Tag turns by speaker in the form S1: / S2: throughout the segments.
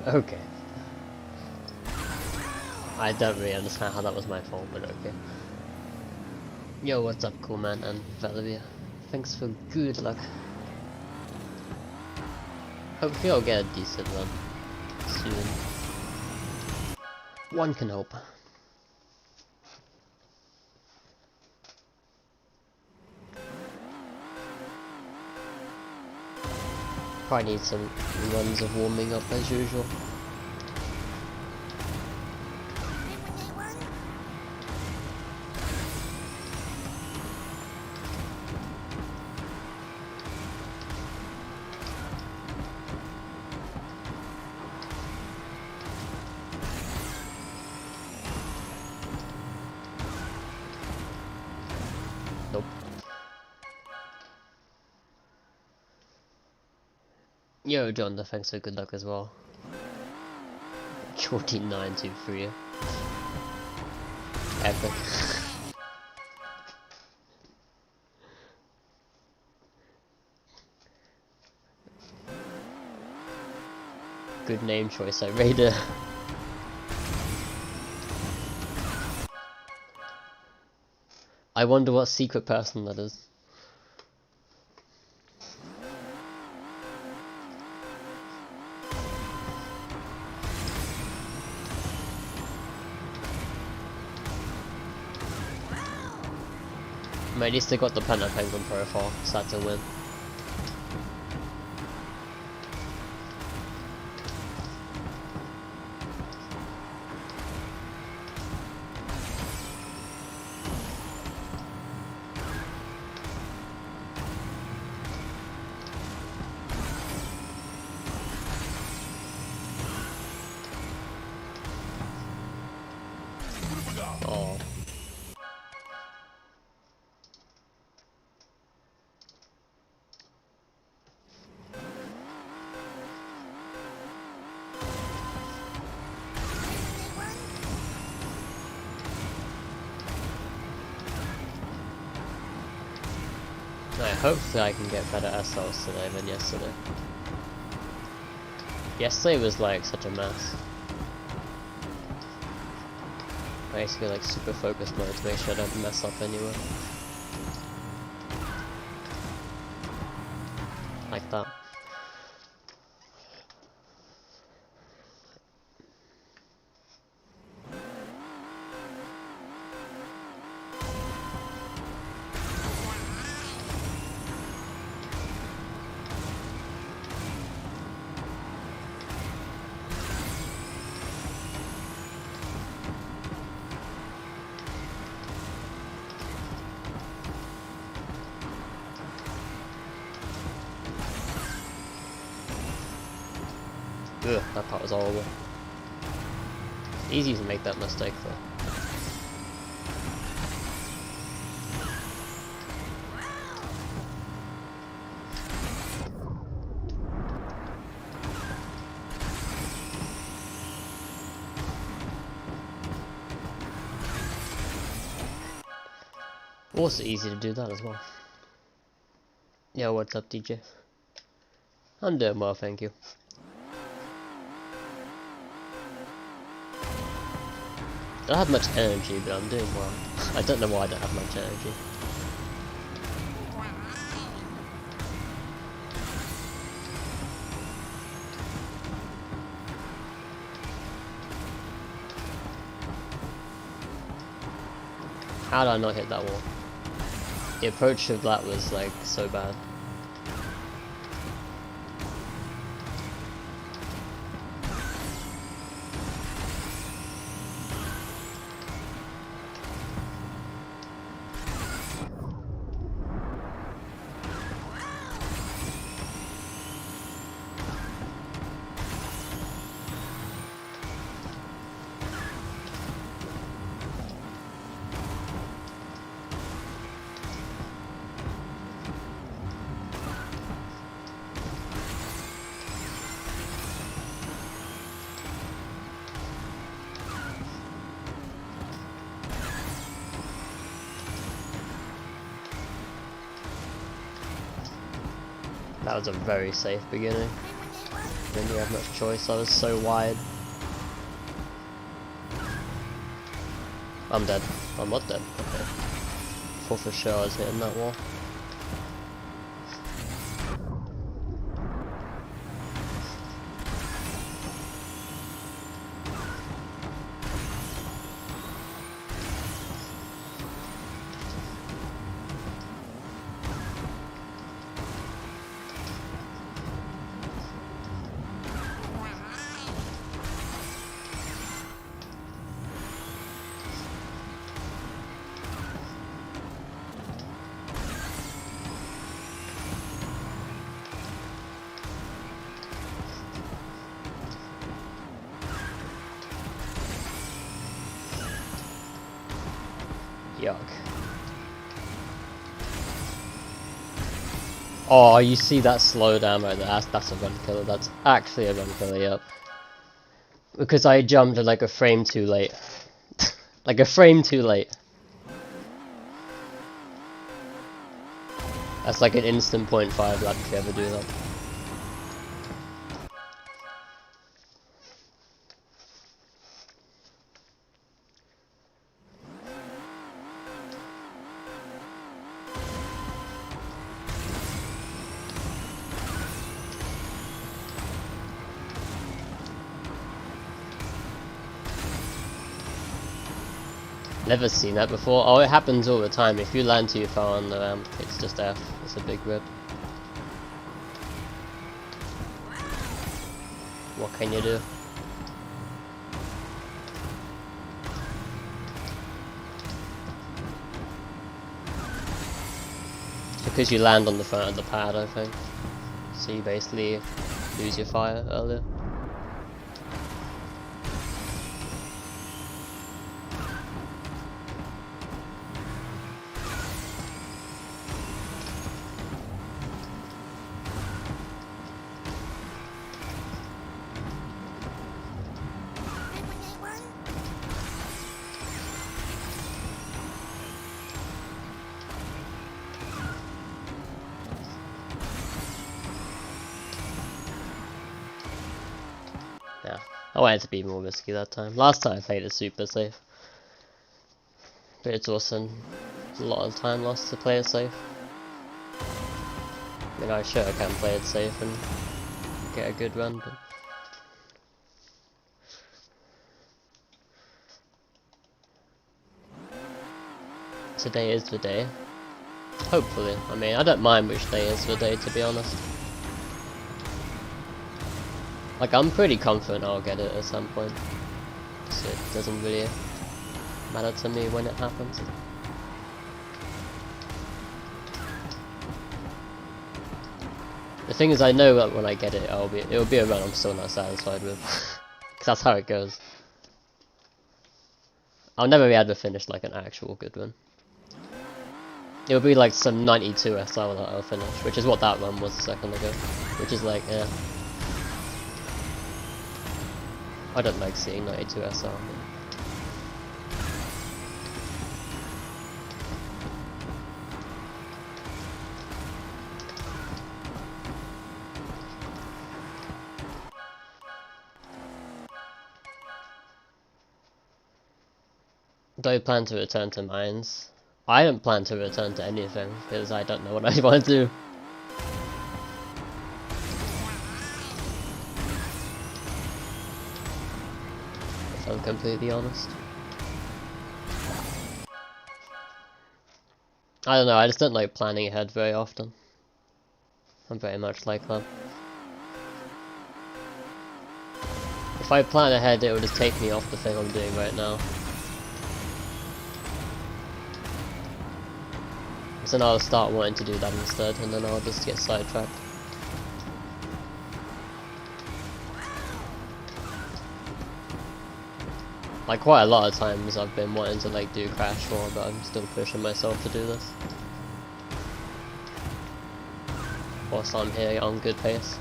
S1: Okay. I don't really understand how that was my fault, but okay. Yo, what's up, cool man and Valeria? Thanks for good luck. Hopefully I'll get a decent run soon. One can hope. Probably need some runs of warming up as usual. Nope. Yo, John, thanks for good luck as well. 4923. Epic. Good name choice, I Raider. I wonder what secret person that is. At least they got the Panda Penguin profile, so that's a win. Oh. Hopefully I can get better SLs today than yesterday. Yesterday was like such a mess. Basically like super focused mode to make sure I don't mess up anywhere. Like that. Ugh, that part was horrible. It's easy to make that mistake though. Also easy to do that as well. Yo, what's up, DJ? I'm doing well, thank you. I don't have much energy, but I'm doing well. I don't know why I don't have much energy. How did I not hit that wall? The approach of that was like so bad. That was a very safe beginning. didn't really have much choice, I was so wide. I'm dead. I'm not dead. Okay. Thought for sure I was hitting that wall. Yuck. Oh, you see that slowdown right there? That's a run killer. That's actually a run killer, yep. Because I jumped like a frame too late. Like a frame too late. That's like an instant 0.5 lap if you ever do that. Never seen that before. Oh, it happens all the time. If you land too far on the ramp, it's just F. It's a big rip. What can you do? Because you land on the front of the pad, I think. So you basically lose your fire earlier. Yeah, I wanted to be more risky that time. Last time I played it super safe. But it's also a lot of time lost to play it safe. I mean, I sure can play it safe and get a good run, but... Today is the day. Hopefully. I mean, I don't mind which day is the day, to be honest. Like, I'm pretty confident I'll get it at some point. So it doesn't really matter to me when it happens. The thing is, I know that when I get it, it'll be a run I'm still not satisfied with. Because that's how it goes. I'll never be able to finish like an actual good run. It'll be like some 92 SR that I'll finish, which is what that run was a second ago. Which is like, yeah. I don't like seeing 92 SR. Do I plan to return to mines? I don't plan to return to anything, because I don't know what I want to do. If I'm completely honest. I don't know, I just don't like planning ahead very often. I'm very much like that. If I plan ahead, it would just take me off the thing I'm doing right now. So then I'll start wanting to do that instead, and then I'll just get sidetracked. Like quite a lot of times I've been wanting to like do crash 4, but I'm still pushing myself to do this. Whilst I'm here on good pace.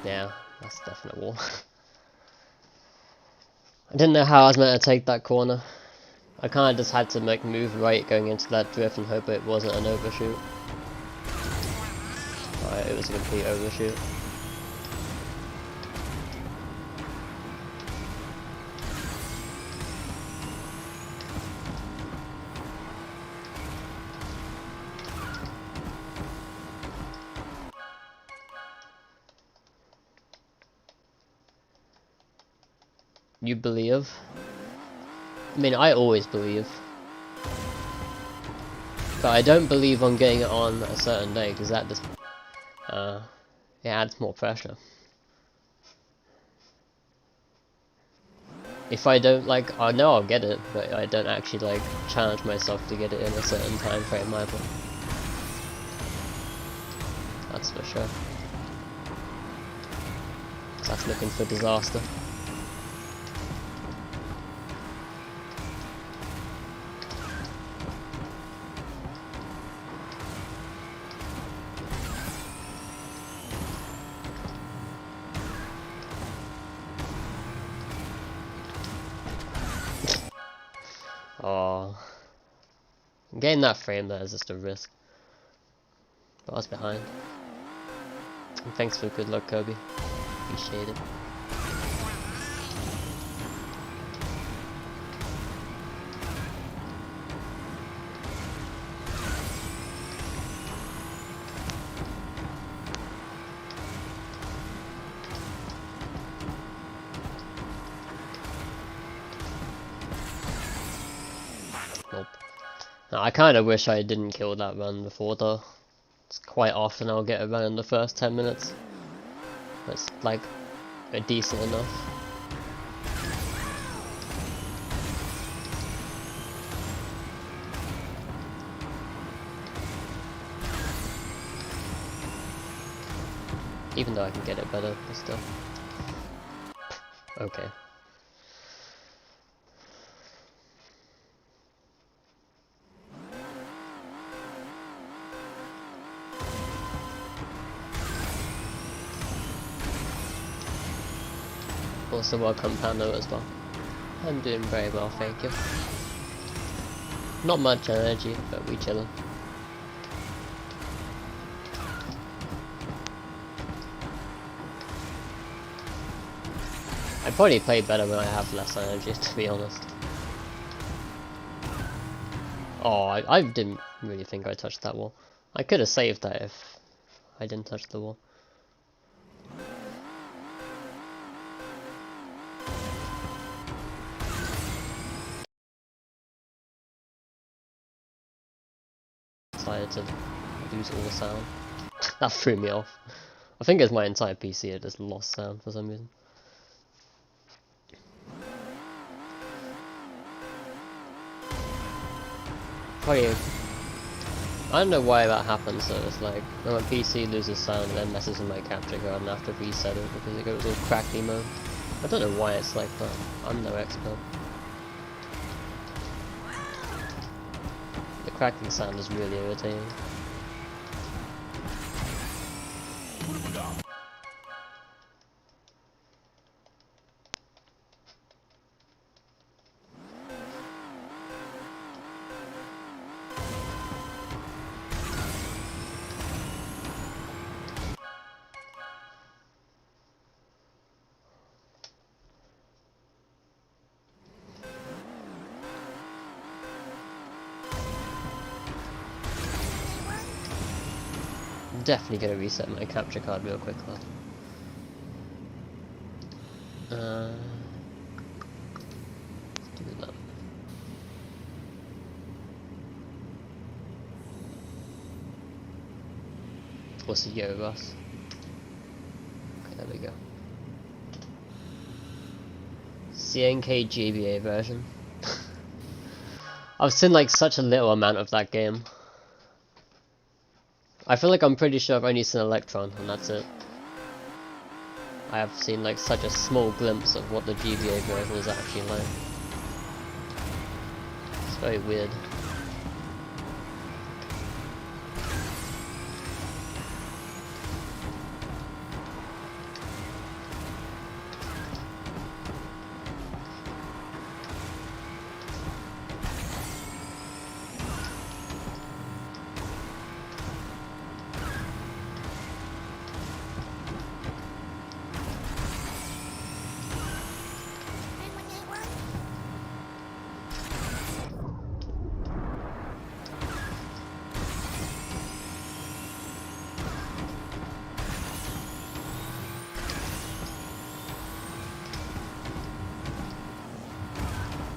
S1: Yeah, that's a definite wall. I didn't know how I was meant to take that corner. I kind of just had to like move right going into that drift and hope it wasn't an overshoot. Alright, it was a complete overshoot. You believe? I mean, I always believe. But I don't believe on getting it on a certain day, because that just it adds more pressure. If I don't like, I know I'll get it, but I don't actually like challenge myself to get it in a certain time frame either. That's for sure. 'Cause that's looking for disaster. Oh, getting that frame there is just a risk. But I was behind. And thanks for the good luck, Kobe. Appreciate it. Nope. Now, I kind of wish I didn't kill that run before though. It's quite often I'll get a run in the first 10 minutes. It's like decent enough. Even though I can get it better, but still. Okay. Also welcome Pando as well. I'm doing very well, thank you. Not much energy, but we chillin'. I probably play better when I have less energy, to be honest. Oh, I didn't really think I touched that wall. I could have saved that if I didn't touch the wall. Decided to lose all the sound. That threw me off. I think it's my entire PC that just lost sound for some reason. Probably, I don't know why that happens, so it's like when my PC loses sound and then messes with my capture card and I have to reset it because it goes all crackly mode. I don't know why it's like that. I'm no expert. The cracking sound is really irritating. I'm definitely gonna reset my capture card real quick though. Let's do that. What's the year of us? Okay, there we go. CNK GBA version. I've seen like such a little amount of that game. I feel like I'm pretty sure I've only seen Electron and that's it. I have seen like such a small glimpse of what the GBA version is actually like. It's very weird.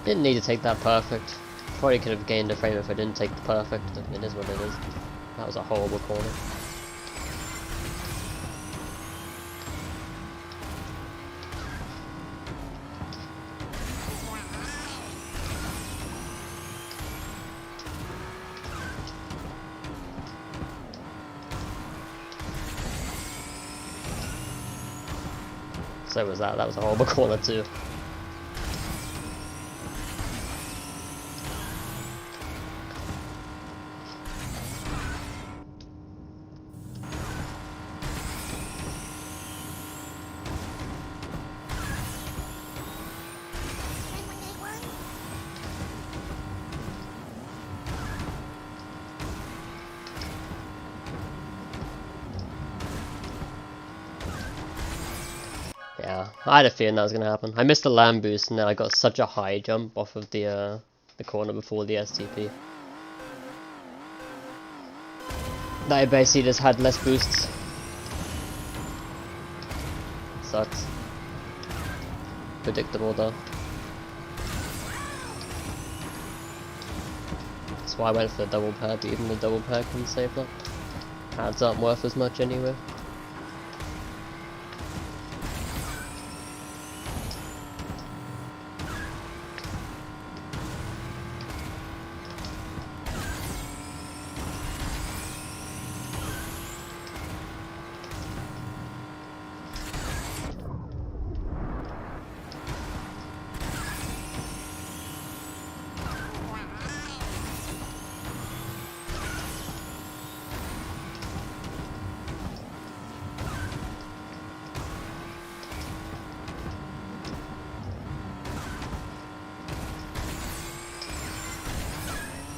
S1: Didn't need to take that perfect. Probably could have gained a frame if I didn't take the perfect. It is what it is. That was a horrible corner. So was that. That was a horrible corner too. Yeah, I had a feeling that was gonna happen. I missed the land boost and then I got such a high jump off of the corner before the STP that I basically just had less boosts. Sucks. Predictable though. That's why I went for the double pad, but even the double pad couldn't save that. Pads aren't worth as much anyway.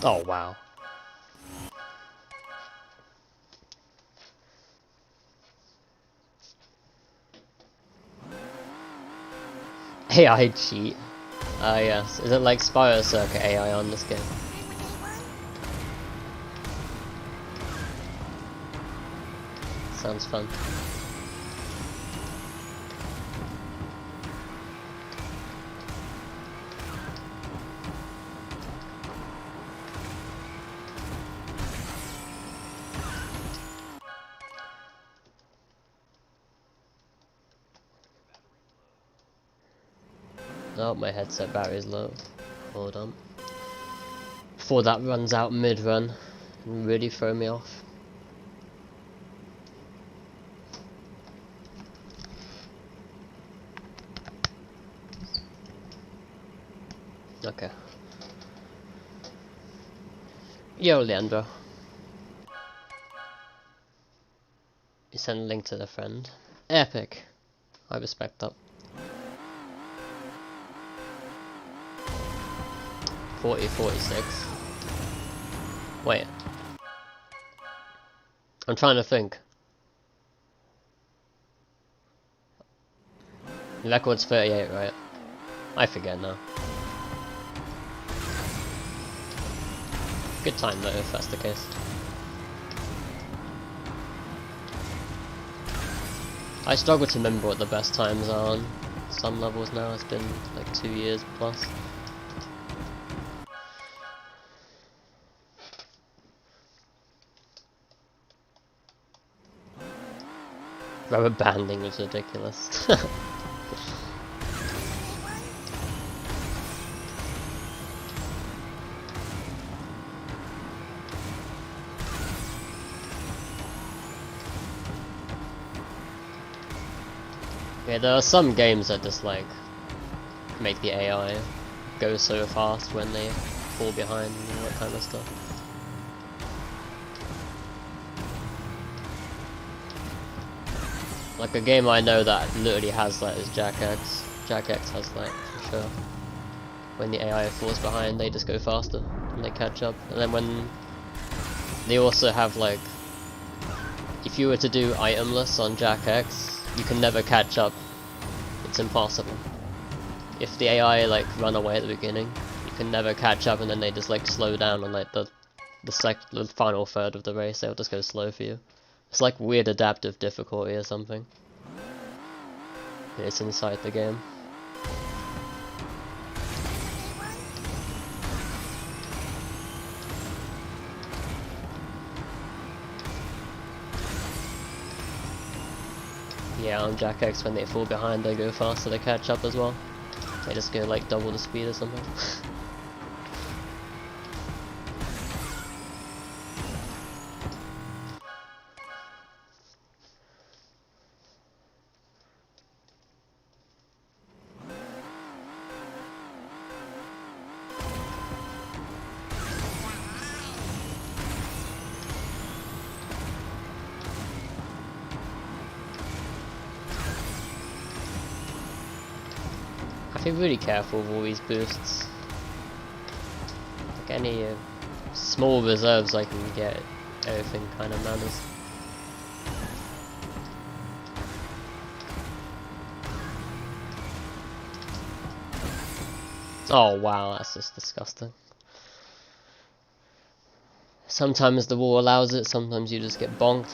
S1: Oh wow. AI cheat. Ah yes. Is it like Spyro Circuit AI on this game? Sounds fun. Oh, my headset battery's low. Hold on. Before that runs out mid-run and really throw me off. Okay. Yo, Leandro. You send a link to the friend. Epic. I respect that. 40-46. Wait. I'm trying to think. The record's 38, right? I forget now. Good time though, if that's the case. I struggle to remember what the best times are on some levels now. It's been like 2 years plus. Rubber banding was ridiculous. Yeah, there are some games that just like make the AI go so fast when they fall behind and all that kind of stuff. Like a game I know that literally has that is Jack X. Jack X has that for sure. When the AI falls behind, they just go faster and they catch up. And then when they also have like, if you were to do itemless on Jack X, you can never catch up. It's impossible. If the AI like run away at the beginning, you can never catch up, and then they just like slow down on like the final third of the race. They'll just go slow for you. It's like weird adaptive difficulty or something. It's inside the game. Yeah, on Jack X when they fall behind they go faster to catch up as well. They just go like double the speed or something. Be really careful with all these boosts. Like any small reserves I can get, everything kind of matters. Oh wow, that's just disgusting. Sometimes the wall allows it, sometimes you just get bonked.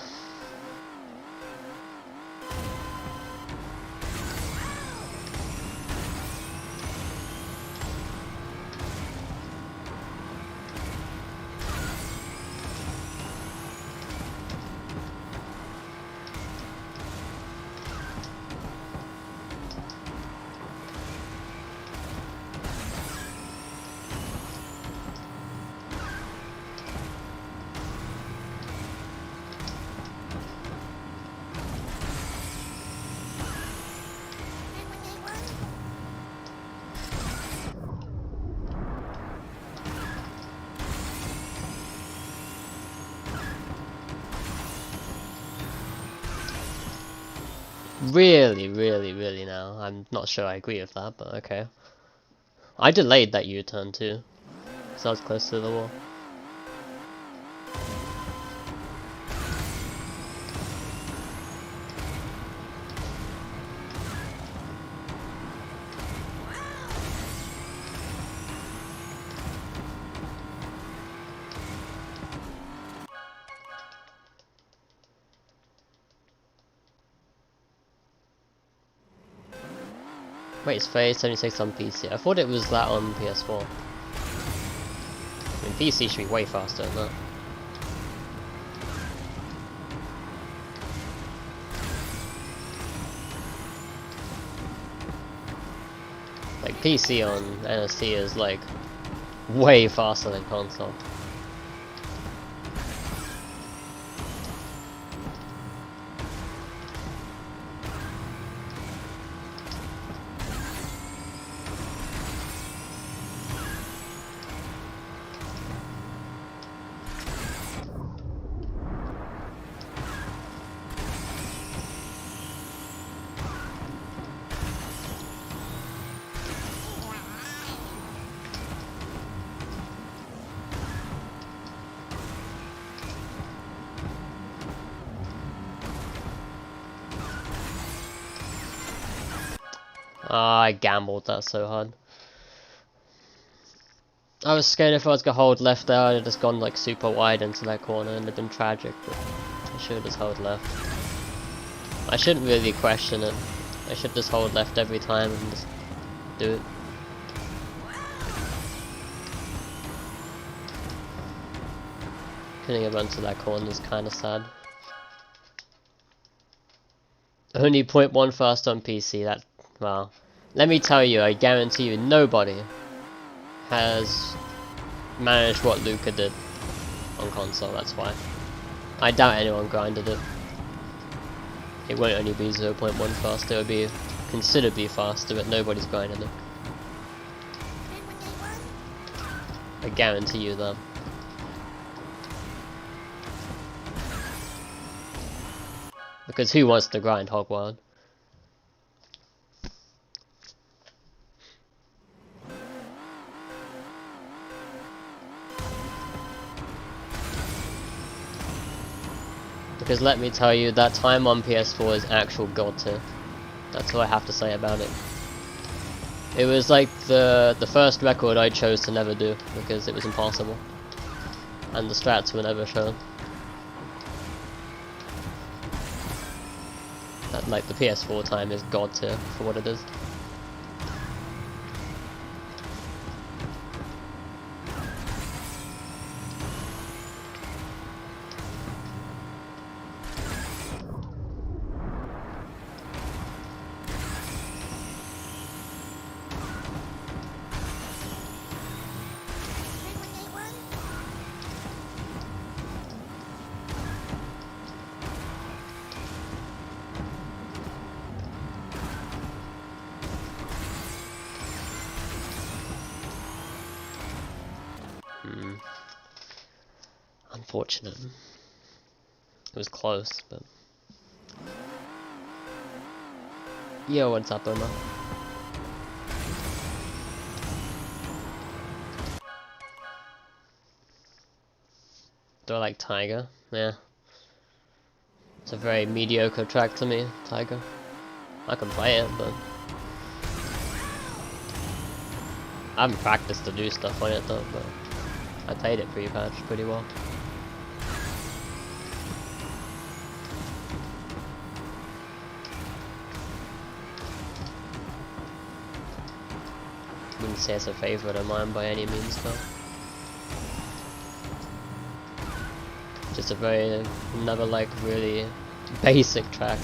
S1: Really now. I'm not sure I agree with that, but okay. I delayed that U-turn too, because I was close to the wall. Wait, it's phase 76 on PC. I thought it was that on PS4. I mean, PC should be way faster than that. Like, PC on NST is like way faster than console. I gambled that so hard. I was scared if I was gonna hold left there, I'd have just gone like super wide into that corner and it'd been tragic, but I should have just held left. I shouldn't really question it. I should just hold left every time and just do it. Couldn't get run to that corner is kinda sad. Only 0.1 faster on PC, that, well, let me tell you, I guarantee you nobody has managed what Luca did on console, that's why. I doubt anyone grinded it. It won't only be 0.1 faster, it'll be considerably faster, but nobody's grinded it. I guarantee you that. Because who wants to grind Hogwild? Because let me tell you, that time on PS4 is actual god tier. That's what I have to say about it. It was like the first record I chose to never do, because it was impossible. And the strats were never shown. That, like, the PS4 time is god tier for what it is. unfortunate. It was close, but... Yo, what's up, Omar? Do I like Tiger? Yeah. It's a very mediocre track to me, Tiger. I can play it, but... I haven't practiced to do stuff on it though, but... I played it pre-patch pretty well. Wouldn't say it's a favourite of mine by any means though. Just a very, another like really basic track.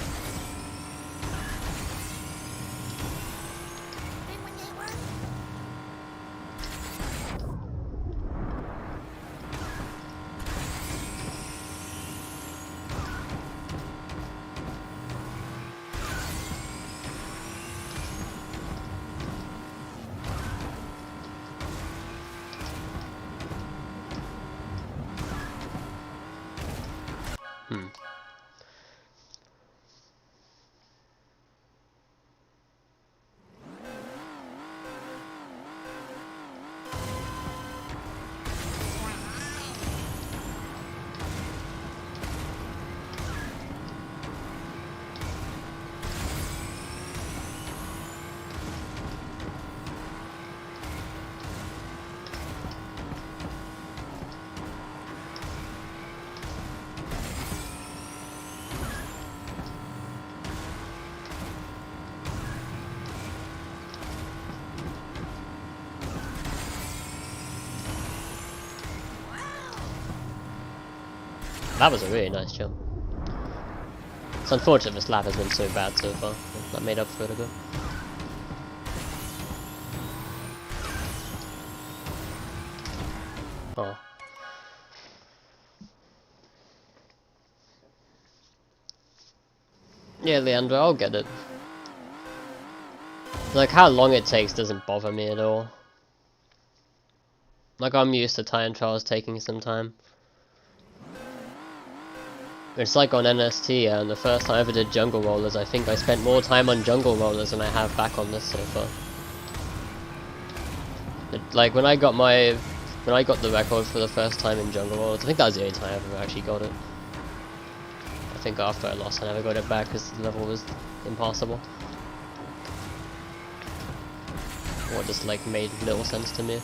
S1: That was a really nice jump. It's unfortunate this lap has been so bad so far. That made up for it a bit. Oh. Yeah, Leandro, I'll get it. Like, how long it takes doesn't bother me at all. Like, I'm used to time trials taking some time. It's like on NST, and the first time I ever did jungle rollers, I think I spent more time on jungle rollers than I have back on this so far. Like when I got the record for the first time in jungle rollers, I think that was the only time I ever actually got it. I think after I lost, I never got it back because the level was impossible. Or just like made little sense to me.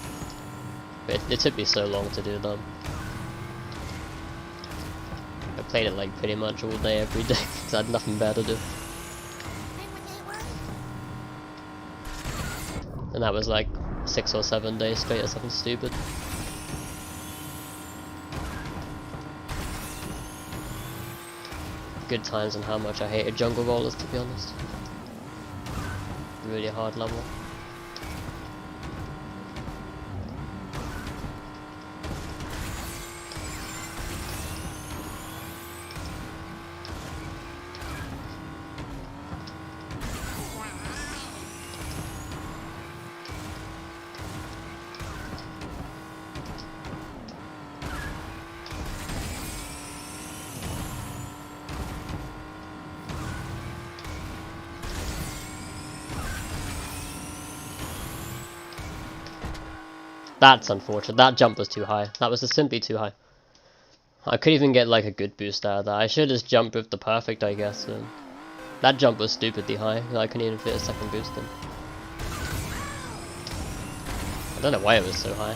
S1: But it took me so long to do them. I played it like pretty much all day every day because I had nothing better to do. And that was like 6 or 7 days straight or something stupid. Good times and how much I hated jungle rollers, to be honest. Really hard level. That's unfortunate. That jump was too high. That was just simply too high. I could even get like a good boost out of that. I should have just jumped with the perfect, I guess. That jump was stupidly high. I couldn't even fit a second boost in. I don't know why it was so high.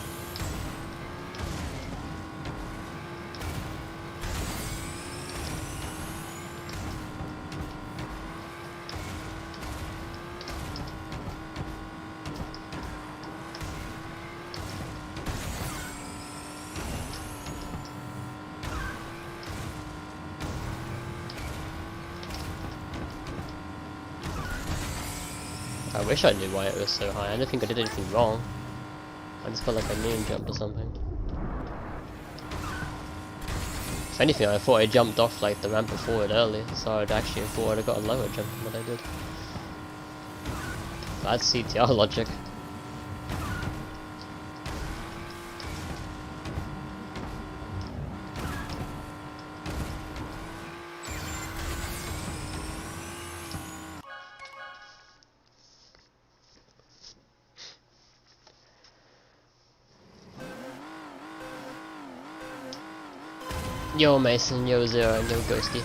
S1: I wish I knew why it was so high. I don't think I did anything wrong. I just felt like I moon jumped or something. If anything, I thought I jumped off like the ramp before it early, so I'd actually thought I'd have got a lower jump than what I did. That's CTR logic. Yo Mason, yo Zero, and yo Ghosty.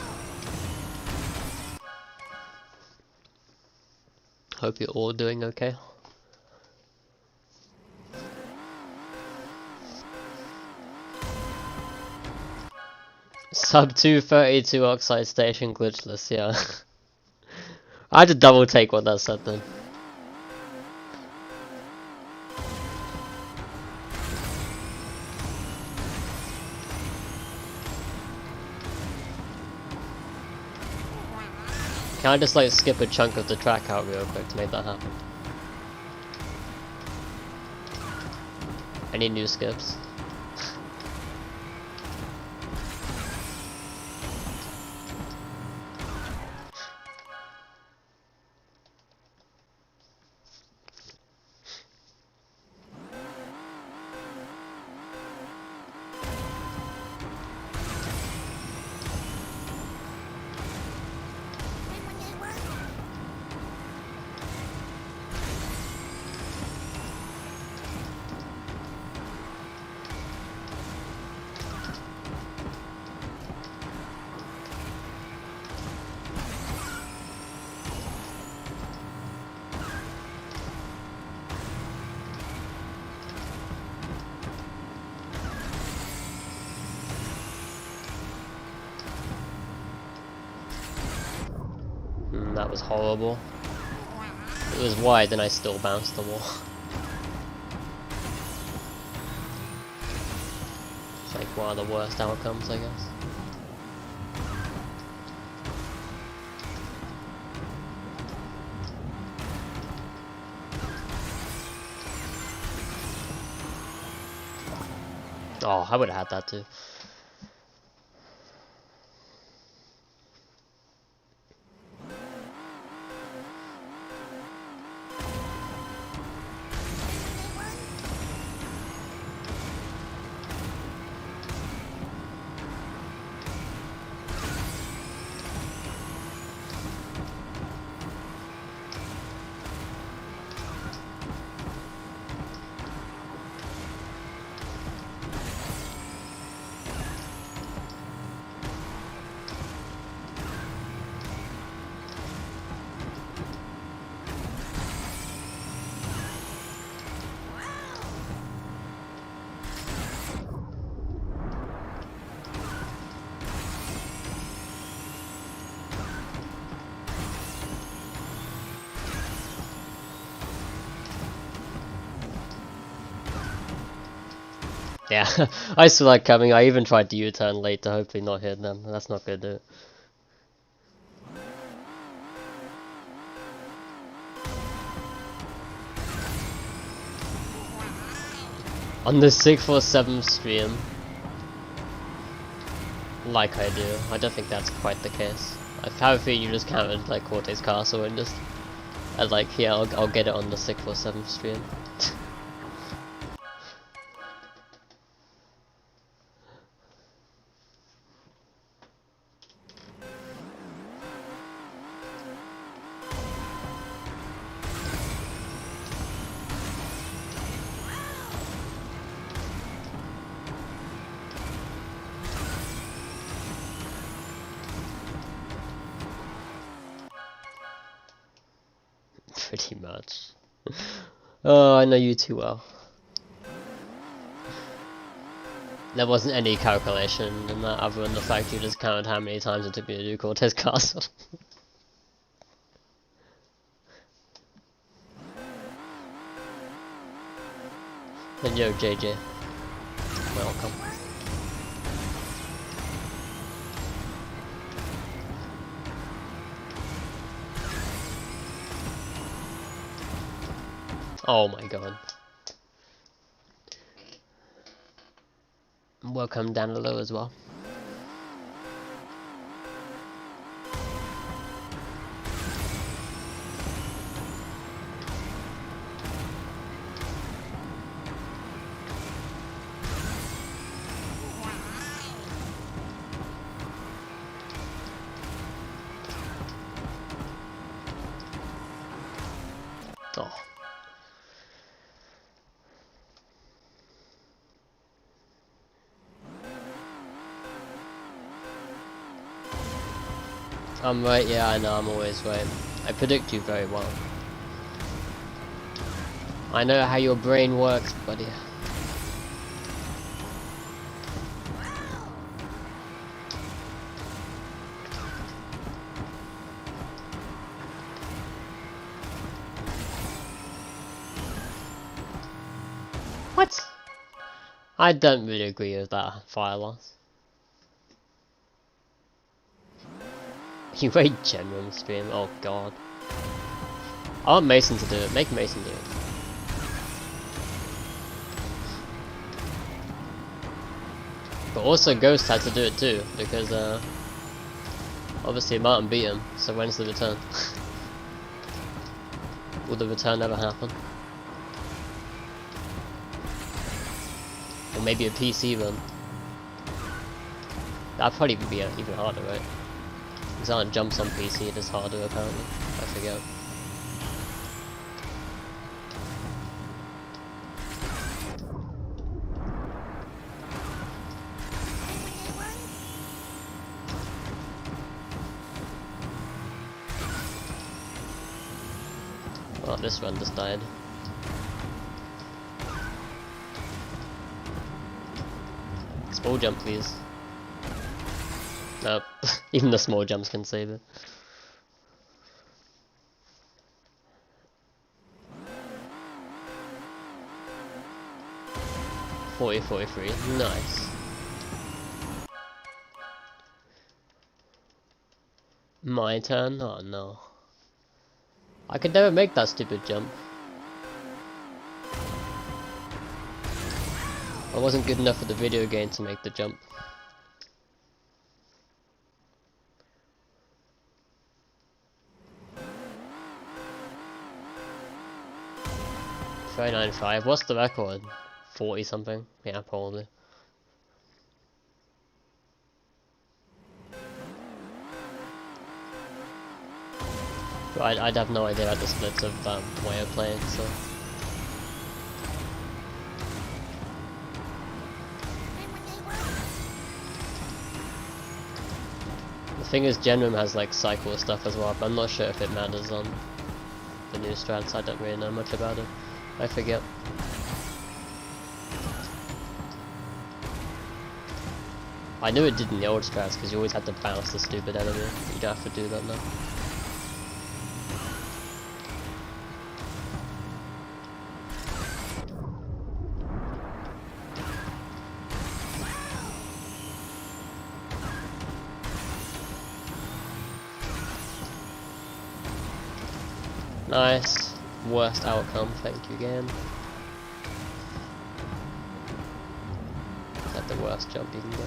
S1: Hope you're all doing okay. Sub 232 Oxide Station glitchless, yeah. I had to double take what that said then. Can I just like skip a chunk of the track out real quick to make that happen? Any new skips? That was horrible. It was wide and I still bounced the wall. It's like one of the worst outcomes, I guess. Oh, I would have had that too. Yeah, I saw that coming. I even tried to U-turn late to hopefully not hit them. That's not gonna do it. On the 647 stream, like I do, I don't think that's quite the case. I have a feeling you just counted like Corte's Castle and just, like, yeah, I'll get it on the 647 stream. Pretty much. Oh, I know you too well. There wasn't any calculation in that other than the fact you just counted how many times it took me to do Cortez Castle. And yo, JJ. Welcome. Oh my god. Welcome down below as well. Oh. I'm right, yeah, I know, I'm always right. I predict you very well. I know how your brain works, buddy. What? I don't really agree with that fire loss. You rate genuine stream, oh god. I want Mason to do it, make Mason do it. But also Ghost had to do it too, because obviously Martin beat him, so when's the return? Will the return ever happen? Or maybe a PC run? That'd probably be even harder, right? Because aren't jumps on PC, it is harder apparently. I forget. Oh, this one just died. Small jump, please. Nope. Even the small jumps can save it. $40-43. Nice. My turn? Oh no. I could never make that stupid jump. I wasn't good enough for the video game to make the jump. $39.5. What's the record? 40 something? Yeah, probably. But I'd have no idea at the splits of that way of playing, so. The thing is, Genrim has like cycle stuff as well, but I'm not sure if it matters on the new strats. I don't really know much about it. I forget. I knew it did in the old strats because you always had to bounce the stupid enemy. You don't have to do that now. Nice. Worst outcome, thank you again. Is that the worst jump you can get?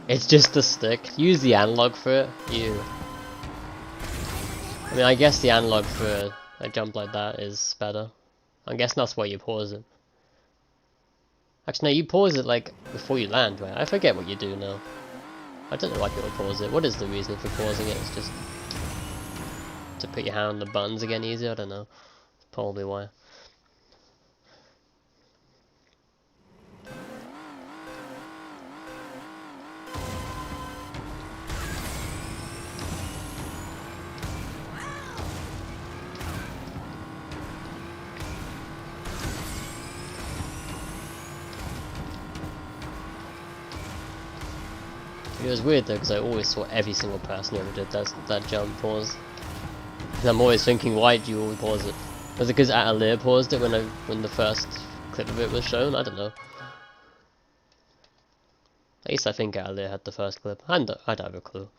S1: It's just a stick. Use the analog for it. I mean, I guess the analog for a jump like that is better. I'm guessing that's why you pause it. Actually, no, you pause it like before you land, right? I forget what you do now. I don't know why people pause it. What is the reason for pausing it? It's just to put your hand on the buttons again easier? I don't know. That's probably why. It was weird though, because I always saw every single person who ever did that jump pause. And I'm always thinking, why do you always pause it? Was it because Atalir paused it when the first clip of it was shown? I don't know. At least I think Atalir had the first clip. I don't have a clue.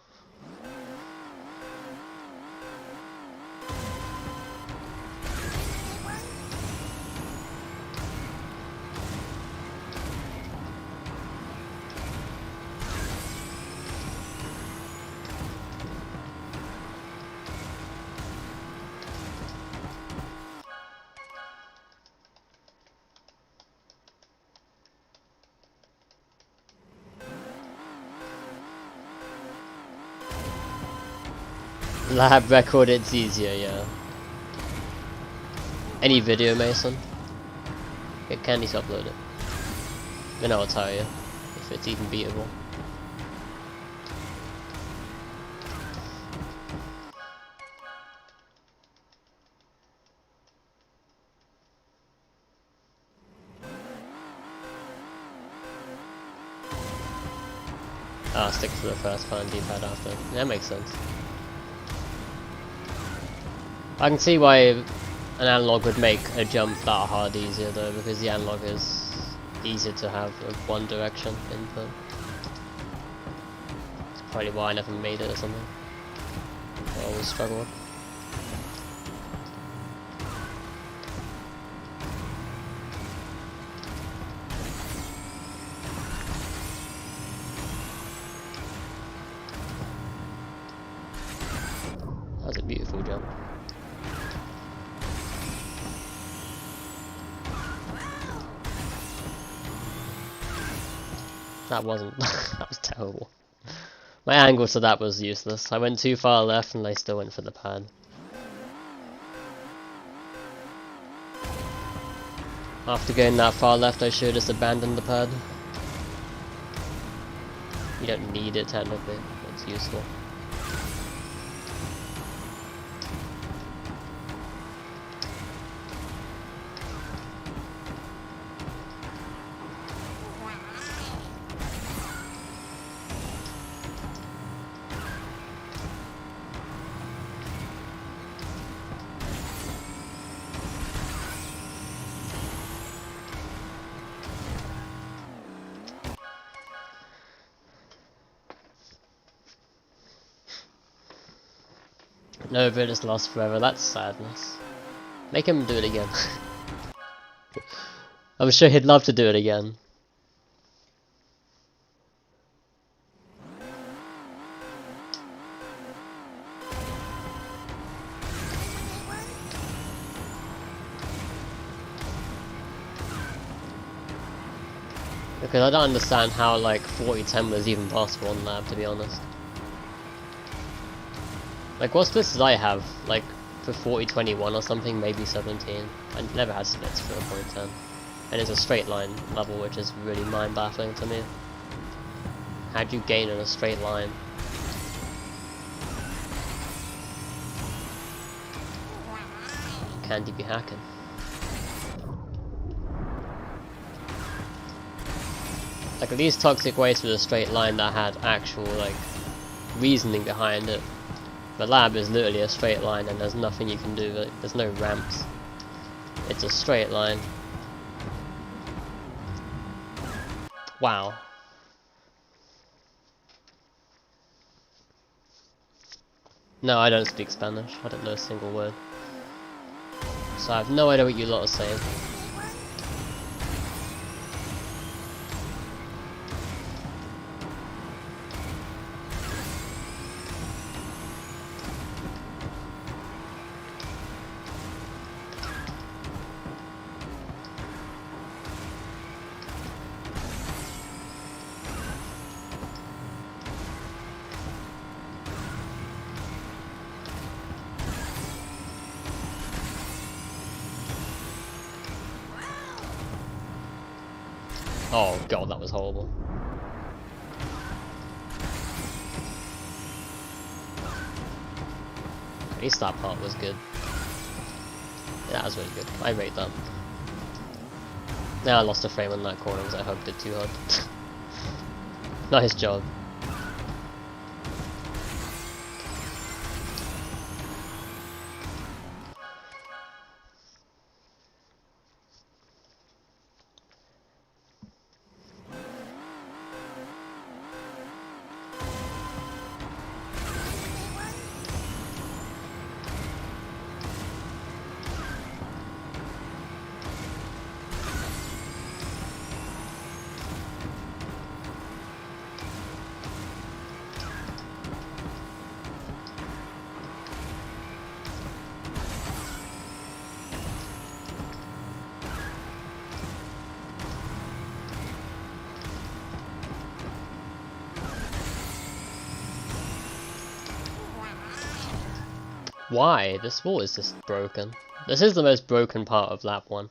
S1: Lab record, it's easier, yeah. Any video, Mason. Get Candy to upload it. Then I'll tell you if it's even beatable. I'll stick to the first button D-pad after. That makes sense. I can see why an analog would make a jump that hard easier though, because the analog is easier to have a one direction input. That's probably why I never made it or something. I always struggled. That was a beautiful jump. That wasn't. That was terrible. My angle to that was useless. I went too far left and I still went for the pad. After going that far left, I should have just abandoned the pad. You don't need it technically, it's useful. No, but it's lost forever. That's sadness. Make him do it again. I'm sure he'd love to do it again. Because I don't understand how like 40-10 was even possible on lab, to be honest. Like, what splits did I have? Like, for 40-21 or something, maybe 17. I never had splits for 40-10. And it's a straight line level, which is really mind-baffling to me. How'd you gain in a straight line? Can't you be hacking? Like, at least Toxic Waste was a straight line that had actual, like, reasoning behind it. The lab is literally a straight line and there's nothing you can do, there's no ramps. It's a straight line. Wow. No, I don't speak Spanish. I don't know a single word. So I have no idea what you lot are saying. Oh god, that was horrible. At least that part was good. Yeah, that was really good. I rate that. Yeah, I lost a frame on that corner because I hugged it too hard. Nice job. Why? This wall is just broken. This is the most broken part of lap 1.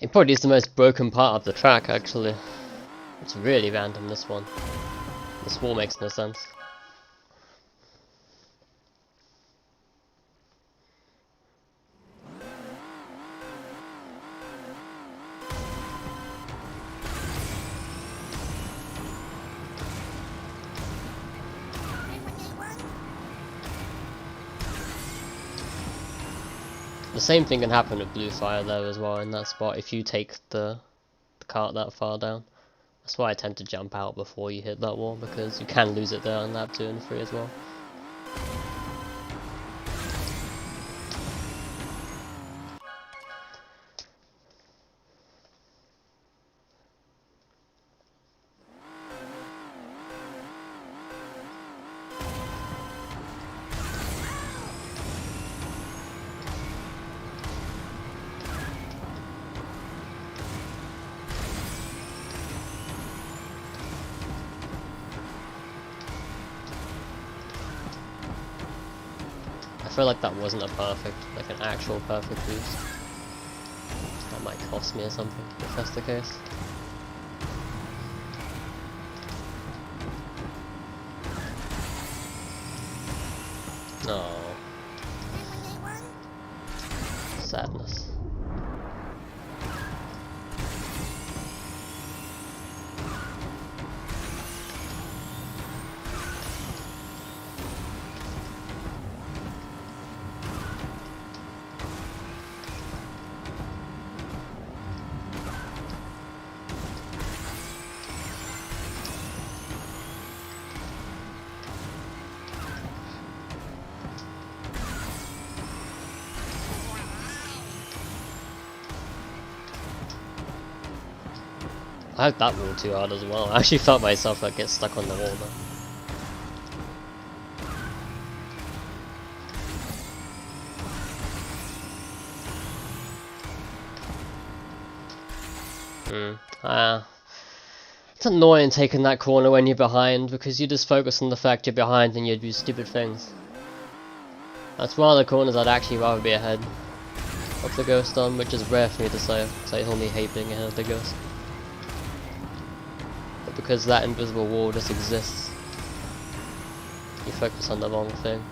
S1: It probably is the most broken part of the track, actually. It's really random, this one. This wall makes no sense. The same thing can happen with blue fire though as well in that spot if you take the cart that far down. That's why I tend to jump out before you hit that wall, because you can lose it there on lap 2 and 3 as well. I feel like that wasn't a perfect, like an actual perfect boost. That might cost me or something, if that's the case. No. Sadness. I hope that wall too hard as well. I actually felt myself like get stuck on the wall though. It's annoying taking that corner when you're behind, because you just focus on the fact you're behind and you do stupid things. That's one of the corners I'd actually rather be ahead of the ghost on, which is rare for me to say, because I only hate being ahead of the ghost. But because that invisible wall just exists, you focus on the wrong thing.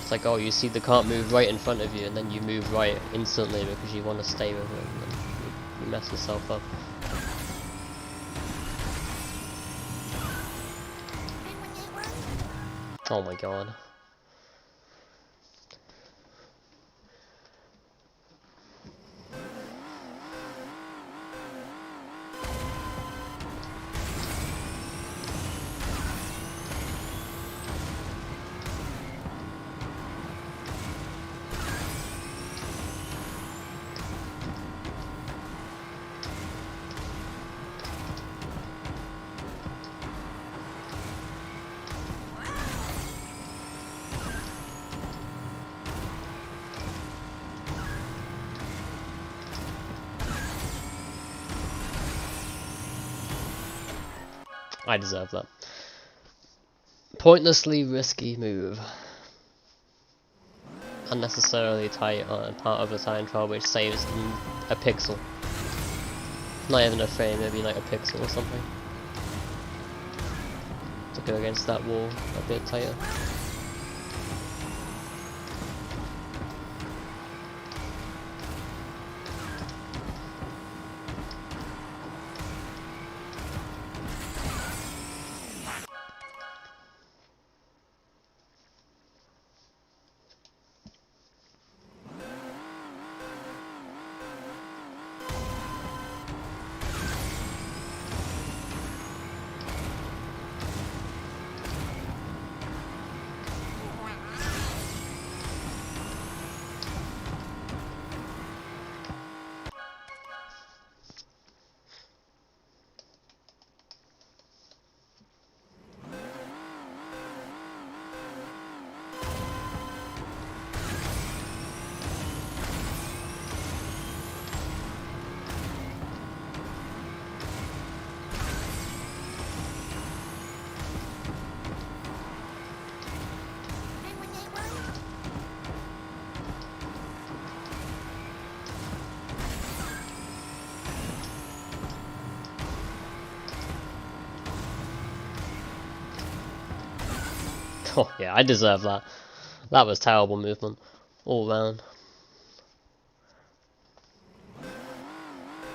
S1: It's like, oh, you see the cart move right in front of you, and then you move right instantly because you want to stay with it, and then you mess yourself up. Oh my god. I deserve that. Pointlessly risky move. Unnecessarily tight on part of the time trial, which saves them a pixel. Not even a frame, maybe like a pixel or something. To go against that wall a bit tighter. Oh yeah, I deserve that. That was terrible movement. All round.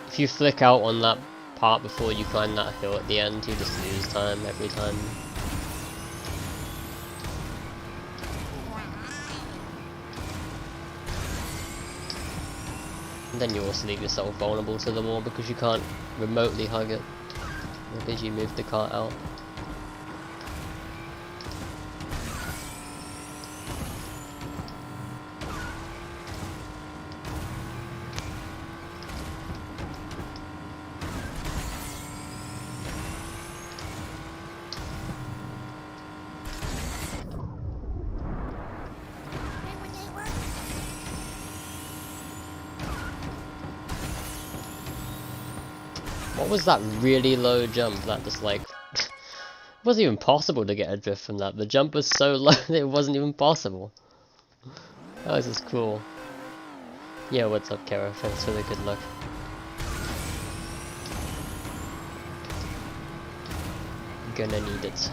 S1: If you flick out on that part before you climb that hill at the end, you just lose time every time. And then you also leave yourself vulnerable to the wall because you can't remotely hug it because you moved the cart out. What was that really low jump that just like... it wasn't even possible to get a drift from that. The jump was so low that it wasn't even possible. That was just cool. Yeah, what's up, Kara? Thanks for the good luck. Gonna need it.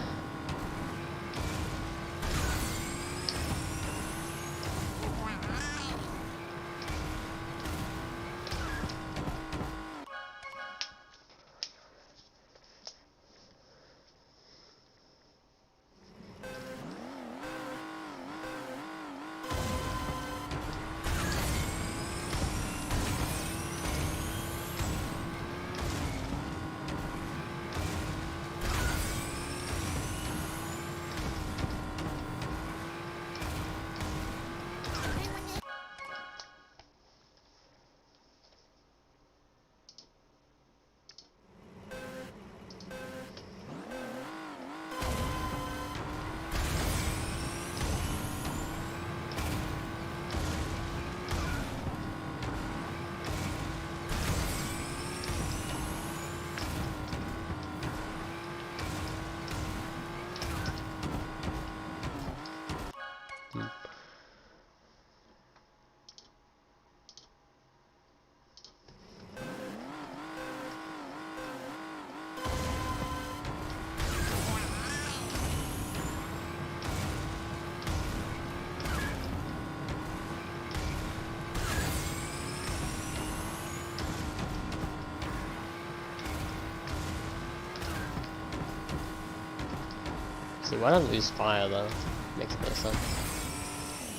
S1: See, why don't I lose fire though? Makes no sense.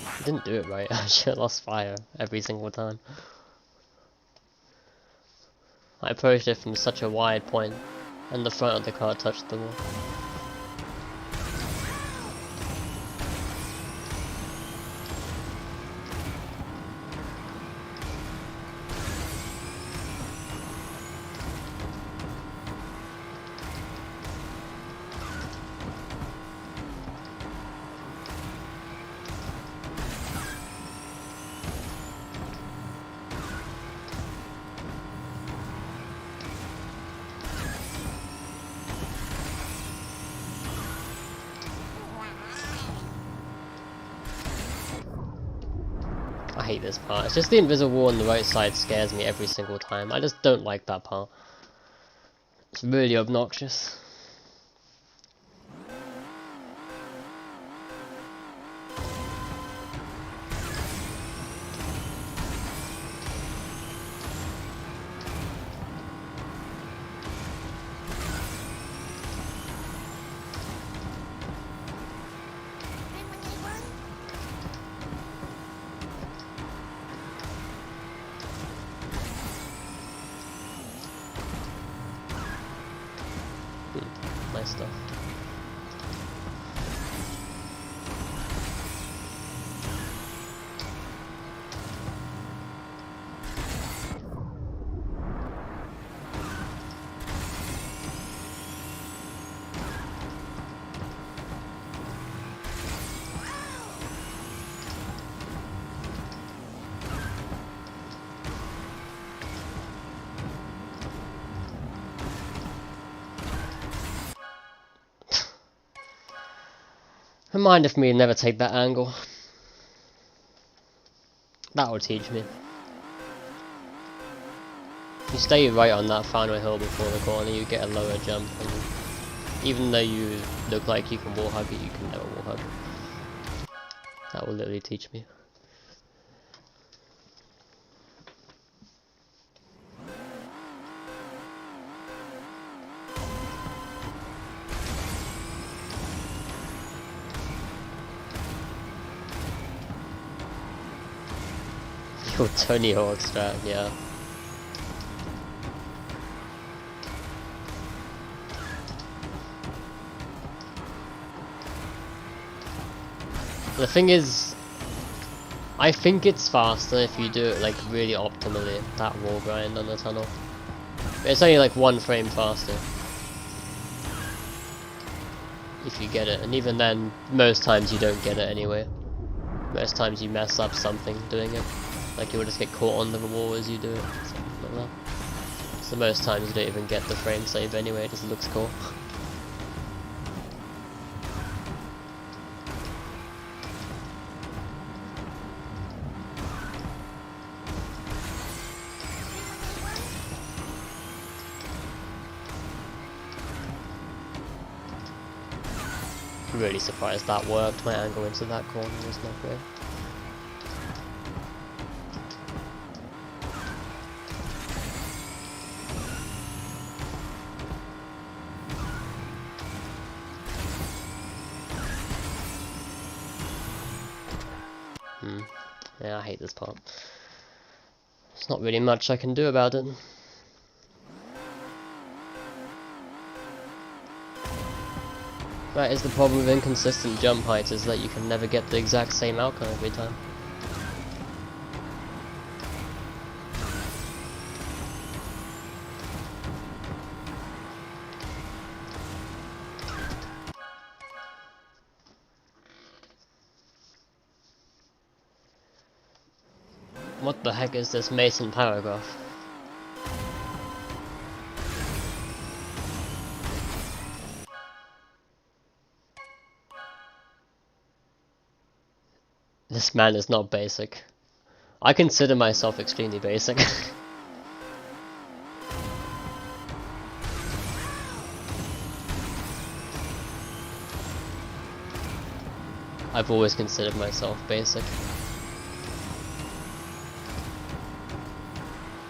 S1: I didn't do it right. I should have lost fire every single time. I approached it from such a wide point, and the front of the car touched the wall. I hate this part. It's just the invisible wall on the right side scares me every single time. I just don't like that part. It's really obnoxious. Nice stuff. Remind of me to never take that angle. That will teach me. If you stay right on that final hill before the corner, you get a lower jump and Even though you look like you can wall hug it, you can never wall hug. That will literally teach me. Your Tony Hawk strat, yeah. The thing is, I think it's faster if you do it like really optimally, that wall grind on the tunnel. But it's only like 1 frame faster. If you get it, and even then, most times you don't get it anyway. Most times you mess up something doing it. Like you will just get caught on the wall as you do it, something like that. So most times you don't even get the frame save anyway, it just looks cool. Really surprised that worked. My angle into that corner was not great. Yeah, I hate this part. There's not really much I can do about it. That is the problem with inconsistent jump heights, is that you can never get the exact same outcome every time. What the heck is this Mason paragraph? This man is not basic. I consider myself extremely basic. I've always considered myself basic.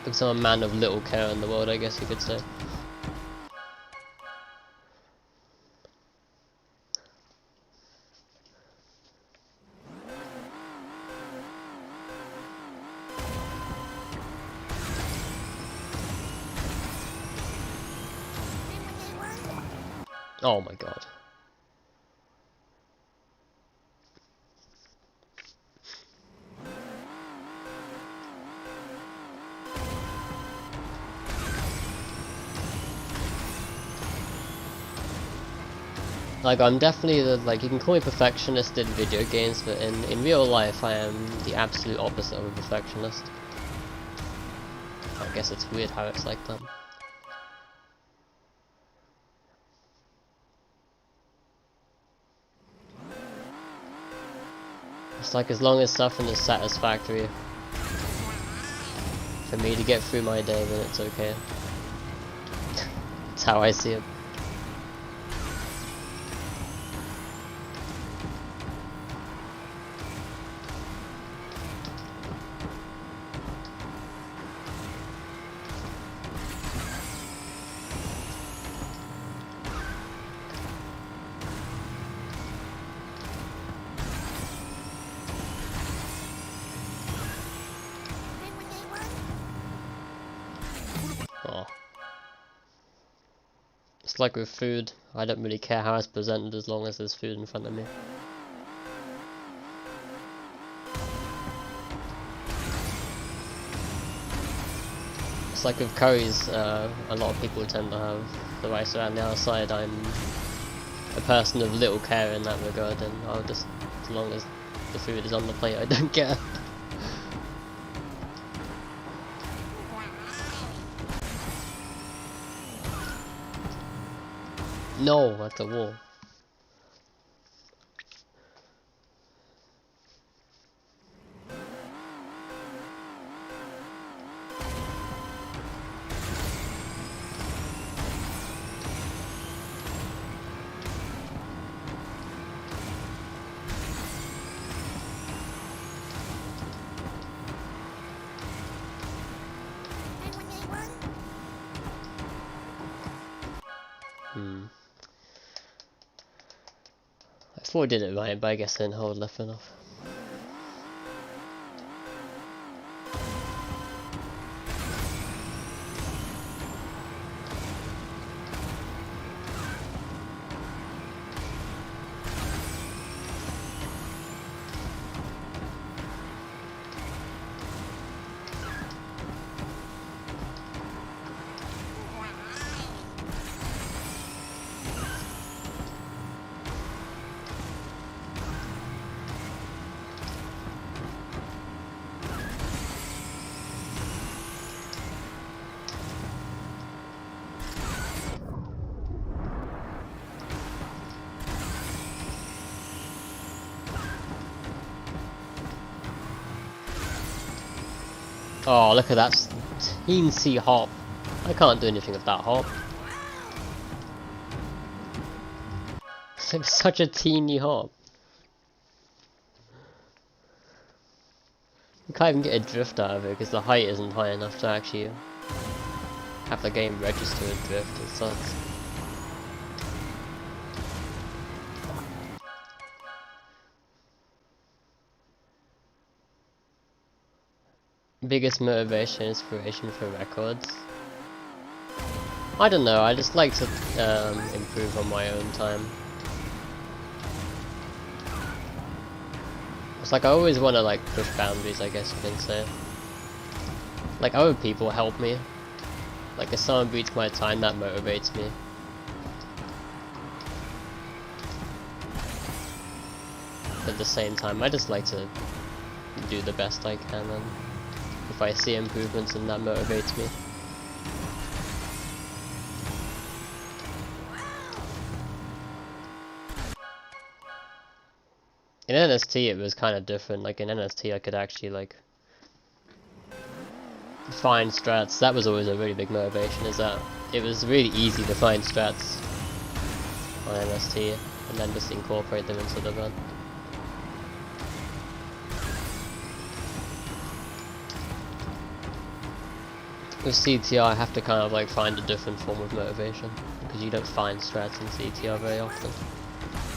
S1: Because I'm a man of little care in the world, I guess you could say. Oh my god. Like, I'm definitely the, like, you can call me perfectionist in video games, but in real life I am the absolute opposite of a perfectionist. I guess it's weird how it's like that. It's like, as long as something is satisfactory for me to get through my day, then it's okay. That's how I see it. Oh. It's like with food, I don't really care how it's presented as long as there's food in front of me. It's like with curries, a lot of people tend to have the rice around the outside. I'm a person of little care in that regard, and I'll just, as long as the food is on the plate, I don't care. No, at the wall. thought I did it right, but I guess I didn't hold left enough. Oh, look at that teensy hop. I can't do anything with that hop. It's such a teeny hop. You can't even get a drift out of it because the height isn't high enough to actually have the game register a drift. It sucks. Biggest motivation, inspiration for records? I don't know, I just like to improve on my own time. It's like I always want to like push boundaries, I guess you can say. Like other people help me. Like if someone beats my time, that motivates me. But at the same time, I just like to do the best I can, and if I see improvements, then that motivates me. In NST it was kind of different. Like in NST I could actually like find strats. That was always a really big motivation, is that it was really easy to find strats on NST and then just incorporate them into the run. With CTR I have to kind of like find a different form of motivation, because you don't find strats in CTR very often.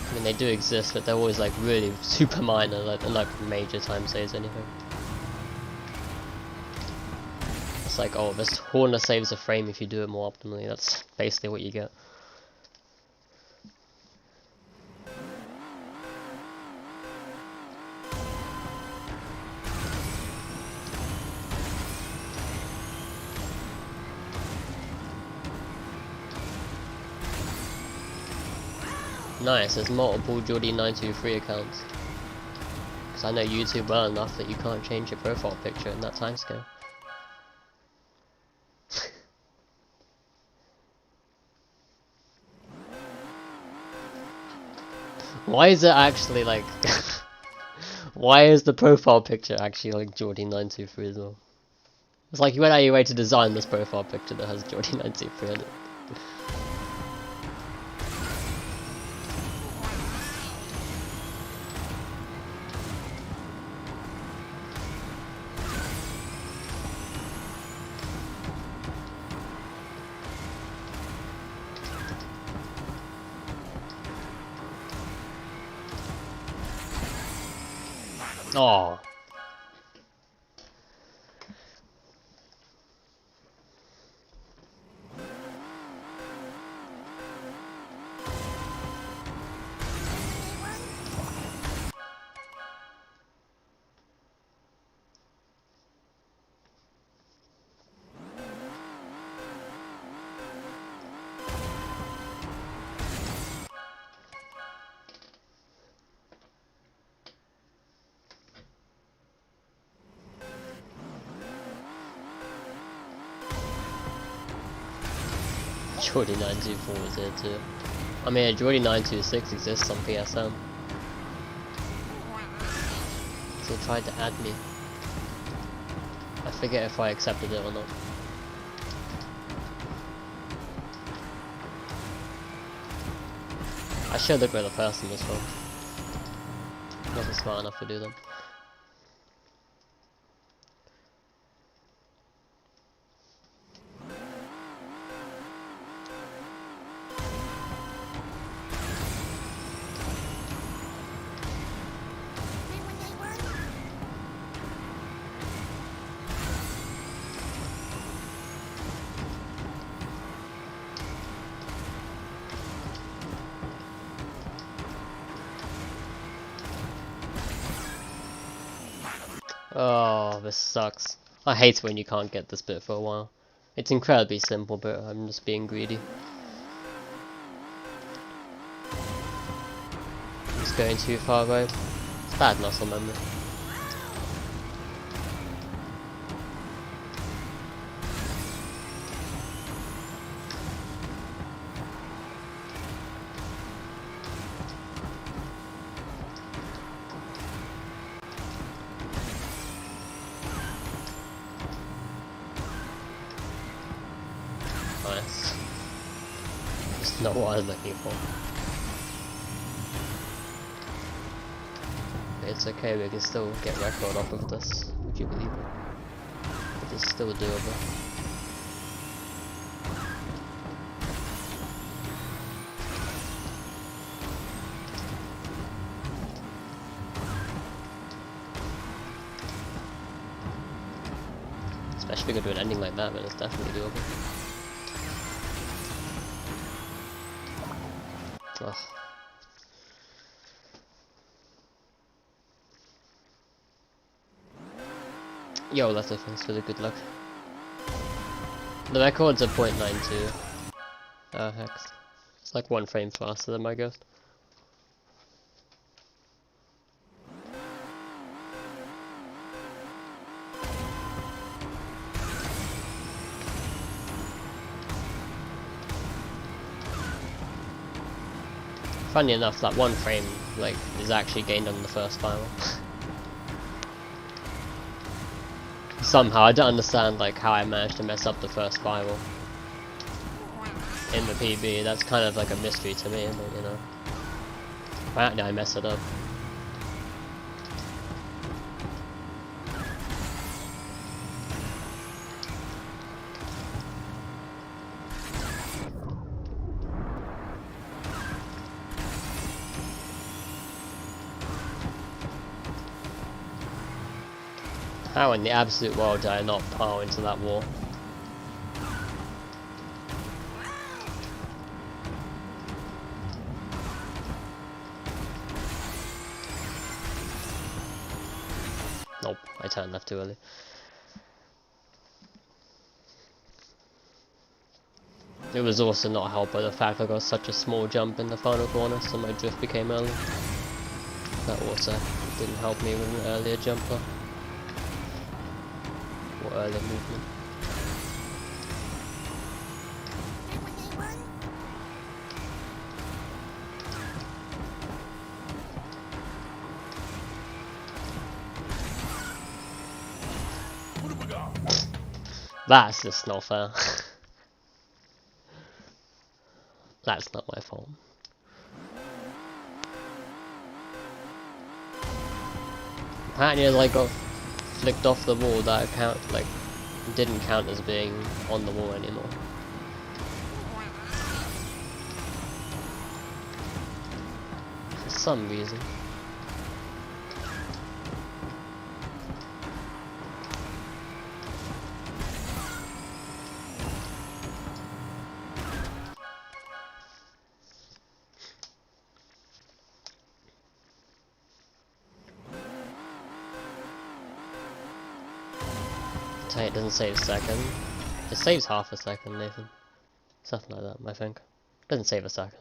S1: I mean they do exist, but they're always like really super minor, like major time saves anything. It's like, oh, this corner saves a frame if you do it more optimally. That's basically what you get. Nice, there's multiple Geordie923 accounts. Because I know YouTube well enough that you can't change your profile picture in that timescale. Why is it actually like... Why is the profile picture actually like Geordie923 as well? It's like you went out of your way to design this profile picture that has Geordie923 on it. Oh. Geordie924 is here too. I mean, Geordie926 exists on PSN. So he tried to add me. I forget if I accepted it or not. I should look at the person as well. Wasn't smart enough to do them. Oh, this sucks. I hate when you can't get this bit for a while. It's incredibly simple, but I'm just being greedy. It's going too far right. It's bad muscle memory. Nice. Just not what I was looking for. It's okay, we can still get record off of this. Would you believe it? It is still doable. Especially if we go to an ending like that, then it's definitely doable. Ugh. Yo, Letter, thanks for the good luck. The record's a 0.92 hex. It's like 1 frame faster than my Ghost. Funny enough, that 1 frame like is actually gained on the first spiral. Somehow, I don't understand like how I managed to mess up the first spiral in the PB. That's kind of like a mystery to me, but you know, apparently I mess it up. How in the absolute world did I not power into that wall? Nope, I turned left too early. It was also not helped by the fact I got such a small jump in the final corner, so my drift became early. That also didn't help me with an earlier jumper. Or earlier movement. That's just not fair. That's not my fault. Apparently as I got flicked off the wall, that account like didn't count as being on the wall anymore. For some reason. It doesn't save a second. It saves half a second, Nathan. Something like that, I think. Doesn't save a second.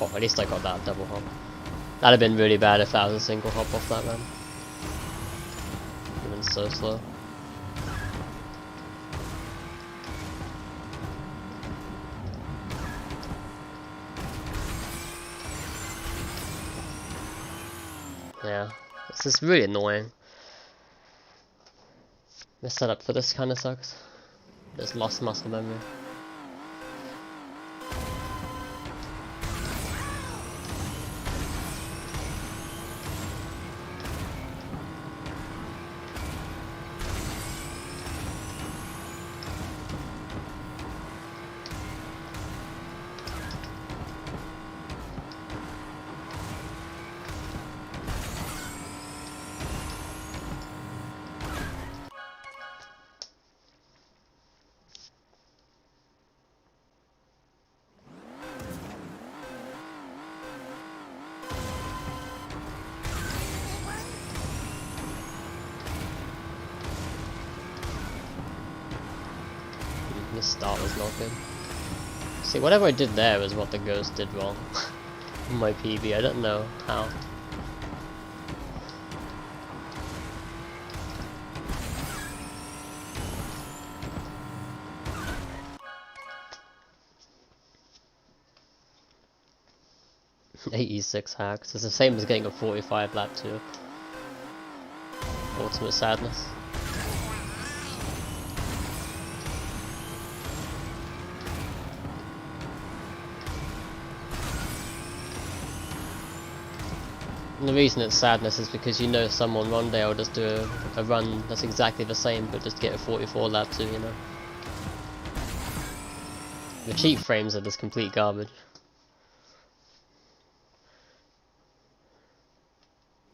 S1: Oh, at least I got that double hop. That'd have been really bad if that was a single hop off that run. It would have been so slow. Yeah, this is really annoying. The setup for this kind of sucks. Just lost muscle memory. The start was not good. See, whatever I did there was what the ghost did wrong. On my PB, I don't know how. .86 hacks. It's the same as getting a 45 lap 2. Ultimate sadness. And the reason it's sadness is because you know someone one day will just do a run that's exactly the same but just get a 44 lap 2, you know. The cheat frames are just complete garbage.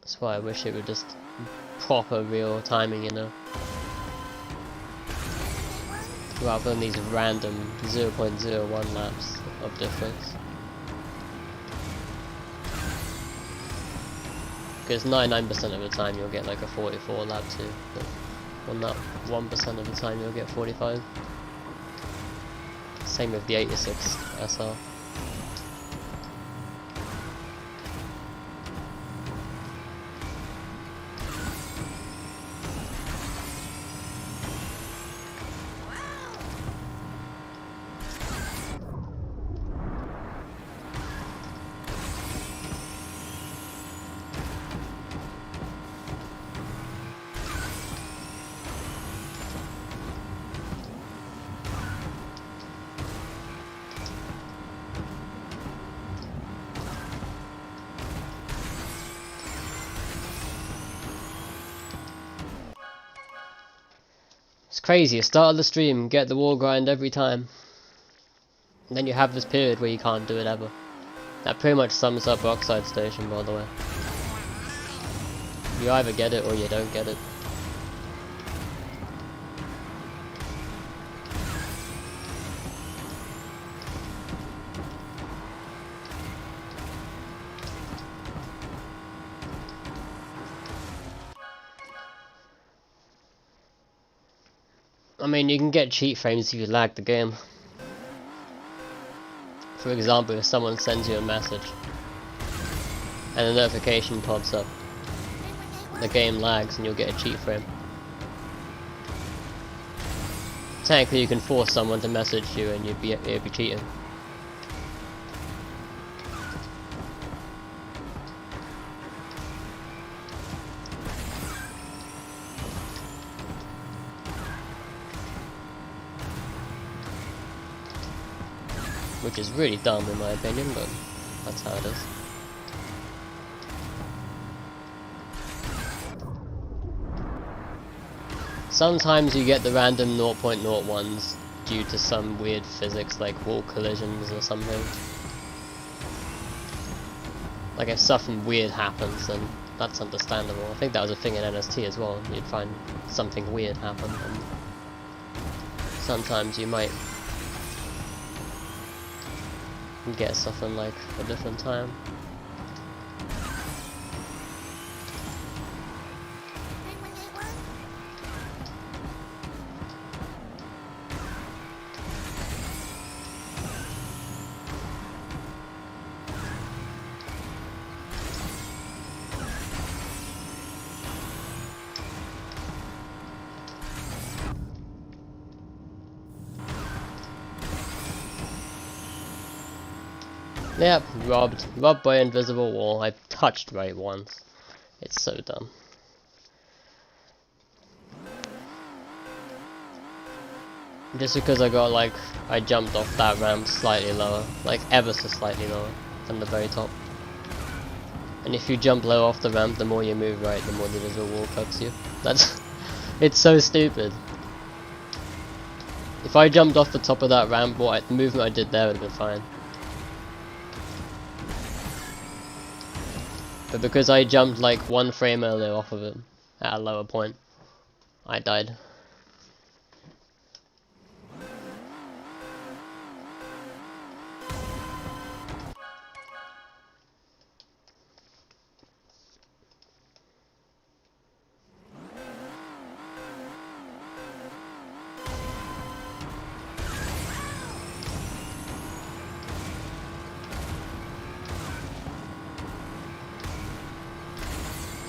S1: That's why I wish it would just proper real timing, you know. Rather than these random 0.01 laps of difference. Because 99% of the time you'll get like a 44 lap 2, but on that 1% of the time you'll get 45. Same with the 86 SR. It's crazy, you start the stream, get the wall grind every time, and then you have this period where you can't do it ever. That pretty much sums up Oxide Station, by the way. You either get it or you don't get it. I mean, you can get cheat frames if you lag the game. For example, if someone sends you a message and a notification pops up, the game lags and you'll get a cheat frame. Technically you can force someone to message you and you'd be cheating. Which is really dumb in my opinion, but that's how it is. Sometimes you get the random 0.01s due to some weird physics like wall collisions or something. Like if something weird happens, then that's understandable. I think that was a thing in NST as well. You'd find something weird happen, and sometimes you might get something like a different time. Yep, robbed by invisible wall. I touched right once. It's so dumb. Just because I jumped off that ramp slightly lower, like ever so slightly lower than the very top. And if you jump low off the ramp, the more you move right, the more the invisible wall cuts you. That's it's so stupid. If I jumped off the top of that ramp, the movement I did there would have been fine. But because I jumped like 1 frame earlier off of it, at a lower point, I died.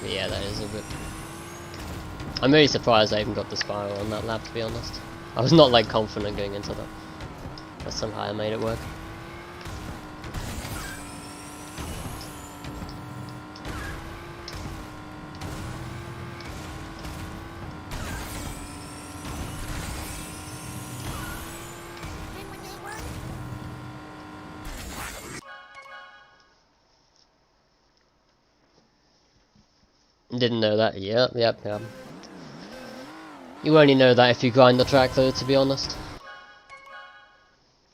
S1: Yeah, that is a bit... I'm really surprised I even got the spiral on that lap, to be honest. I was not like confident going into that, but somehow I made it work. Didn't know that. Yep. You only know that if you grind the track though, to be honest.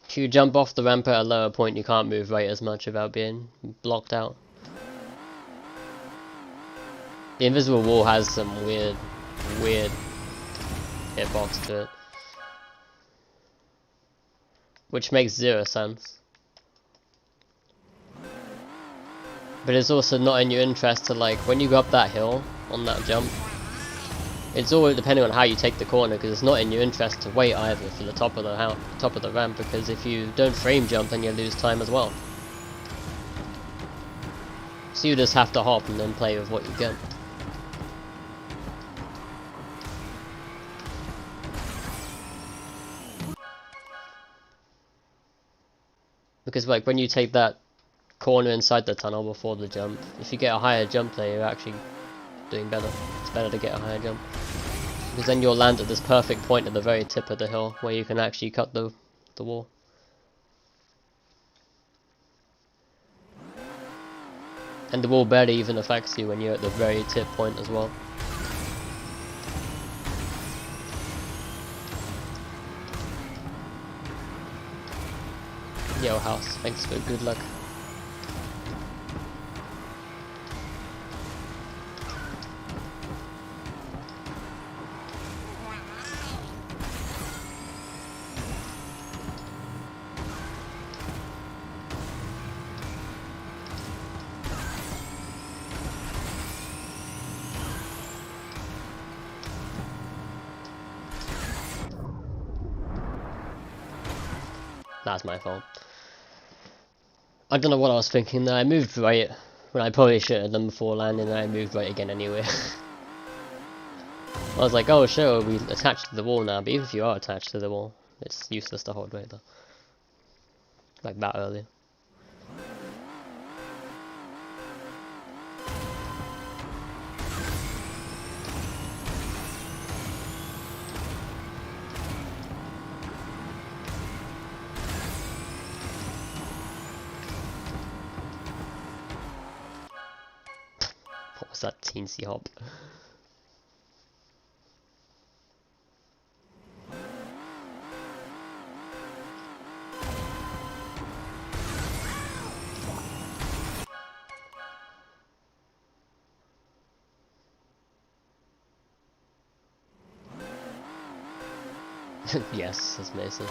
S1: If you jump off the ramp at a lower point, you can't move right as much without being blocked out. The invisible wall has some weird hitbox to it, which makes 0 sense. But it's also not in your interest to, like, when you go up that hill on that jump, it's all depending on how you take the corner, because it's not in your interest to wait either for the top of the ramp, because if you don't frame jump, then you lose time as well. So you just have to hop and then play with what you get. Because like when you take that corner inside the tunnel before the jump, if you get a higher jump there, you're actually doing better. It's better to get a higher jump, because then you'll land at this perfect point at the very tip of the hill where you can actually cut the wall. And the wall barely even affects you when you're at the very tip point as well. Yo house, thanks for good luck. That's my fault. I don't know what I was thinking there. I moved right when I probably should have done before landing, and I moved right again anyway. I was like, oh sure, we attached to the wall now, but even if you are attached to the wall, it's useless to hold right there. Like that earlier. What was that teensy hop? Yes, says Mason.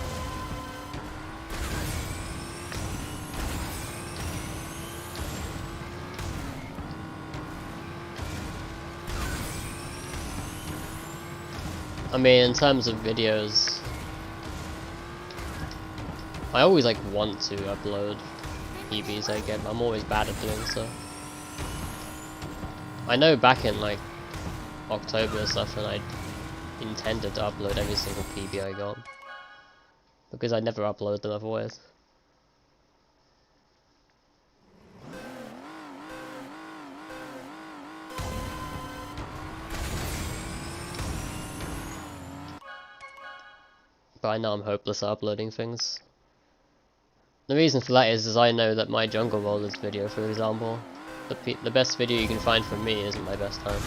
S1: I mean, in terms of videos, I always like want to upload EVs I get, but I'm always bad at doing so. I know back in like October or stuff, and I intended to upload every single PB I got, because I never upload them otherwise. but I know I'm hopeless at uploading things. The reason for that is I know that my jungle rollers video, for example, the best video you can find from me isn't my best time.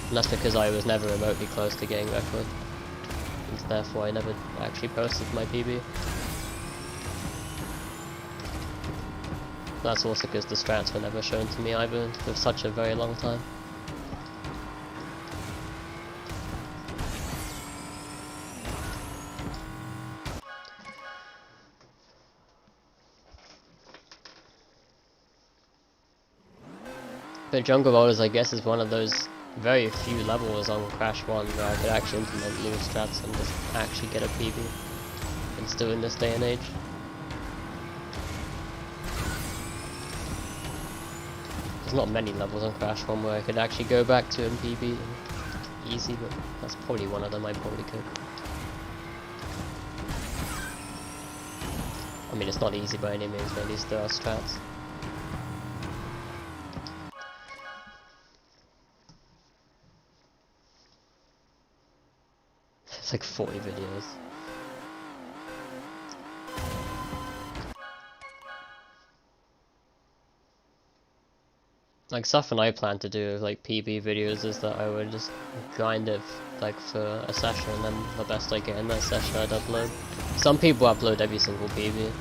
S1: And that's because I was never remotely close to getting record. And therefore I never actually posted my PB. That's also because the strats were never shown to me either for such a very long time. But Jungle Rollers, I guess, is one of those very few levels on Crash 1 where I could actually implement new strats and just actually get a PB. And still in this day and age. There's not many levels on Crash 1 where I could actually go back to and PB easy, but that's probably one of them I probably could. I mean, it's not easy by any means, but at least there are strats. It's like 40 videos. Like something I plan to do with like PB videos is that I would just grind it like for a session, and then the best I get in that session I'd upload. Some people upload every single PB.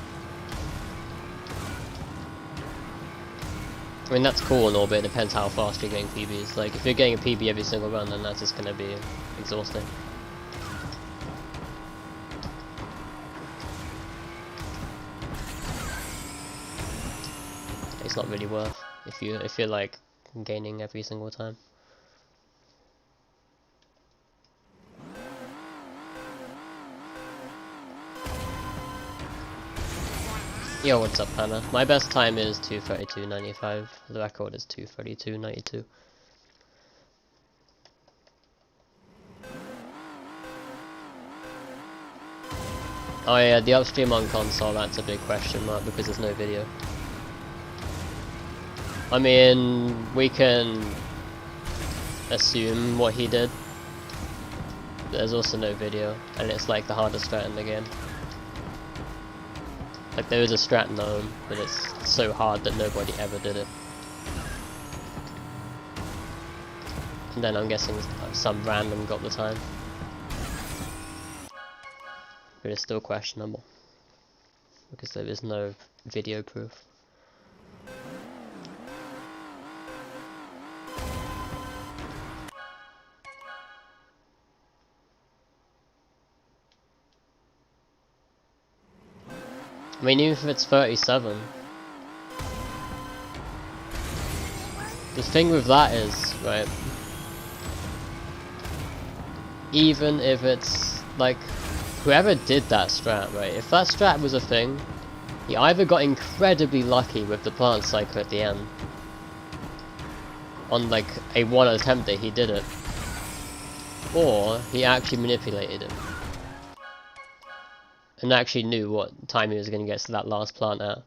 S1: I mean, that's cool and all, but it depends how fast you're getting PBs. Like if you're getting a PB every single run, then that's just gonna be exhausting. It's not really worth if you're like gaining every single time. Yo, what's up, Hannah? My best time is 2:32.95. The record is 2:32.92. Oh yeah, the upstream on console, that's a big question mark because there's no video. I mean, we can assume what he did. There's also no video, and it's like the hardest strat in the game. Like there is a strat known, but it's so hard that nobody ever did it. And then I'm guessing some random got the time. But it's still questionable, because there is no video proof. I mean, even if it's 37, the thing with that is, right, even if it's, like, whoever did that strat, right, if that strat was a thing, he either got incredibly lucky with the plant cycle at the end, on, like, a one attempt that he did it, or he actually manipulated it. And actually knew what time he was going to get to that last plant at.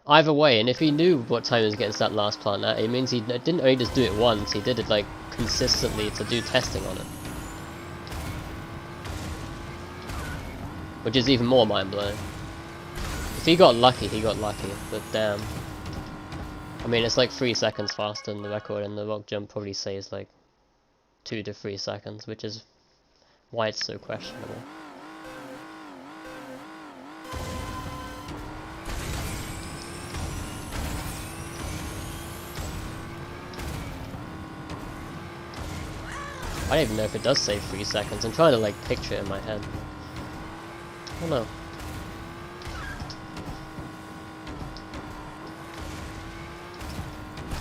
S1: Either way, and if he knew what time he was getting to that last plant at, it means he didn't only just do it once, he did it like consistently to do testing on it. Which is even more mind-blowing. If he got lucky, he got lucky, but damn. I mean, it's like 3 seconds faster than the record, and the rock jump probably saves like 2 to 3 seconds, which is why it's so questionable. I don't even know if it does save 3 seconds. I'm trying to like picture it in my head. I don't know.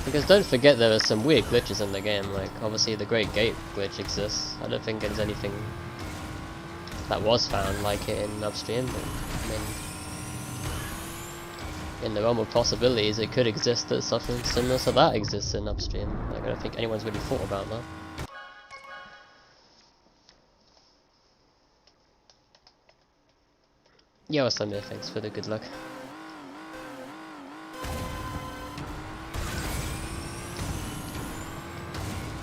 S1: Because don't forget there are some weird glitches in the game, like obviously the Great Gate glitch exists. I don't think there's anything that was found like it in Upstream, but I mean, in the realm of possibilities it could exist that something similar to that exists in Upstream. Like I don't think anyone's really thought about that. Yo, Samir, thanks for the good luck.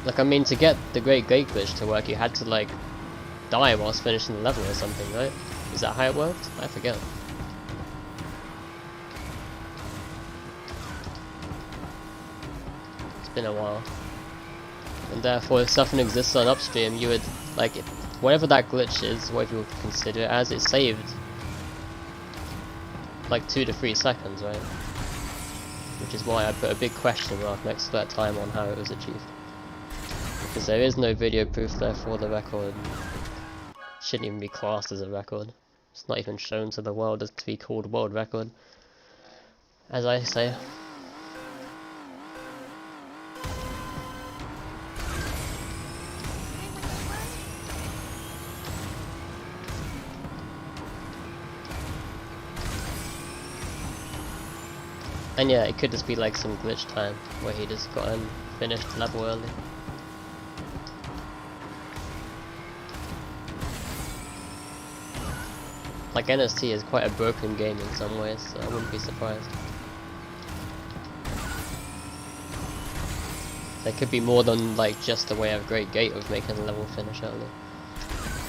S1: Like, I mean, to get the Great Gate glitch to work, you had to, like, die whilst finishing the level or something, right? Is that how it worked? I forget. It's been a while. And therefore, if something exists on upstream, you would, like, whatever that glitch is, whatever you would consider it as, it's saved like 2 to 3 seconds, right? Which is why I put a big question mark next to that time on how it was achieved. Because there is no video proof, therefore the record shouldn't even be classed as a record. It's not even shown to the world as to be called world record, as I say. And yeah, it could just be like some glitch time where he just got and finished the level early. Like NST is quite a broken game in some ways, so I wouldn't be surprised. There could be more than like just a way of Great Gate of making the level finish early.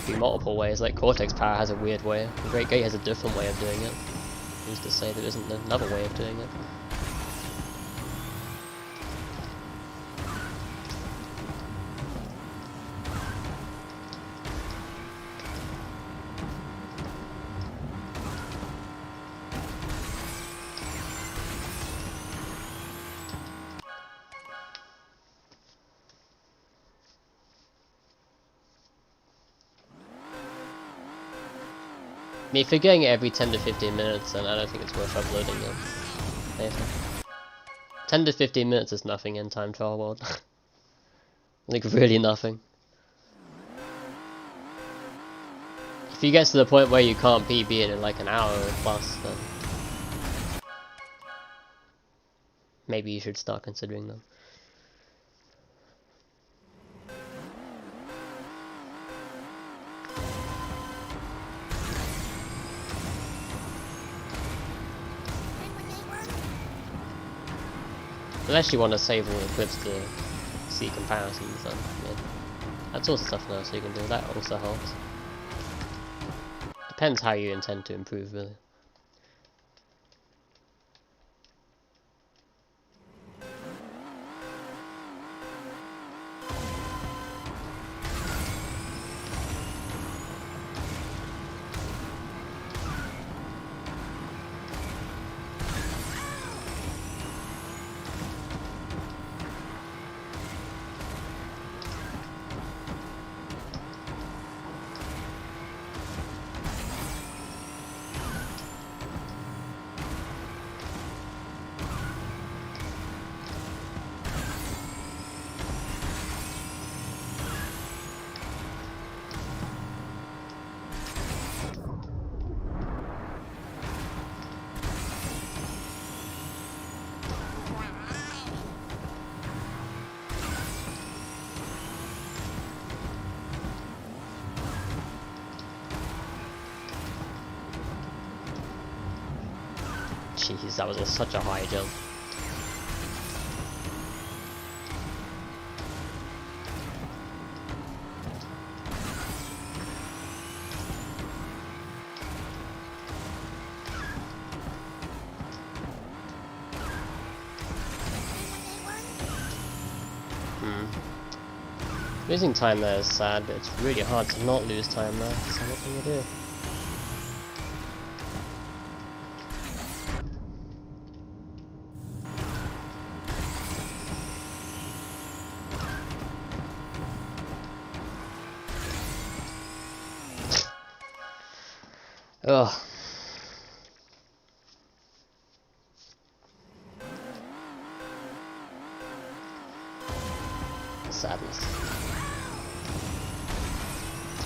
S1: Could be multiple ways, like Cortex Power has a weird way, and Great Gate has a different way of doing it. Who's to say there isn't another way of doing it? I mean, if you're getting it every 10 to 15 minutes, then I don't think it's worth uploading it. Anything. 10 to 15 minutes is nothing in time trial world. Like, really nothing. If you get to the point where you can't PB it in like an hour or plus, then maybe you should start considering them. Unless you want to save all the clips to see comparisons, then yeah. That's also stuff now, so you can do that. Also helps. Depends how you intend to improve, really. Jeez, that was such a high jump. Losing time there is sad, but it's really hard to not lose time there, so what can you do? Ugh. Sadness.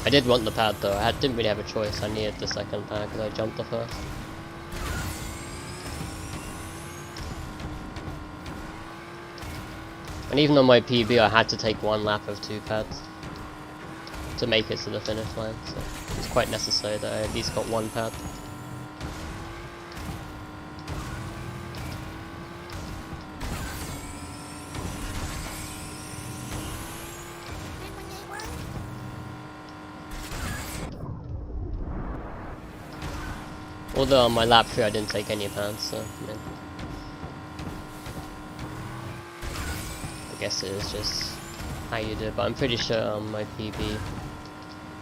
S1: I did want the pad though, I didn't really have a choice, I needed the second pad because I jumped the first. And even on my PB I had to take one lap of 2 pads to make it to the finish line, so it's quite necessary that I at least got 1 pad. Although on my lap 3 I didn't take any pants, so I mean, I guess it is just how you do it, but I'm pretty sure on my PB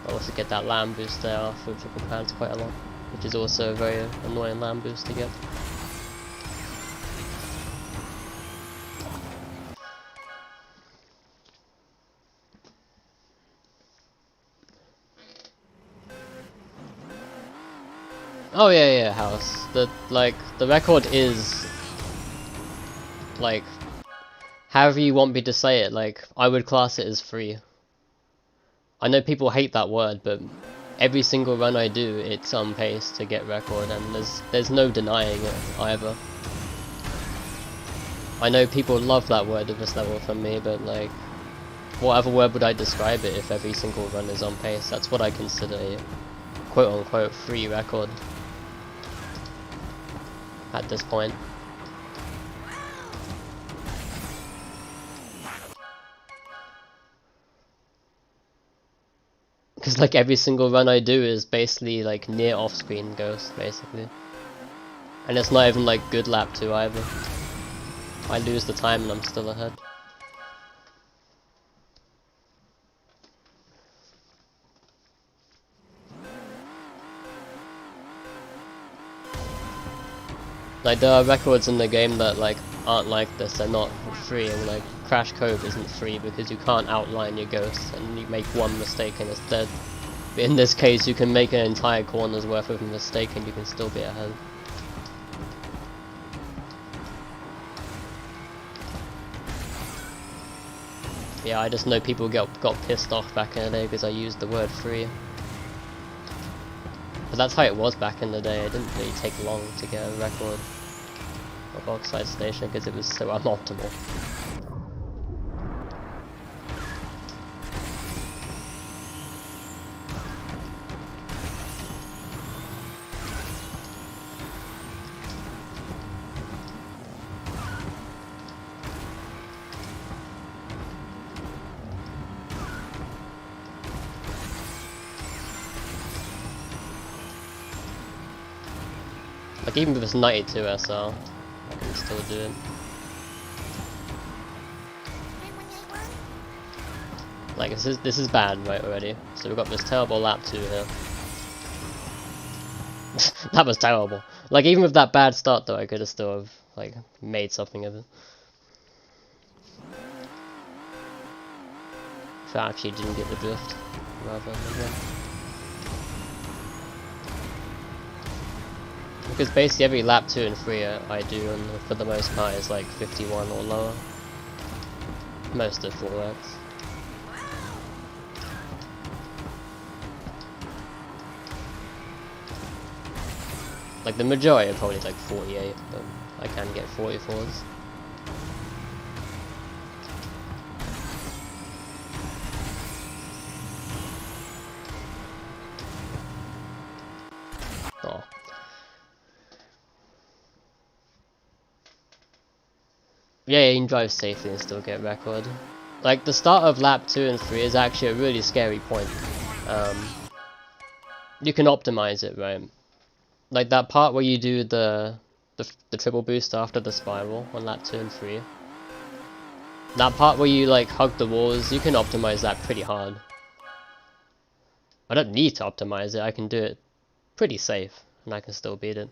S1: I also get that land boost there after triple pants quite a lot, which is also a very annoying land boost to get. Oh yeah, House. The record is like, however you want me to say it, like I would class it as free. I know people hate that word, but every single run I do, it's on pace to get record, and there's no denying it either. I know people love that word at this level from me, but like, what other word would I describe it if every single run is on pace? That's what I consider a quote-unquote free record at this point. Because like every single run I do is basically like near off-screen ghost, basically. And it's not even like good lap 2 either. I lose the time and I'm still ahead. Like there are records in the game that like aren't like this, they're not free, and like Crash Cove isn't free because you can't outline your ghosts and you make one mistake and it's dead. But in this case you can make an entire corner's worth of a mistake and you can still be ahead. Yeah, I just know people got pissed off back in the day because I used the word free. But that's how it was back in the day. It didn't really take long to get a record of Oxide Station because it was so unoptimal. Like even with this 92 SR, I can still do it. Like this is bad right already. So we've got this terrible lap 2 here. That was terrible. Like even with that bad start though, I could have still have like made something of it. If I actually didn't get the drift rather than again. Because basically every lap 2 and 3 I do, and for the most part is like 51 or lower. Most of 4x. Like the majority are probably like 48, but I can get 44s. Oh. Yeah, you can drive safely and still get record. Like the start of lap 2 and 3 is actually a really scary point. You can optimize it, right? Like that part where you do the triple boost after the spiral on lap 2 and 3. That part where you like hug the walls, you can optimize that pretty hard. I don't need to optimize it, I can do it pretty safe and I can still beat it.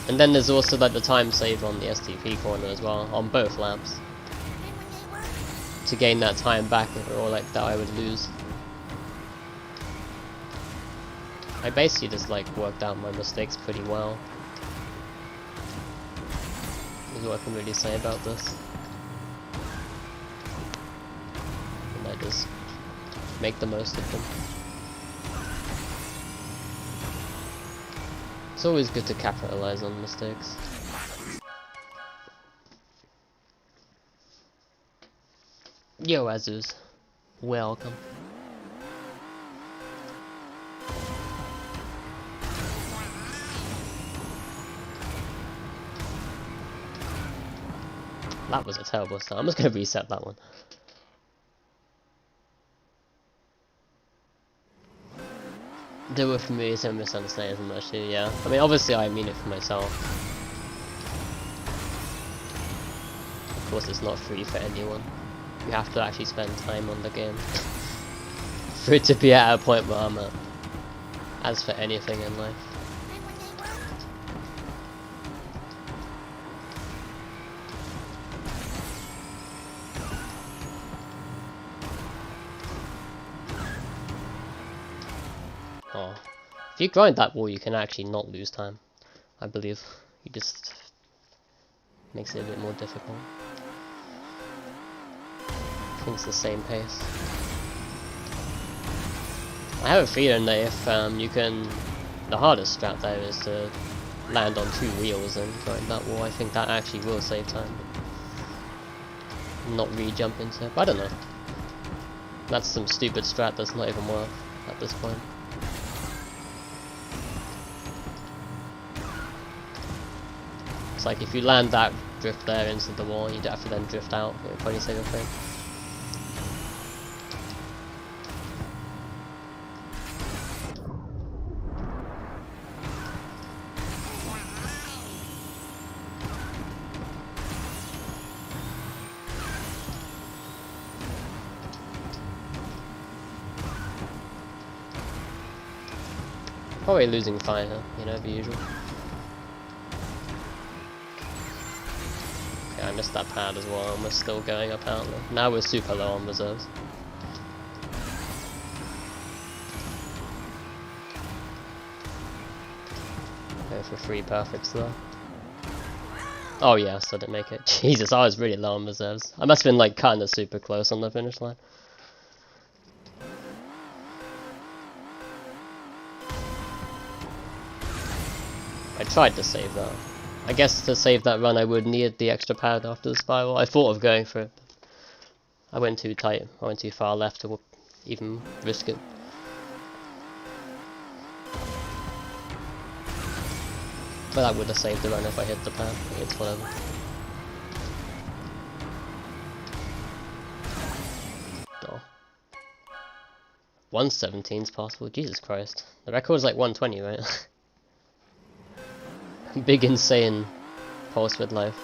S1: And then there's also like the time save on the STP corner as well, on both laps. To gain that time back, or like that I would lose. I basically just like worked out my mistakes pretty well. Is what I can really say about this. And I just make the most of them. It's always good to capitalize on mistakes. Yo Azus, welcome. That was a terrible start. I'm just gonna reset that one. do it for me, so misunderstanding as much too, yeah. I mean, obviously I mean it for myself. Of course it's not free for anyone. You have to actually spend time on the game for it to be at a point where I'm at. As for anything in life. Oh. If you grind that wall, you can actually not lose time, I believe. You just makes it a bit more difficult. I think it's the same pace. I have a feeling that if you can, the hardest strat there is to land on 2 wheels and grind that wall. I think that actually will save time. Not re-jump into it, but I don't know. That's some stupid strat that's not even worth at this point. It's like if you land that drift there into the wall, you'd have to then drift out. It would probably save a frame. Probably losing finer, you know, the usual. Okay, I missed that pad as well, and we're still going apparently. Now we're super low on reserves. Go for 3 perfects though. Oh yes, I didn't make it. Jesus, I was really low on reserves. I must have been like kinda super close on the finish line. I tried to save that. I guess to save that run I would need the extra pad after the spiral. I thought of going for it. I went too tight. I went too far left to even risk it. But that would have saved the run if I hit the pad. It's whatever. Oh. 117's possible. Jesus Christ. The record's like 120, right? Big insane pulse with life.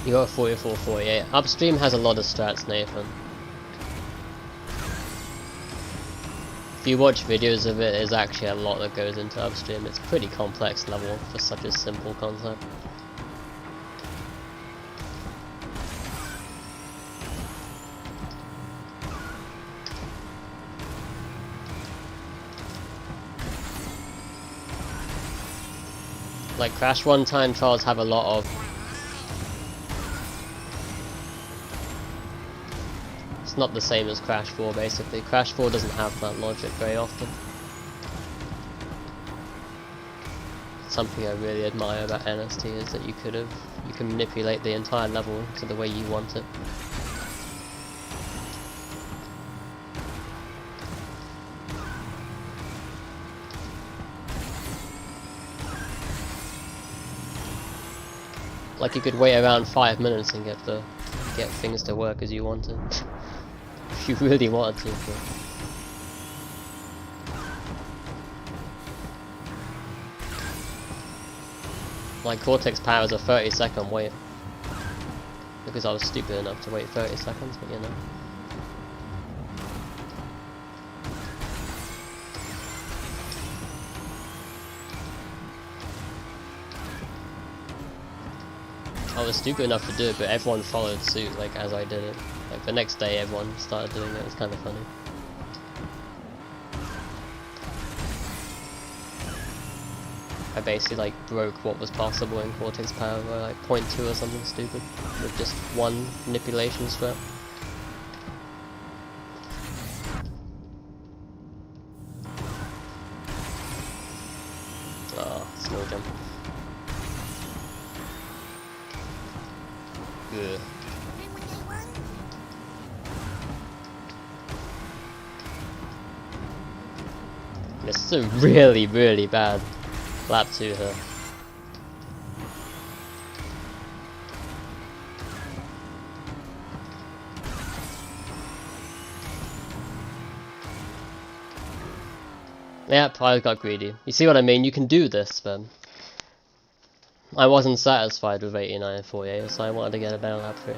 S1: You got a 44-48. Upstream has a lot of strats, Nathan. If you watch videos of it, there's actually a lot that goes into upstream. It's a pretty complex level for such a simple concept. Like Crash 1 time trials have a lot of... It's not the same as Crash 4 basically. Crash 4 doesn't have that logic very often. Something I really admire about NST is that you can manipulate the entire level to the way you want it. Like you could wait around 5 minutes and get things to work as you wanted. If you really wanted to. But... My Cortex power is a 30-second wait. Because I was stupid enough to wait 30 seconds, but you know. I was stupid enough to do it, but everyone followed suit, like, as I did it. Like, the next day everyone started doing it. It was kind of funny. I basically, like, broke what was possible in Cortex power by, like, 0.2 or something stupid. With just one manipulation strat. Oh, small jump. Ugh. Missed It's a really, really bad lap 2 here. Yep, I got greedy. You see what I mean? You can do this, but I wasn't satisfied with 89 and 48, so I wanted to get a better lap 3.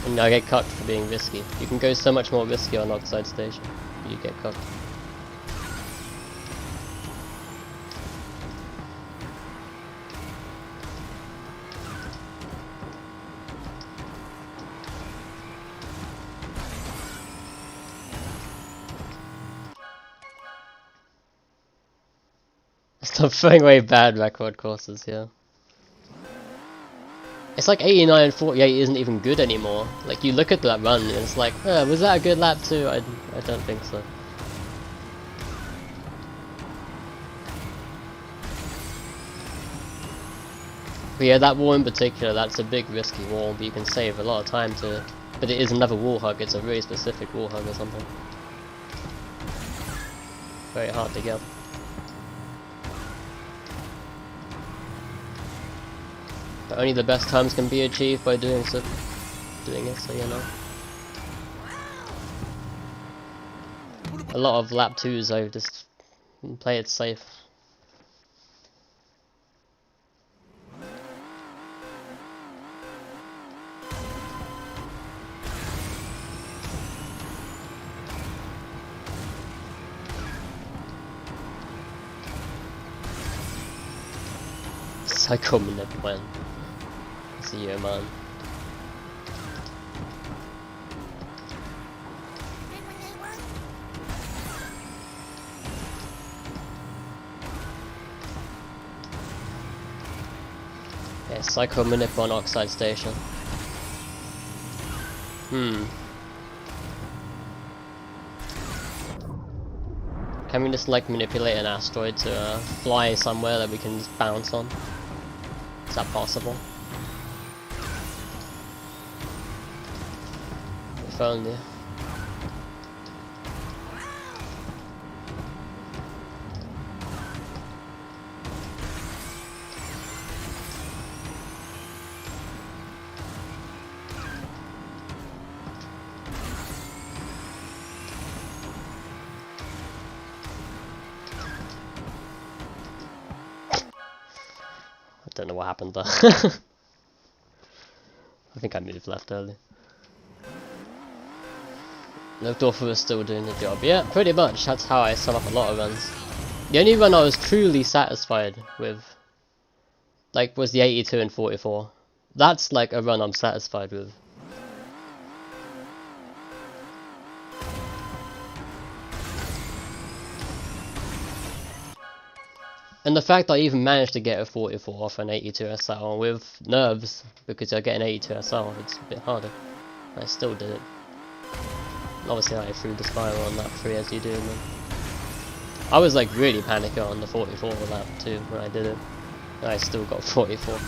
S1: And I get cucked for being risky. You can go so much more risky on Oxide Station. You get cucked. Stop throwing away bad record courses here. It's like 89 and 48 isn't even good anymore. Like, you look at that run and it's like, was that a good lap too? I don't think so. But yeah, that wall in particular, that's a big risky wall, but you can save a lot of time to... But it is another wall hug, it's a really specific wall hug or something. Very hard to get. But only the best times can be achieved by doing it, so you know. A lot of lap 2s I just play it safe. Psycho minute when. See you, man. Yeah, Psycho Manip on Oxide Station. Can we just like manipulate an asteroid to fly somewhere that we can just bounce on? Is that possible? If only. I don't know what happened there. I think I moved left early. Looked awful was still doing the job. Yeah, pretty much. That's how I sum up a lot of runs. The only run I was truly satisfied with, like, was the 82 and 44. That's like a run I'm satisfied with. And the fact that I even managed to get a 44 off an 82 SL with nerves, because I get an 82 SL, it's a bit harder. I still did it. Obviously I threw the spiral on lap 3 as you do, man. I was like really panicking on the 44 lap 2 when I did it. And I still got 44.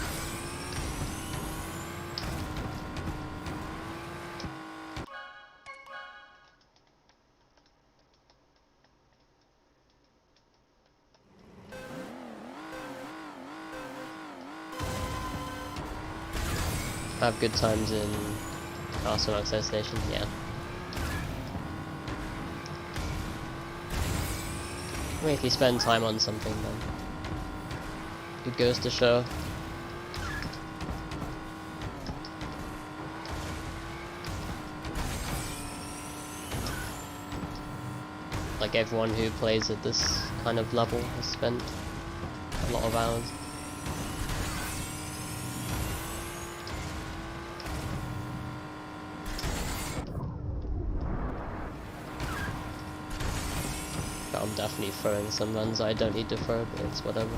S1: Have good times in Castle and Oxide Station, yeah. Well, if you spend time on something, then it goes to show. Like everyone who plays at this kind of level has spent a lot of hours. I'm definitely throwing some runs I don't need to throw, but it's whatever.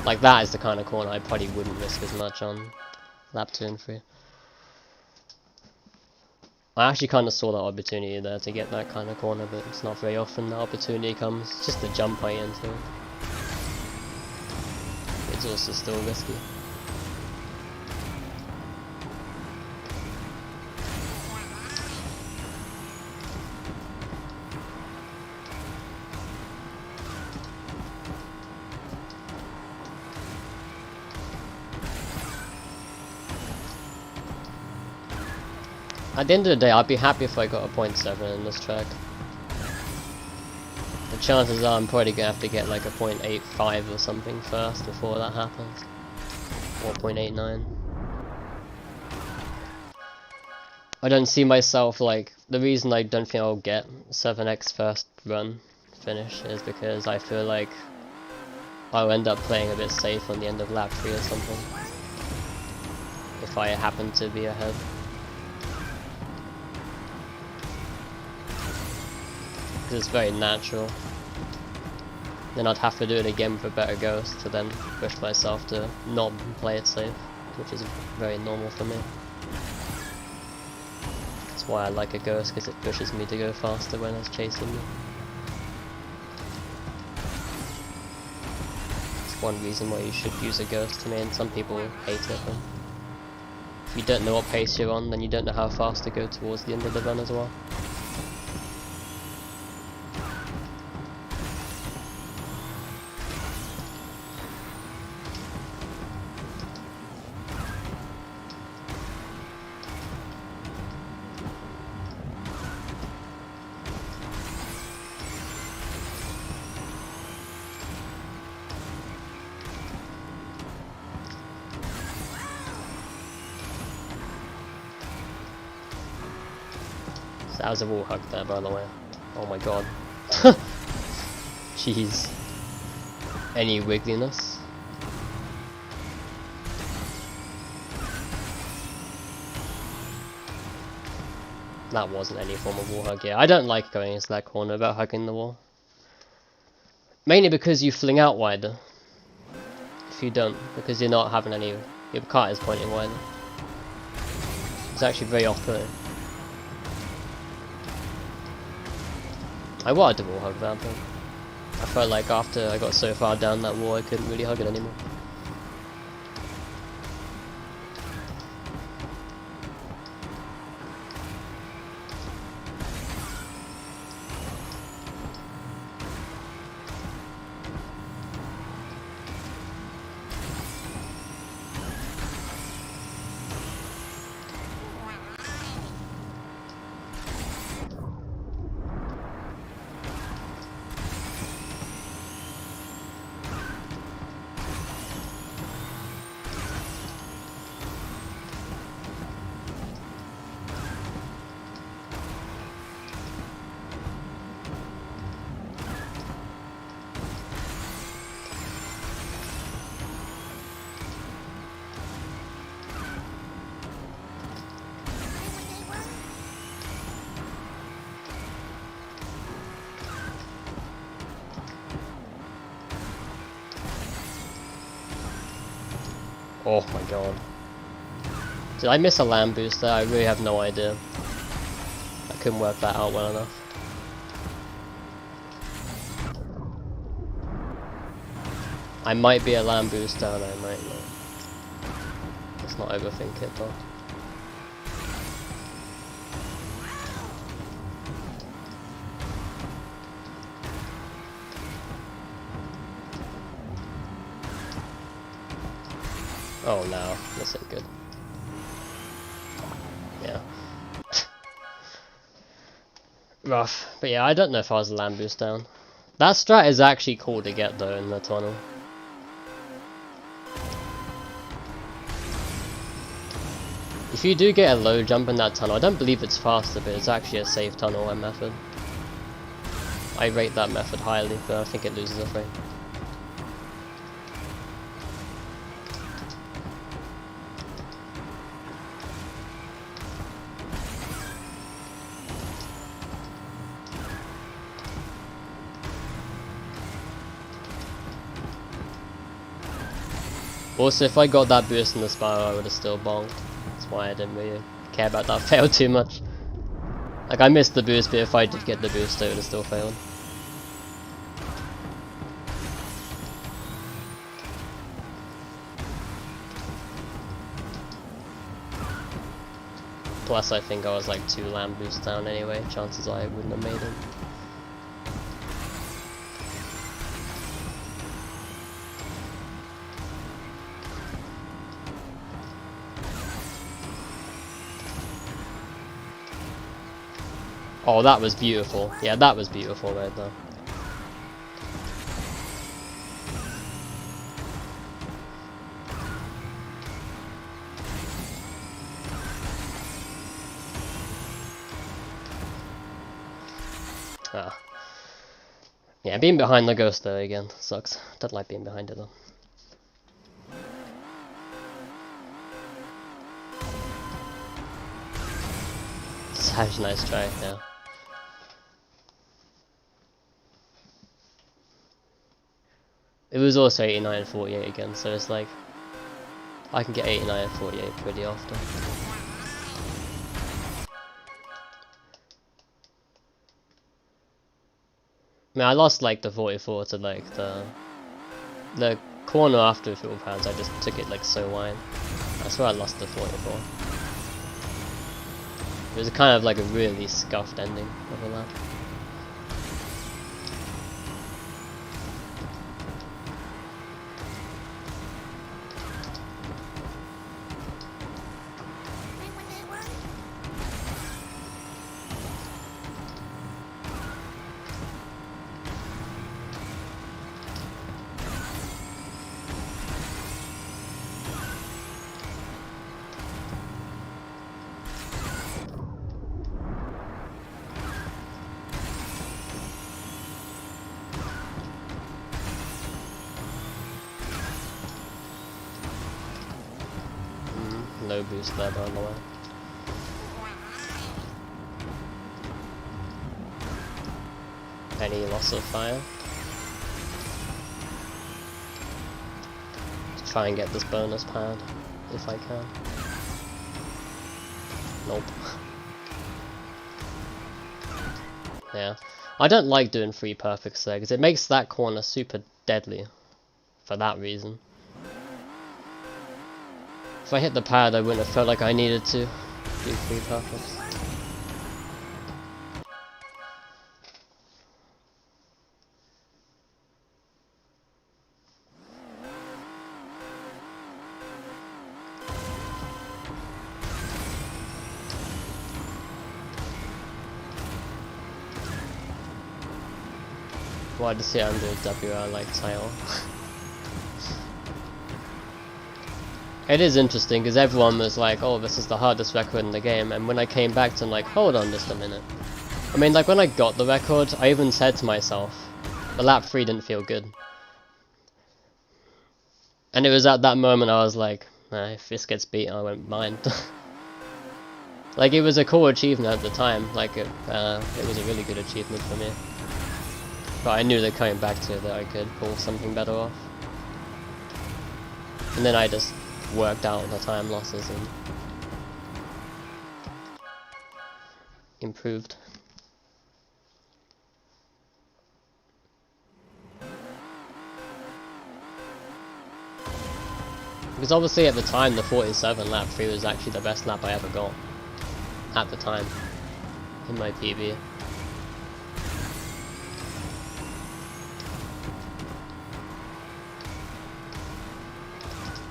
S1: Like that is the kind of corner I probably wouldn't risk as much on lap 2 and 3. I actually kind of saw that opportunity there to get that kind of corner, but it's not very often that opportunity comes. It's just the jump height into it. It's also still risky. At the end of the day, I'd be happy if I got a 0.7 in this track. The chances are I'm probably gonna have to get like a 0.85 or something first before that happens. Or 0.89. I don't see myself like, the reason I don't think I'll get 7x first run finish is because I feel like I'll end up playing a bit safe on the end of lap 3 or something. If I happen to be ahead. Because it's very natural. Then I'd have to do it again with a better ghost to then push myself to not play it safe, which is very normal for me. That's why I like a ghost, because it pushes me to go faster when it's chasing me. It's one reason why you should use a ghost to me, and some people hate it. But if you don't know what pace you're on, then you don't know how fast to go towards the end of the run as well. That was a wall hug there, by the way. Oh my god. Jeez. Any wiggliness? That wasn't any form of wall hug, yeah. I don't like going into that corner without hugging the wall. Mainly because you fling out wider. If you don't, because you're not having any... your cart is pointing wider. It's actually very off-putting. I wanted to wall hug that, but I felt like after I got so far down that wall I couldn't really hug it anymore. Oh my god. Did I miss a land boost there? I really have no idea. I couldn't work that out well enough. I might be a land boost down, I might not. Let's not overthink it though. Oh no, this ain't good. Yeah. Rough. But yeah, I don't know if I was a land boost down. That strat is actually cool to get though in the tunnel. If you do get a low jump in that tunnel, I don't believe it's faster, but it's actually a safe tunnel method. I rate that method highly, but I think it loses a frame. Also, if I got that boost in the spiral, I would have still bonked. That's why I didn't really care about that fail too much. Like, I missed the boost, but if I did get the boost, I would have still failed. Plus, I think I was like 2 land boosts down anyway. Chances are I wouldn't have made it. Oh, that was beautiful. Yeah, that was beautiful right there. Ah. Yeah, being behind the ghost though again sucks. Don't like being behind it though. Such a nice try, yeah. It was also 89 and 48 again, so it's like I can get 89 and 48 pretty often. I mean, I lost like the 44 to like the corner after fuel pads. I just took it like so wide. That's where I lost the 44. It was kind of like a really scuffed ending of a lap. No boost there by the way. Any loss of fire? To try and get this bonus pad if I can. Nope. Yeah. I don't like doing 3 perfects there because it makes that corner super deadly for that reason. If I hit the pad, I wouldn't have felt like I needed to do 3 perfects. Why does it under WR like title? It is interesting because everyone was like, oh, this is the hardest record in the game, and when I came back to, I'm like, hold on just a minute. I mean, like when I got the record, I even said to myself, the lap 3 didn't feel good. And it was at that moment I was like, nah, if this gets beat, I won't mind. Like, it was a cool achievement at the time, like it was a really good achievement for me. But I knew that coming back to it that I could pull something better off. And then I just worked out the time losses and improved. Because obviously at the time the 47 lap 3 was actually the best lap I ever got. At the time. In my PB.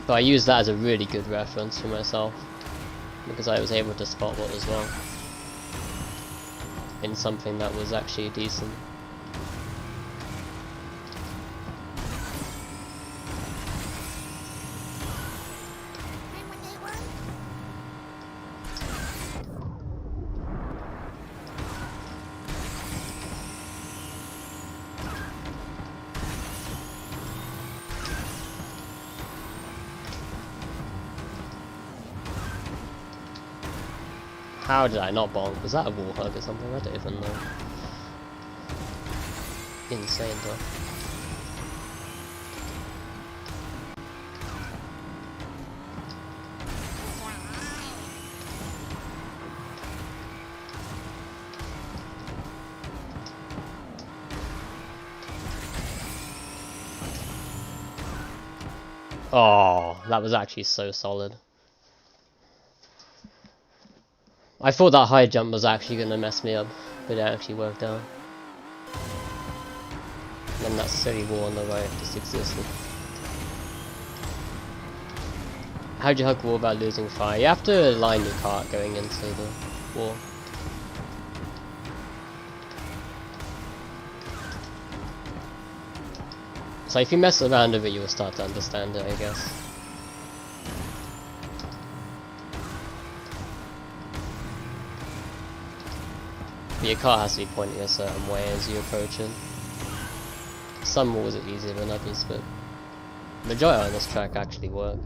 S1: But I used that as a really good reference for myself, because I was able to spot what was wrong in something that was actually decent. How did I not bonk? Was that a wall hug or something? I don't even know. Insane though. Oh, that was actually so solid. I thought that high jump was actually going to mess me up, but it actually worked out. And then that silly wall on the right just existed. How'd you hug wall about losing fire? You have to align your cart going into the wall. So if you mess around with it, you'll start to understand it, I guess. But your cart has to be pointing a certain way as you approach it. Some walls are easier than others, but the majority on this track actually work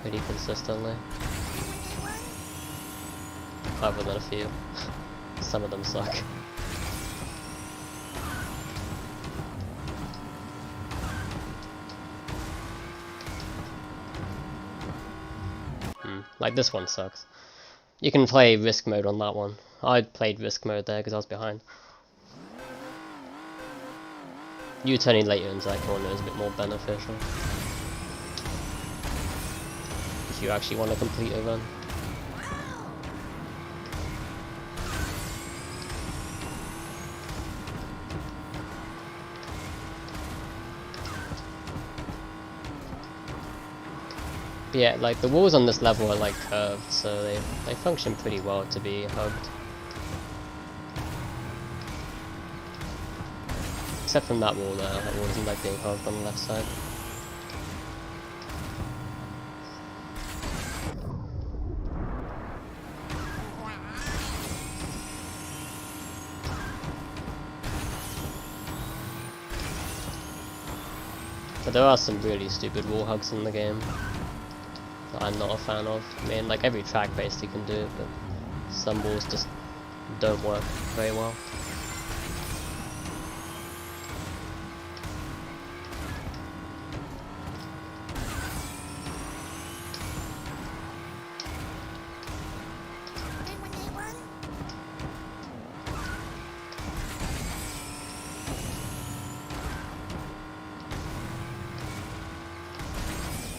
S1: pretty consistently. Other than a few. Some of them suck. Like this one sucks. You can play risk mode on that one. I played risk mode there because I was behind. You turning later into that corner is a bit more beneficial. If you actually want to complete a run. But yeah, like the walls on this level are like curved, so they function pretty well to be hugged. Except from that wall there, that wall doesn't like being hugged on the left side. But there are some really stupid wall hugs in the game that I'm not a fan of. I mean, like every track basically can do it, but some walls just don't work very well.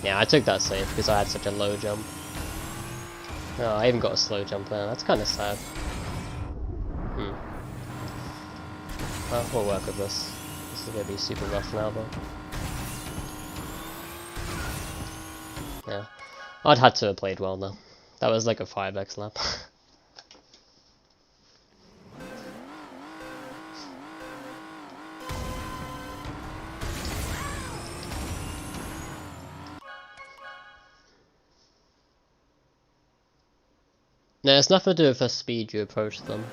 S1: Yeah, I took that safe because I had such a low jump. Oh, I even got a slow jump there. That's kind of sad. Well, we'll work with this. This is going to be super rough now, though. Yeah. I'd had to have played well, though. That was like a 5x lap. No, it's nothing to do with the speed you approach them.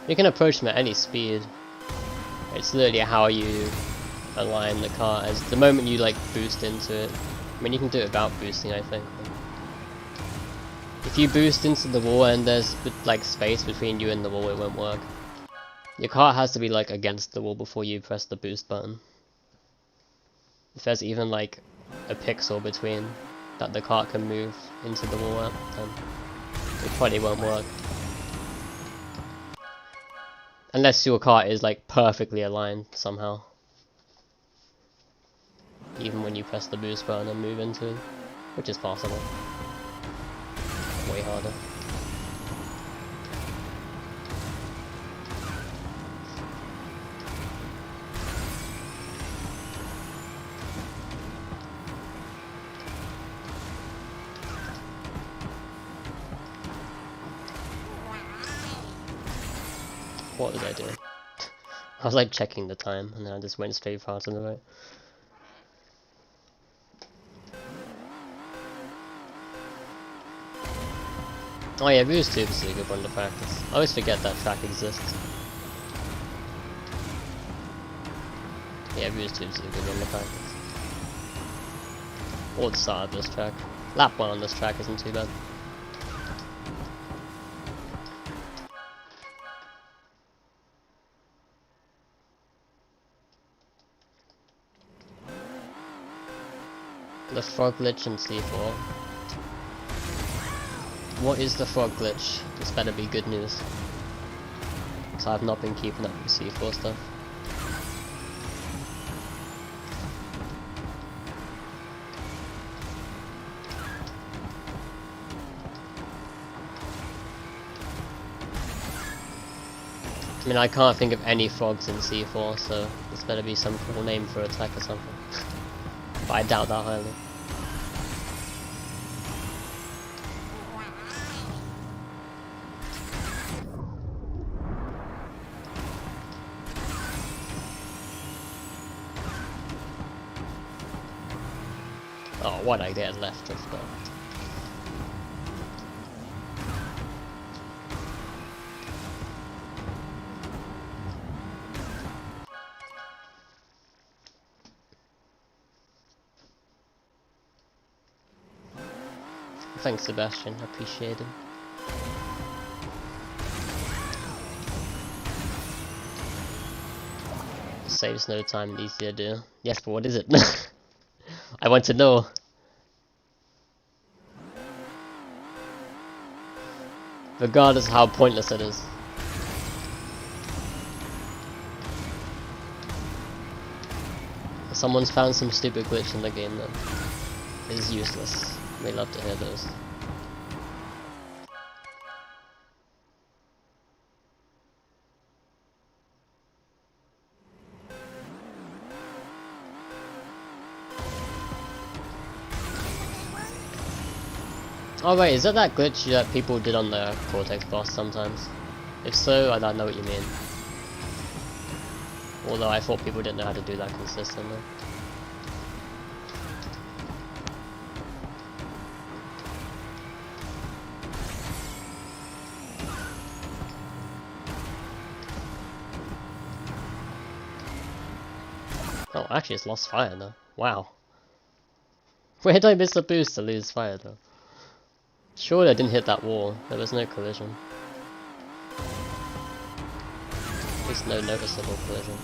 S1: You can approach them at any speed. It's literally how you align the car. As the moment you like boost into it, I mean you can do it without boosting, I think. If you boost into the wall and there's like space between you and the wall, it won't work. Your car has to be like against the wall before you press the boost button. If there's even like a pixel between that the cart can move into the wall at, then it probably won't work. Unless your cart is like perfectly aligned somehow. Even when you press the boost button and move into it. Which is possible. Way harder. What was I doing? I was like checking the time and then I just went straight far to the right. Oh yeah, Ruse Tube is a good one to practice. I always forget that track exists. Yeah, Ruse Tube is a good one to practice. Or the start of this track. Lap 1 on this track isn't too bad. The frog glitch in C4. What is the frog glitch? This better be good news. Because I've not been keeping up with C4 stuff. I mean, I can't think of any frogs in C4, so this better be some cool name for attack or something. But I doubt that highly. Oh, why'd I get left drift though? Thanks, Sebastian. I appreciate it. Saves no time, easy to do. Yes, but what is it? I want to know. Regardless of how pointless it is. Someone's found some stupid glitch in the game that is useless. We love to hear those. Oh wait, is that glitch that people did on the Cortex boss sometimes? If so, I don't know what you mean. Although I thought people didn't know how to do that consistently. Oh, actually it's lost fire though. Wow. Where did I miss a boost to lose fire though? Surely I didn't hit that wall. There was no collision. At least no noticeable collision.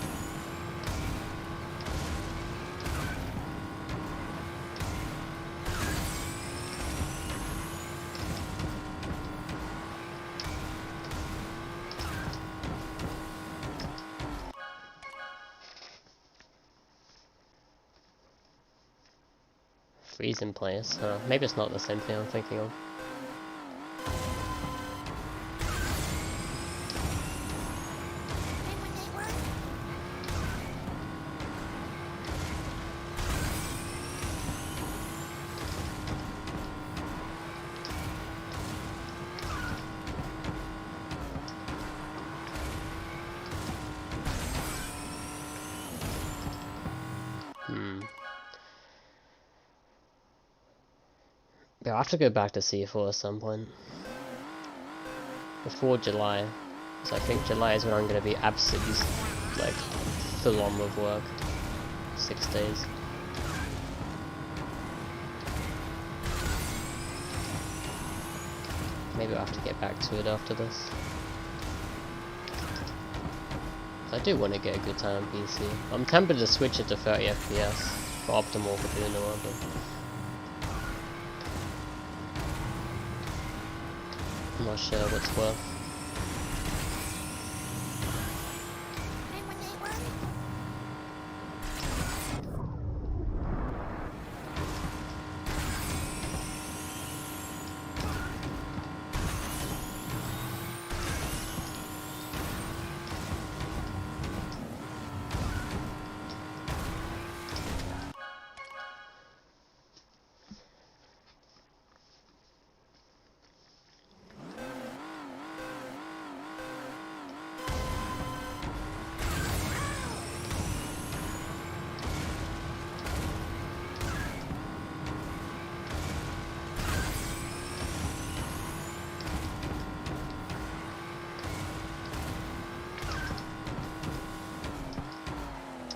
S1: Freeze in place. Maybe it's not the same thing I'm thinking of. Yeah, I have to go back to C4 at some point. Before July. So I think July is when I'm going to be absolutely, like, full on with work. 6 days. Maybe I'll have to get back to it after this. I do want to get a good time on PC. I'm tempted to switch it to 30 FPS for optimal for doing the work. I'm not sure what's worth.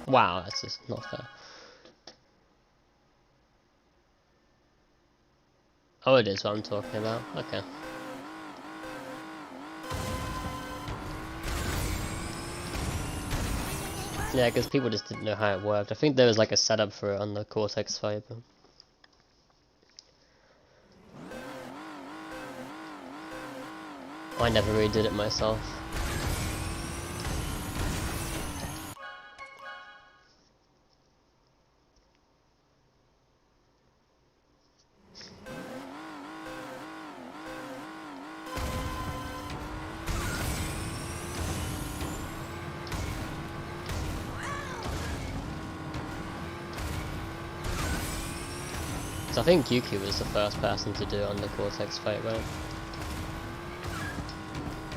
S1: Wow, that's just not fair. Oh, it is what I'm talking about. Okay. Yeah, because people just didn't know how it worked. I think there was like a setup for it on the Cortex Fiber. I never really did it myself. So I think Yuki was the first person to do it on the Cortex fight, right?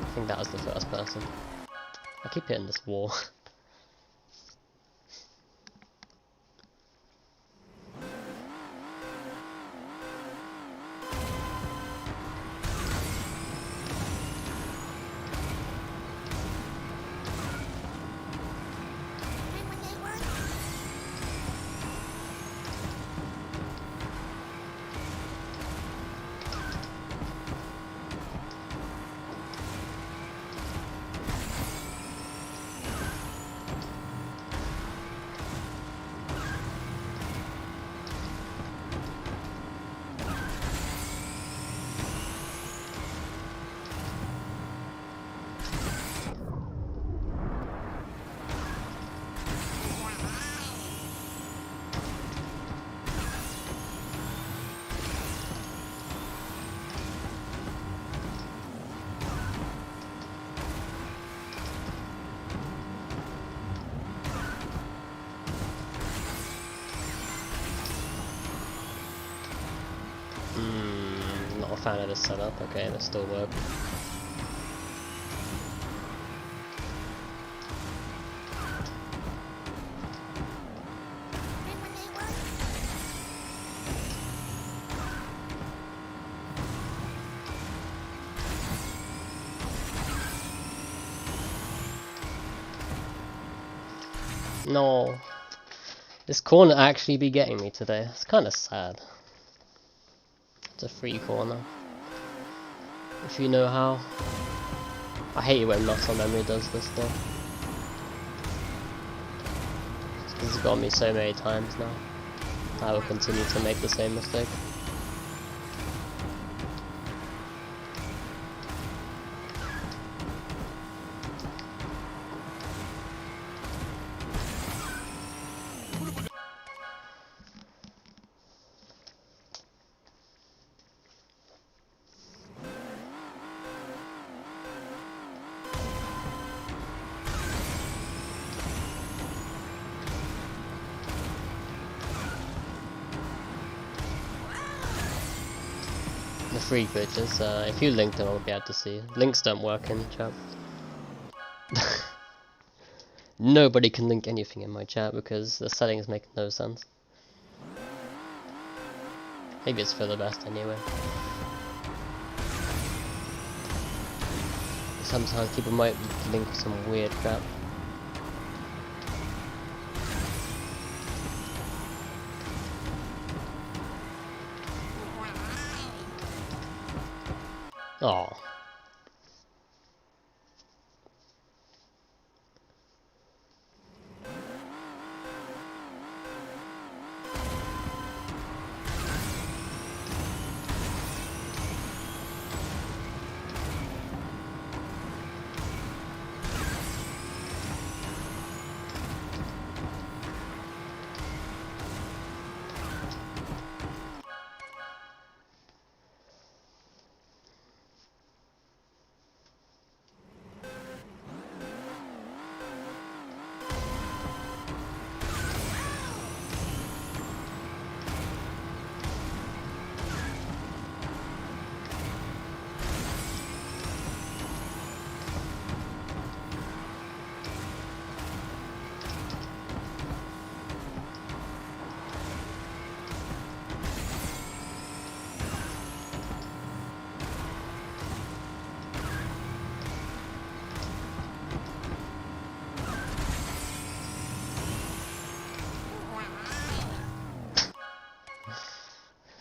S1: I think that was the first person. I keep hitting this wall. Not a fan of this setup. Okay, that still work. No, this corner actually be getting me today. It's kind of sad. It's a free corner, if you know how. I hate it when muscle memory does this though. It's got me so many times now. I will continue to make the same mistake. The free glitches, if you link them I'll be able to see. Links don't work in chat. Nobody can link anything in my chat because the settings make no sense. Maybe it's for the best anyway. Sometimes people might link some weird crap. Oh.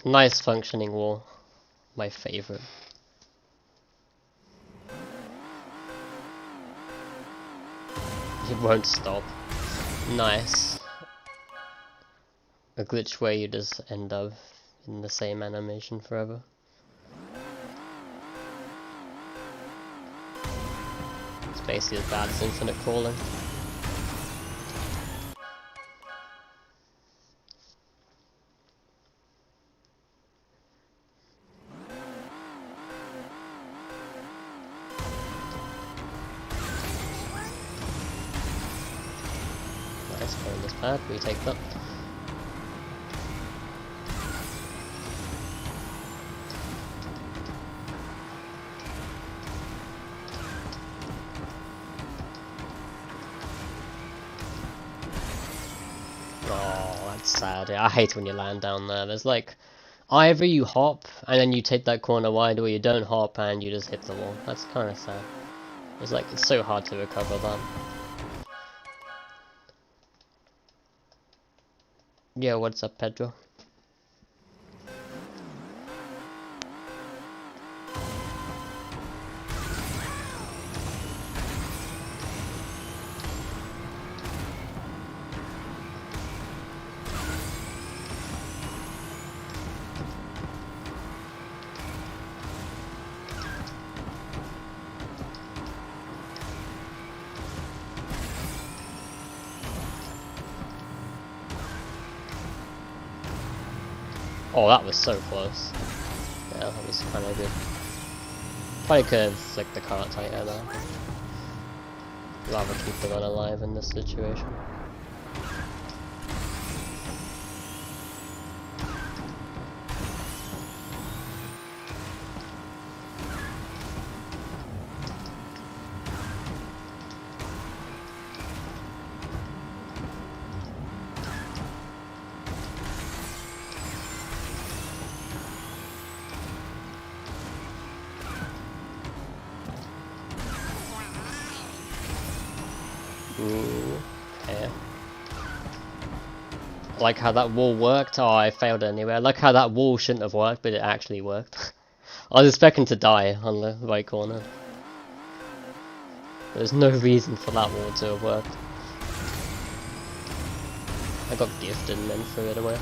S1: Nice functioning wall. My favorite. It won't stop. Nice. A glitch where you just end up in the same animation forever. It's basically as bad as infinite crawling. Nice, find this pad, we take that. sad. I hate when you land down there. There's like, either you hop and then you take that corner wide, or you don't hop and you just hit the wall. That's kind of sad. It's like, it's so hard to recover that. Yeah, what's up, Pedro? Oh, that was so close. Yeah, that was kind of good. Probably could have flicked the cart tighter though. Rather keep the run alive in this situation. Ooh, yeah. I like how that wall worked. Oh, I failed anyway. I like how that wall shouldn't have worked, but it actually worked. I was expecting to die on the right corner. There's no reason for that wall to have worked. I got gifted and then threw it away.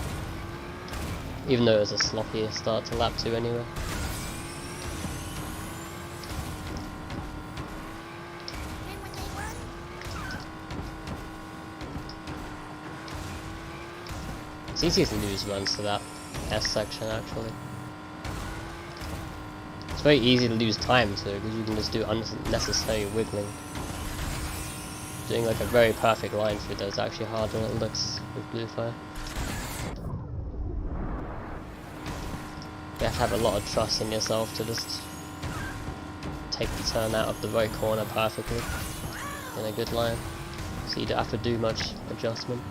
S1: Even though it was a sloppy start to lap 2 anyway. It's easy to lose runs to that S section actually. It's very easy to lose time too, because you can just do unnecessary wiggling. Doing like a very perfect line through there is actually harder than it looks with blue fire. You have to have a lot of trust in yourself to just take the turn out of the right corner perfectly in a good line, so you don't have to do much adjustment.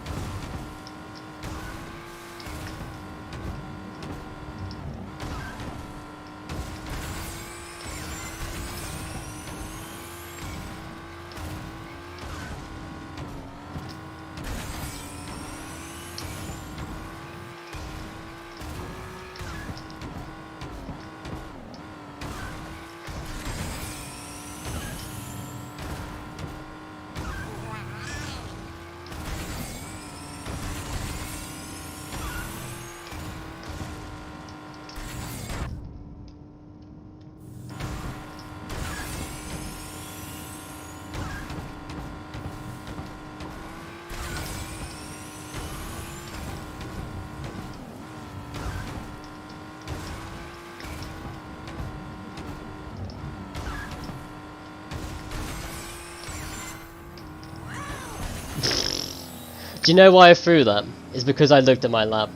S1: Do you know why I threw that? It's because I looked at my lap.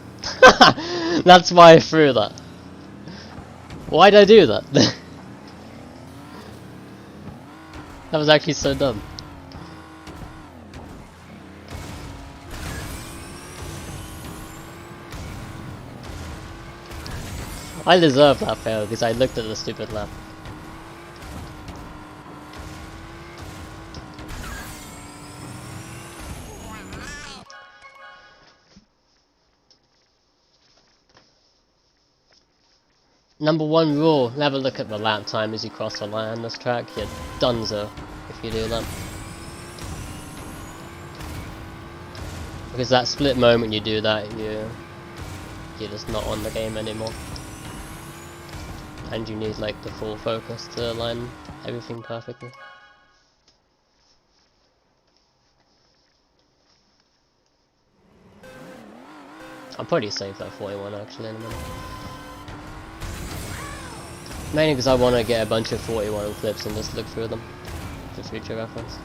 S1: That's why I threw that. Why did I do that? That was actually so dumb. I deserve that fail because I looked at the stupid lap. Number 1 rule, never look at the lap time as you cross the line on this track. You're donezo if you do that. Because that split moment you do that, you're just not on the game anymore. And you need like the full focus to align everything perfectly. I'll probably save that 41 actually in a minute. Mainly because I want to get a bunch of 41 clips and just look through them for future reference.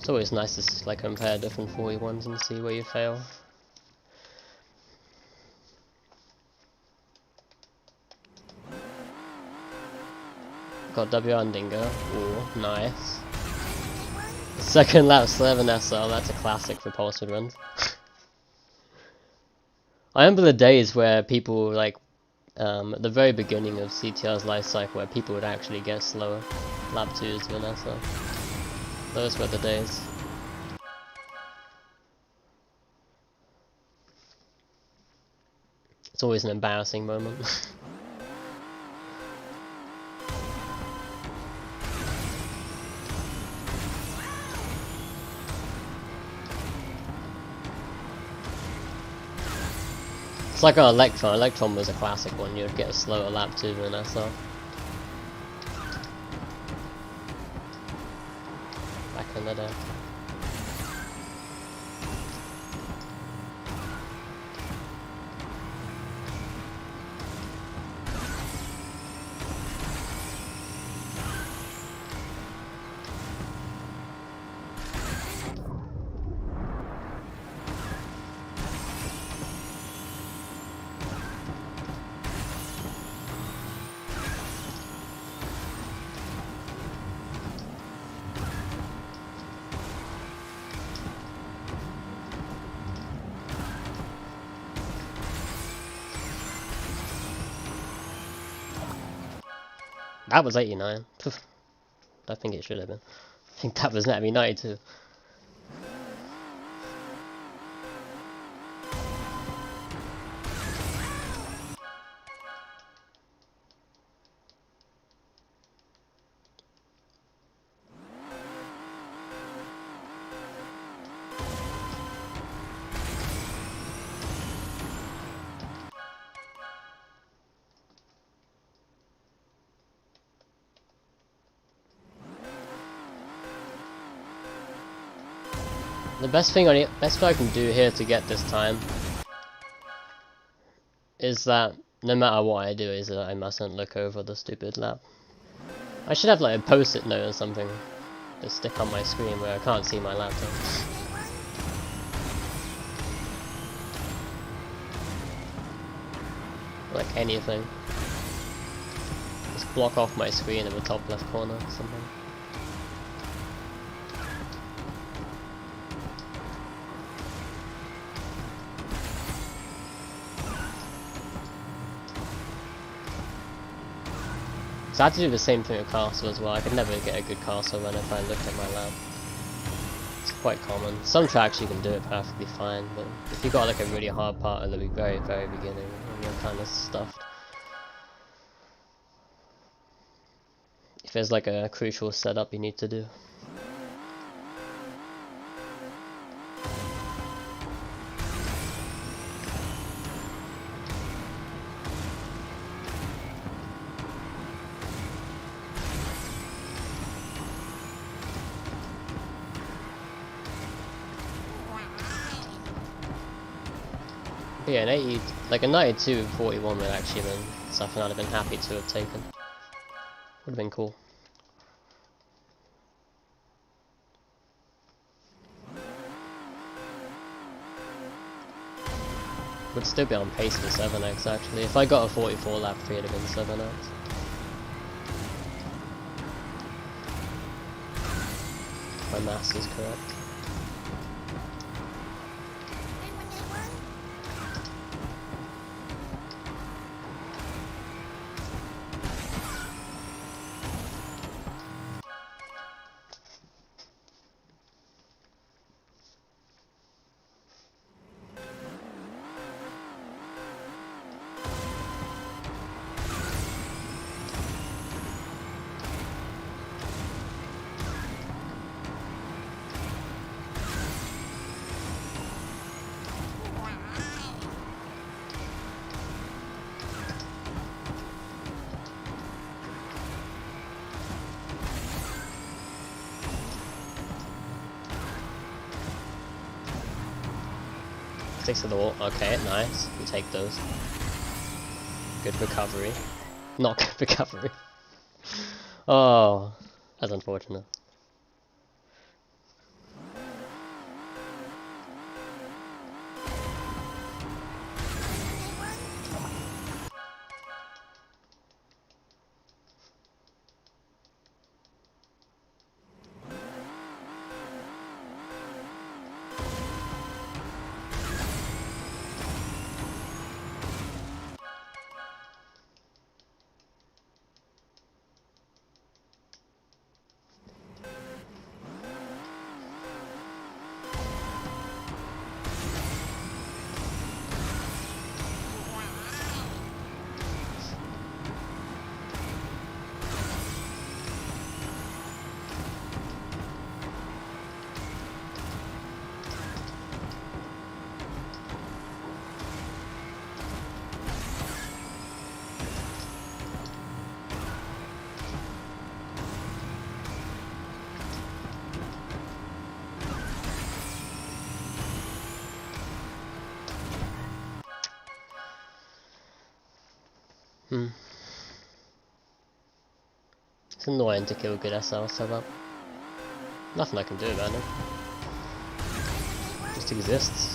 S1: It's always nice to like compare different 41s and see where you fail. Got WR and Dingo. Ooh, nice. Second lap 7 SL, that's a classic for pulsed runs. I remember the days where people, like, at the very beginning of CTR's life cycle, where people would actually get slower lap 2s than SL. Those were the days. It's always an embarrassing moment. It's like an Electron. Electron was a classic one. You'd get a slower lap 2 than SL. Back in the day. That was 89. I think it should have been. I think that was maybe 92. The best thing I can do here to get this time is that no matter what I do, is that I mustn't look over the stupid lap. I should have like a post-it note or something to stick on my screen where I can't see my laptop. Like anything. Just block off my screen in the top left corner or something. So I had to do the same thing with castle as well. I could never get a good castle run if I looked at my lap. It's quite common. Some tracks you can do it perfectly fine, but if you got like a really hard part at the very beginning, and you're kind of stuffed. If there's like a crucial setup you need to do. But yeah, an 80, like a 92 41 would actually been something I'd have been happy to have taken. Would have been cool. Would still be on pace for 7x actually. If I got a 44 lap 3, it'd have been 7x. My maths is correct. Sticks to the wall. Okay, nice. You take those. Good recovery. Not good recovery. Oh, that's unfortunate. It's annoying to kill good SL setup. Nothing I can do about it. It just exists.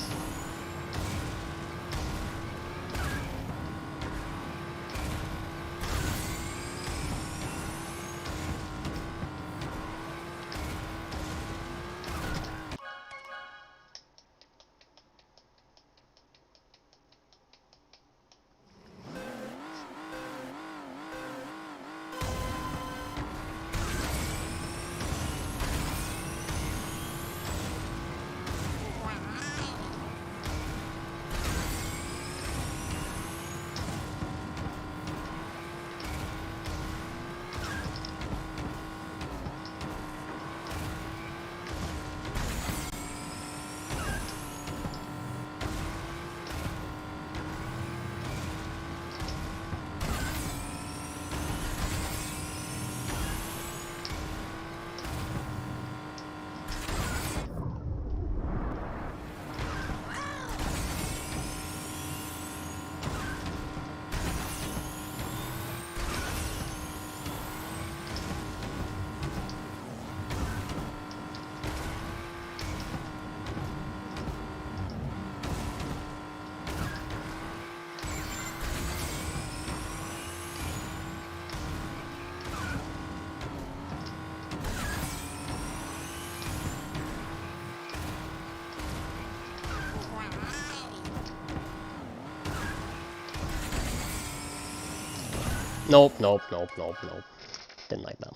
S1: Nope. Didn't like that.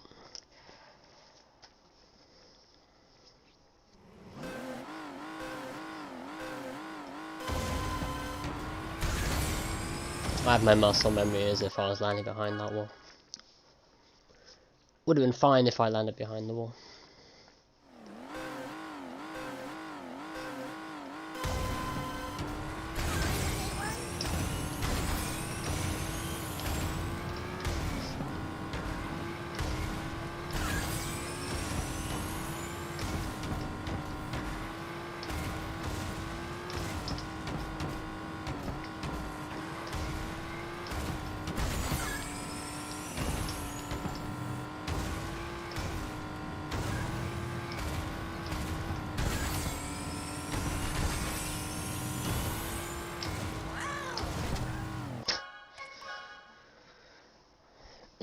S1: I have my muscle memory as if I was landing behind that wall. Would have been fine if I landed behind the wall.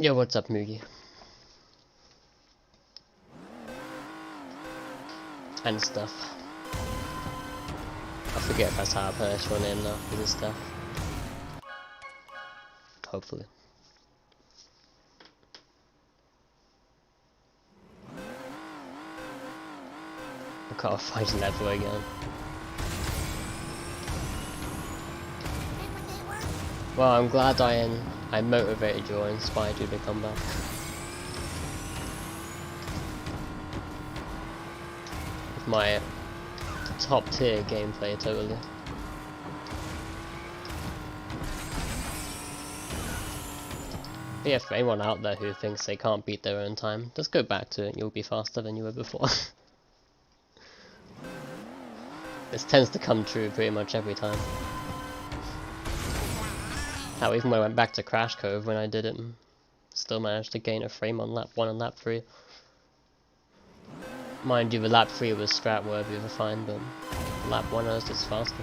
S1: Yo, what's up, Moogie? And stuff. I forget if that's how I pronounce your name now, for this stuff. Hopefully. I can't fight level again. Well, I'm glad I motivated you or inspired you to come back. With my top tier gameplay, totally. But yeah, for anyone out there who thinks they can't beat their own time, just go back to it and you'll be faster than you were before. This tends to come true pretty much every time. How even when I went back to Crash Cove when I did it, still managed to gain a frame on lap 1 and lap 3. Mind you, the lap 3 was strat worthy of a fine, but lap 1 I was just faster.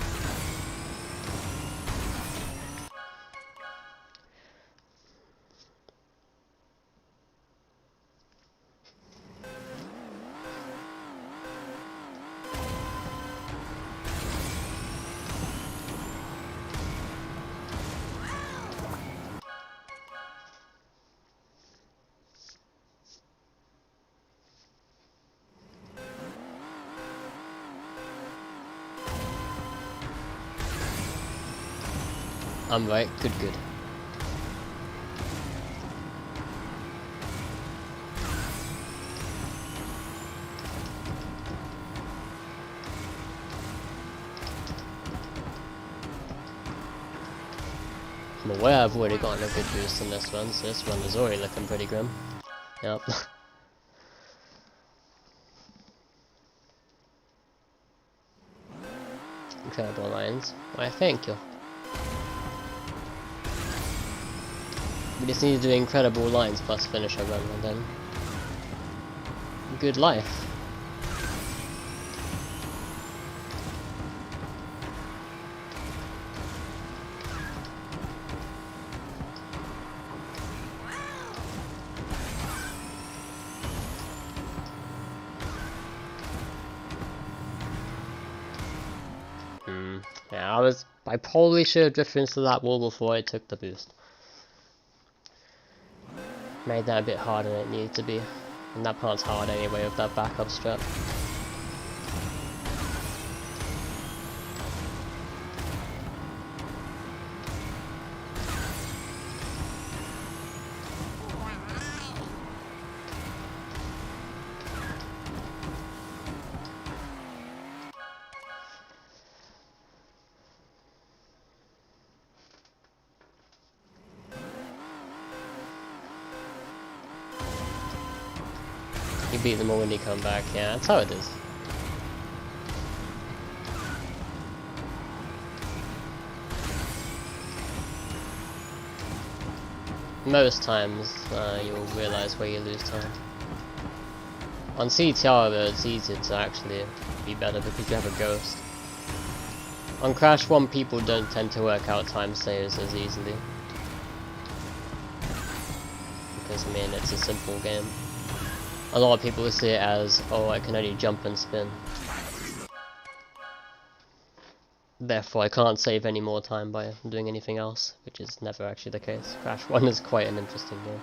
S1: I'm right, good. I'm aware I've already gotten a good boost in this one, so this one is already looking pretty grim. Yep. Incredible lines. Why, thank you. We just need to do incredible lines plus finish a run, and then good life. Yeah, I probably should have drifted into that wall before I took the boost. Made that a bit harder than it needed to be. And that part's hard anyway with that backup strap. You beat them all when you come back, yeah, that's how it is. Most times, you'll realise where you lose time. On CTR though, it's easier to actually be better because you have a ghost. On Crash 1, people don't tend to work out time saves as easily. Because, I mean, it's a simple game. A lot of people see it as, oh, I can only jump and spin. Therefore, I can't save any more time by doing anything else, which is never actually the case. Crash 1 is quite an interesting game.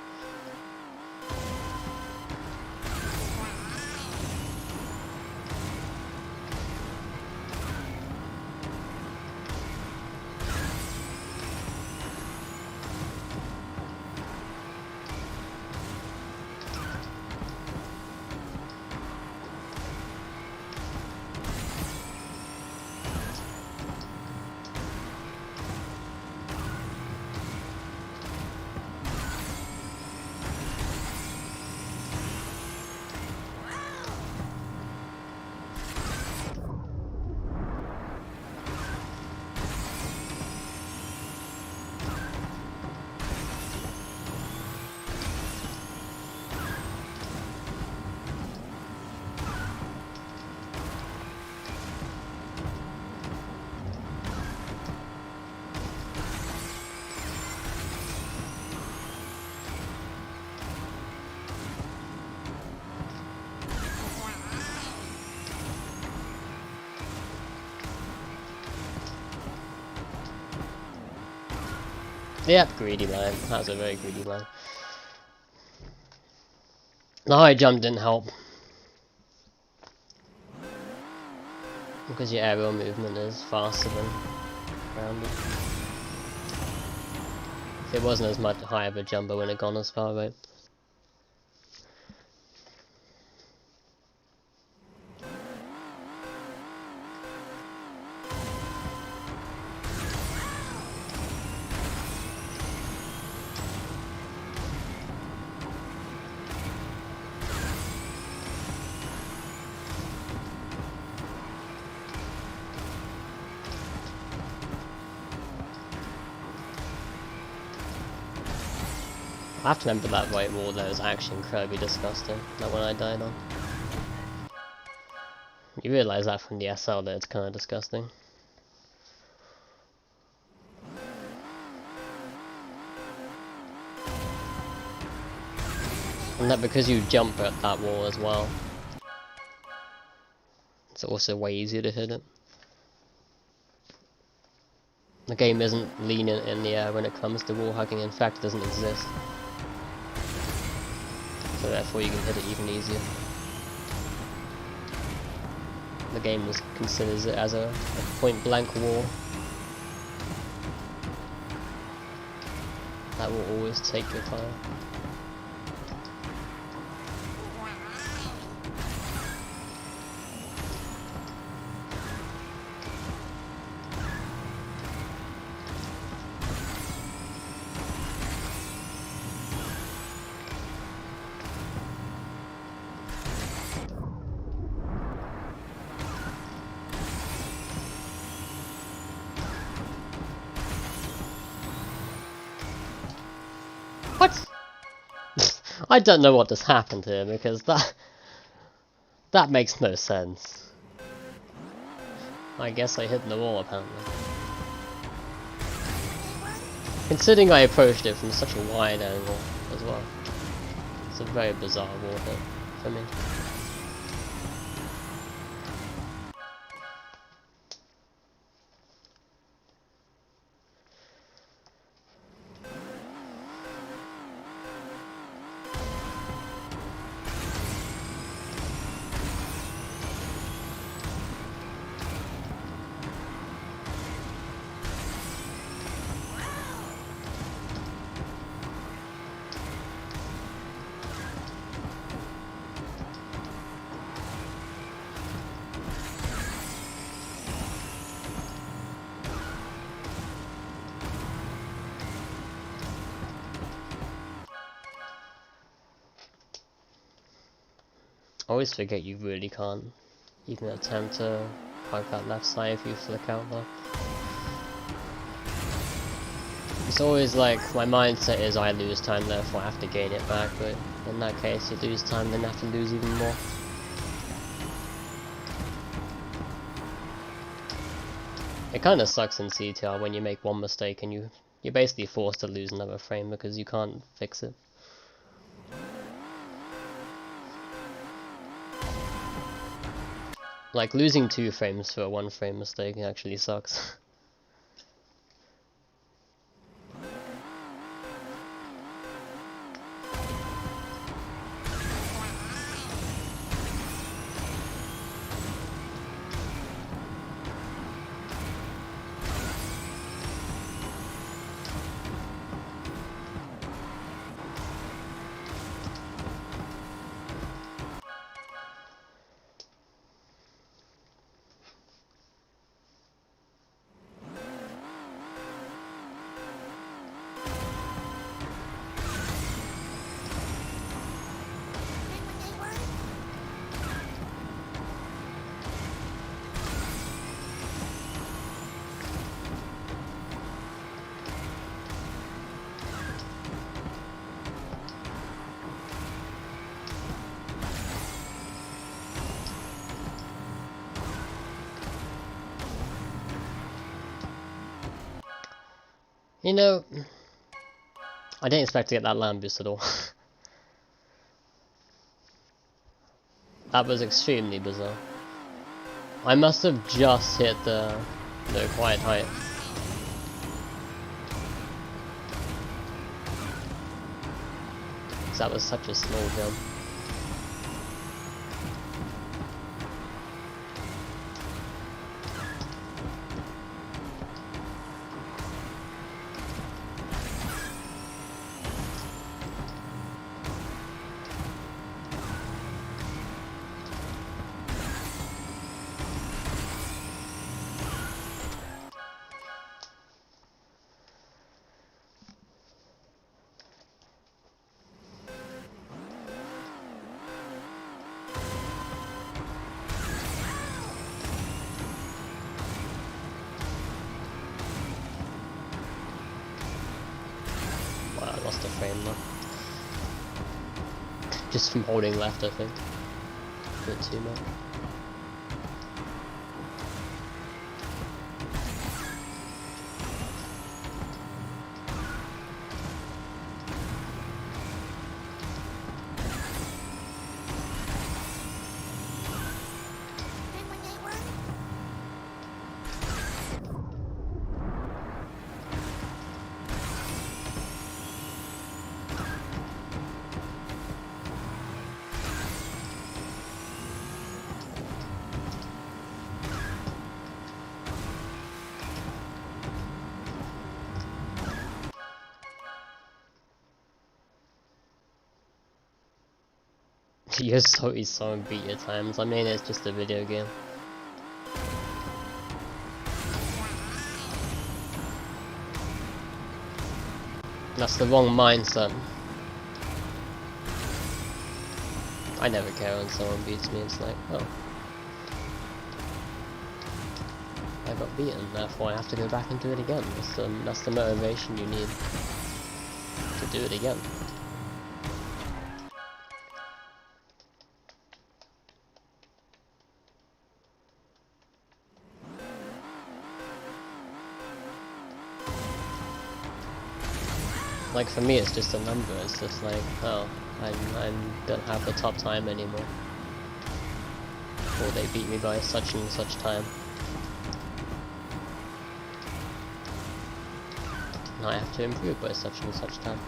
S1: Yep, greedy line. That was a very greedy line. The high jump didn't help. Because your aerial movement is faster than grounded. If it wasn't as much high of a jump, I wouldn't have gone as far, right? I have to remember that white wall though is actually incredibly disgusting, that one I died on. You realise that from the SL that it's kinda disgusting. And that because you jump at that wall as well, it's also way easier to hit it. The game isn't lenient in the air when it comes to wall hugging, in fact it doesn't exist. So therefore you can hit it even easier. The game just considers it as a point blank wall. That will always take your time. I don't know what just happened here, because that makes no sense. I guess I hit the wall, apparently. Considering I approached it from such a wide angle as well. It's a very bizarre wall hit for me. I always forget you really can't even attempt to poke that left side if you flick out though. It's always like, my mindset is I lose time therefore I have to gain it back, but in that case you lose time then have to lose even more. It kinda sucks in CTR when you make one mistake and you're basically forced to lose another frame because you can't fix it. Like, losing 2 frames for a 1 frame mistake actually sucks. You know, I didn't expect to get that land boost at all. That was extremely bizarre. I must have just hit the quiet height. Because that was such a small jump. Lost a frame though. Just from holding left, I think. A bit too much. You're so beat your times. I mean, it's just a video game. That's the wrong mindset. I never care when someone beats me. It's like, oh, I got beaten, therefore I have to go back and do it again. That's the motivation you need to do it again. Like for me, it's just a number. It's just like, oh, I don't have the top time anymore, or they beat me by such and such time. And I have to improve by such and such time.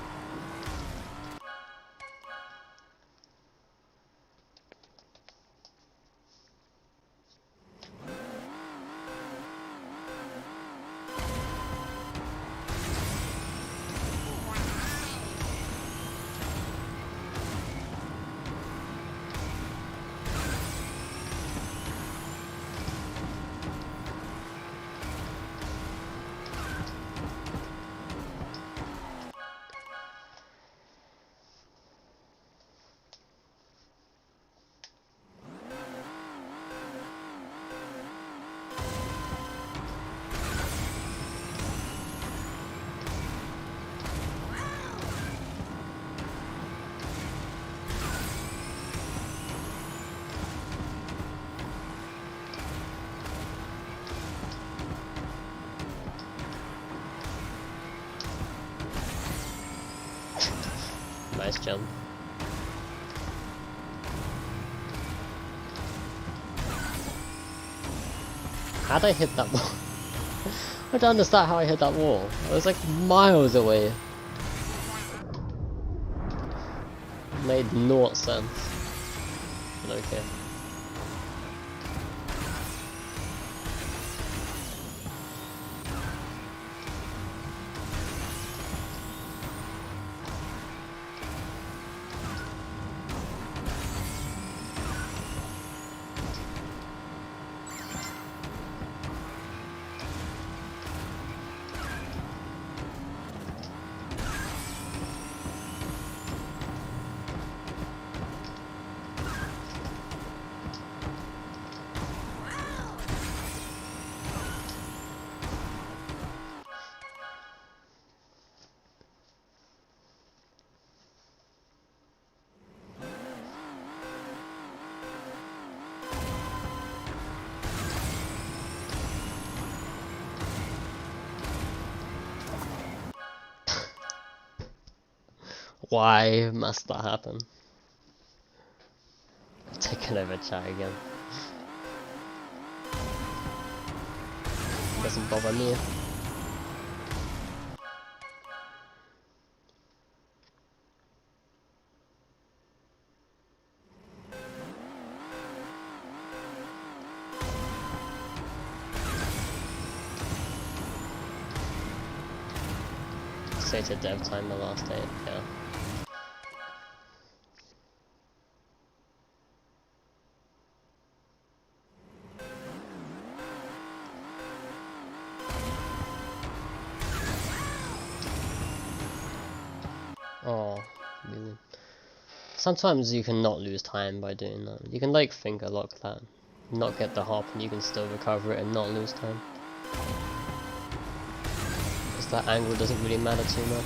S1: Nice jump. How'd I hit that wall? I don't understand how I hit that wall. I was like miles away. Made no sense. But okay. Why must that happen? I've taken over chat again. Doesn't bother me. Stated dev time the last day, yeah. Oh, really? Sometimes you can not lose time by doing that. You can like finger lock that, not get the hop, and you can still recover it and not lose time. Because that angle doesn't really matter too much.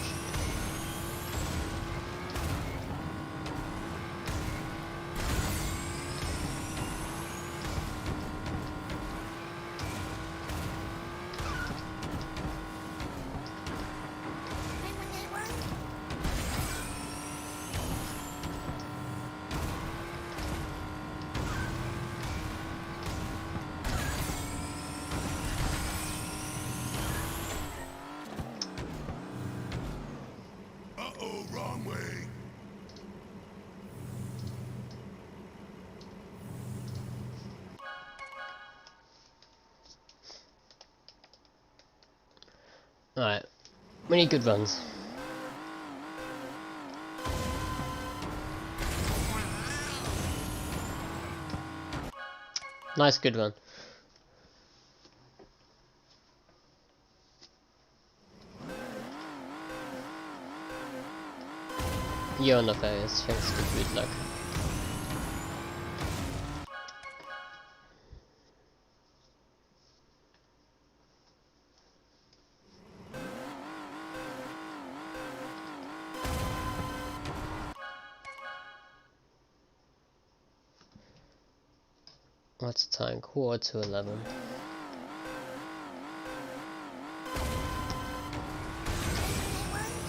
S1: Alright, we need good runs. Nice good run. You're on the various checks to good luck. What's the time? 11:15.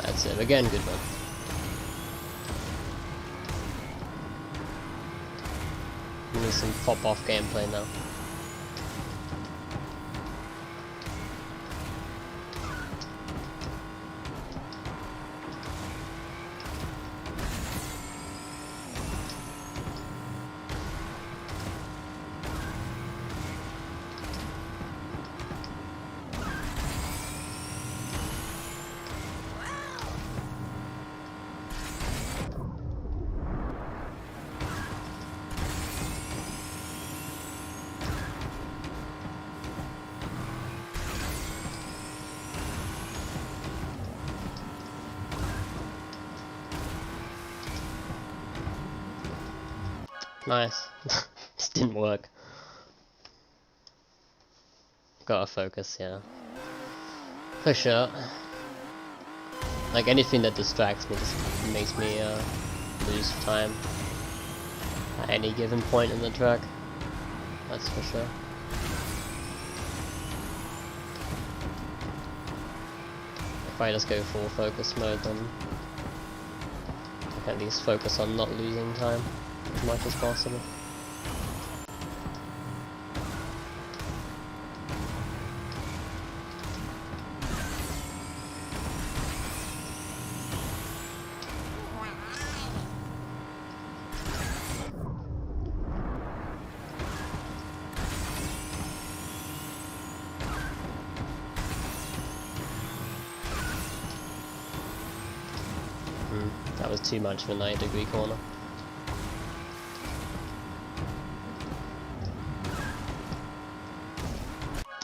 S1: It's So again, good one. We need some pop-off gameplay now. Nice. This didn't work. Gotta focus, yeah. For sure. Like anything that distracts me just makes me lose time at any given point in the track. That's for sure. If I just go full focus mode, then I can at least focus on not losing time as much as possible. That was too much of a 90-degree corner.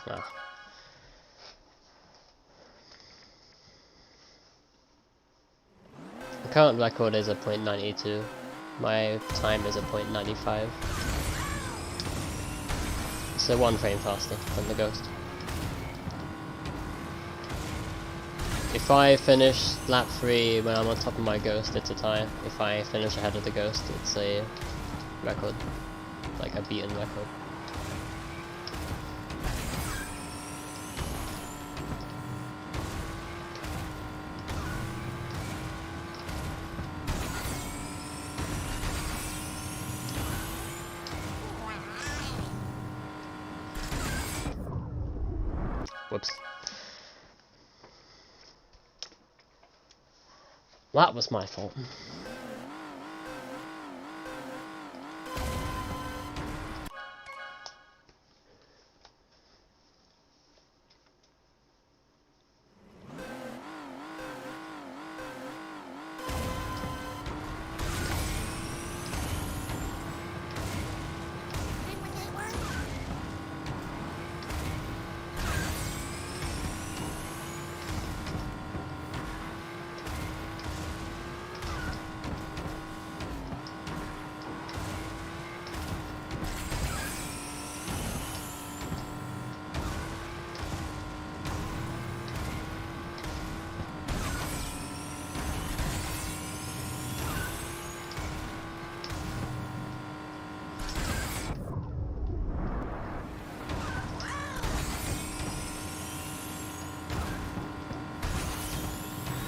S1: Ah. The current record is a .92. My time is a .95. So 1 frame faster than the Ghost. If I finish lap 3 when I'm on top of my Ghost, it's a tie. If I finish ahead of the Ghost, it's a record. Like a beaten record. Whoops. That was my fault.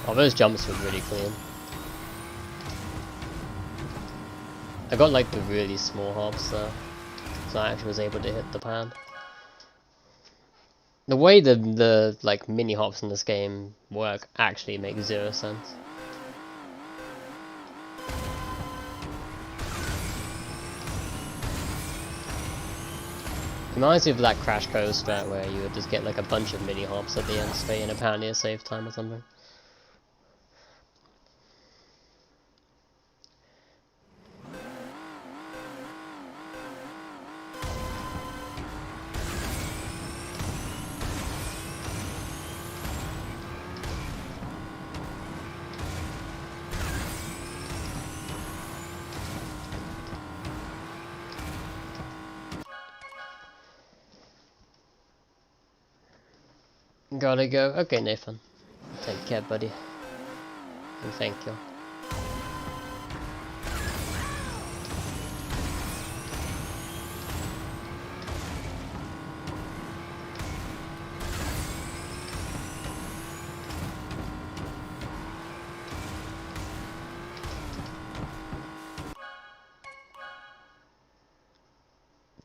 S1: Oh, those jumps were really clean. I got like the really small hops there, so I actually was able to hit the pan. The way the like mini hops in this game work actually makes 0 sense. Reminds me of that Crash Coast strat where you would just get like a bunch of mini hops at the end straight and apparently a save time or something. Gotta go. Okay, Nathan. Take care, buddy. And thank you.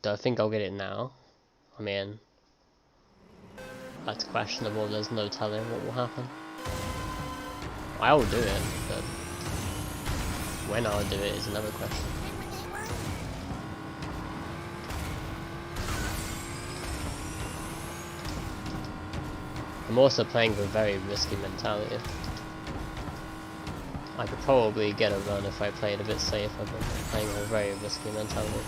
S1: Do I think I'll get it now? I mean, that's questionable. There's no telling what will happen. I will do it, but when I'll do it is another question. I'm also playing with a very risky mentality. I could probably get a run if I played a bit safer, but I'm playing with a very risky mentality.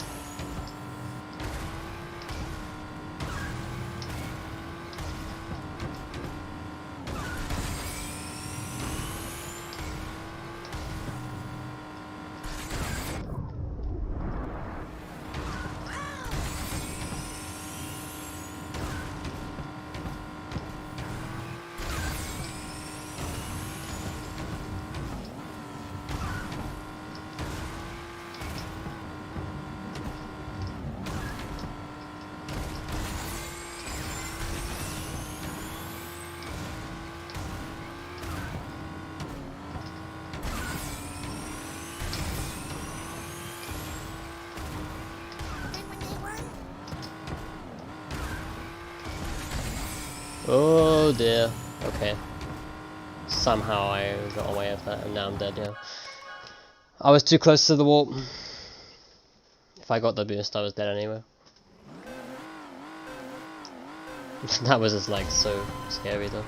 S1: Oh dear. Okay. Somehow I got away with that and now I'm dead, yeah. I was too close to the wall. If I got the boost, I was dead anyway. That was just like so scary though.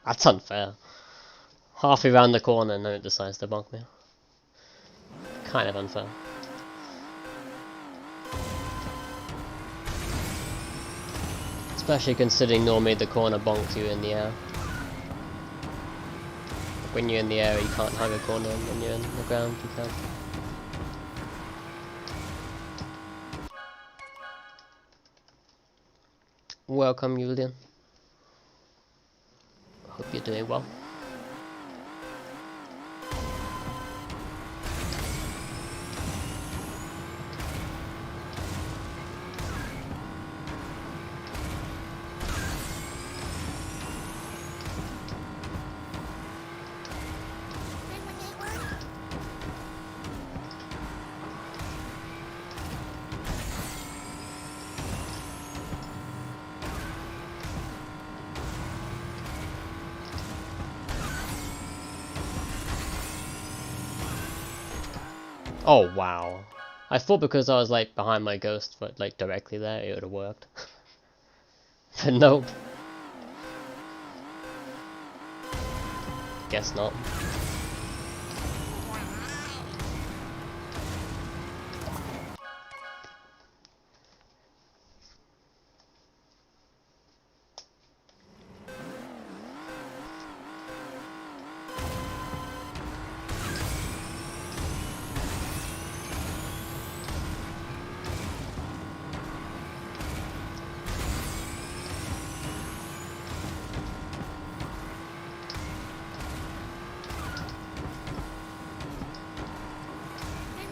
S1: That's unfair. Halfway around the corner and then it decides to bonk me. Kind of unfair. Especially considering normally the corner bonks you in the air. When you're in the air you can't hug a corner, and when you're in the ground you can. Welcome, Julian. Hope you're doing well. Oh wow. I thought because I was like behind my ghost, but like directly there, it would have worked. But nope. Guess not.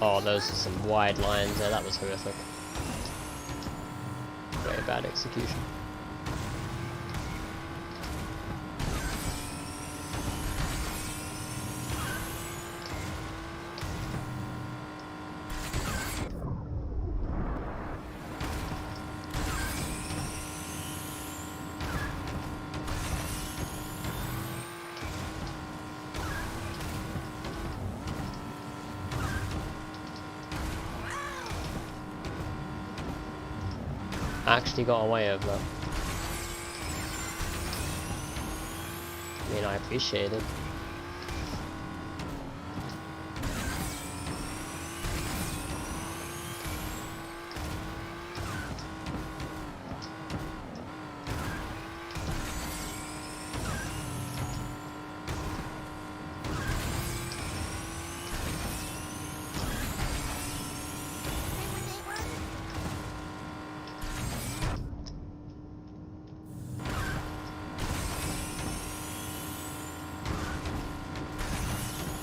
S1: Oh, those are some wide lines there, that was horrific. Very bad execution. I actually got away with that. I mean, I appreciate it.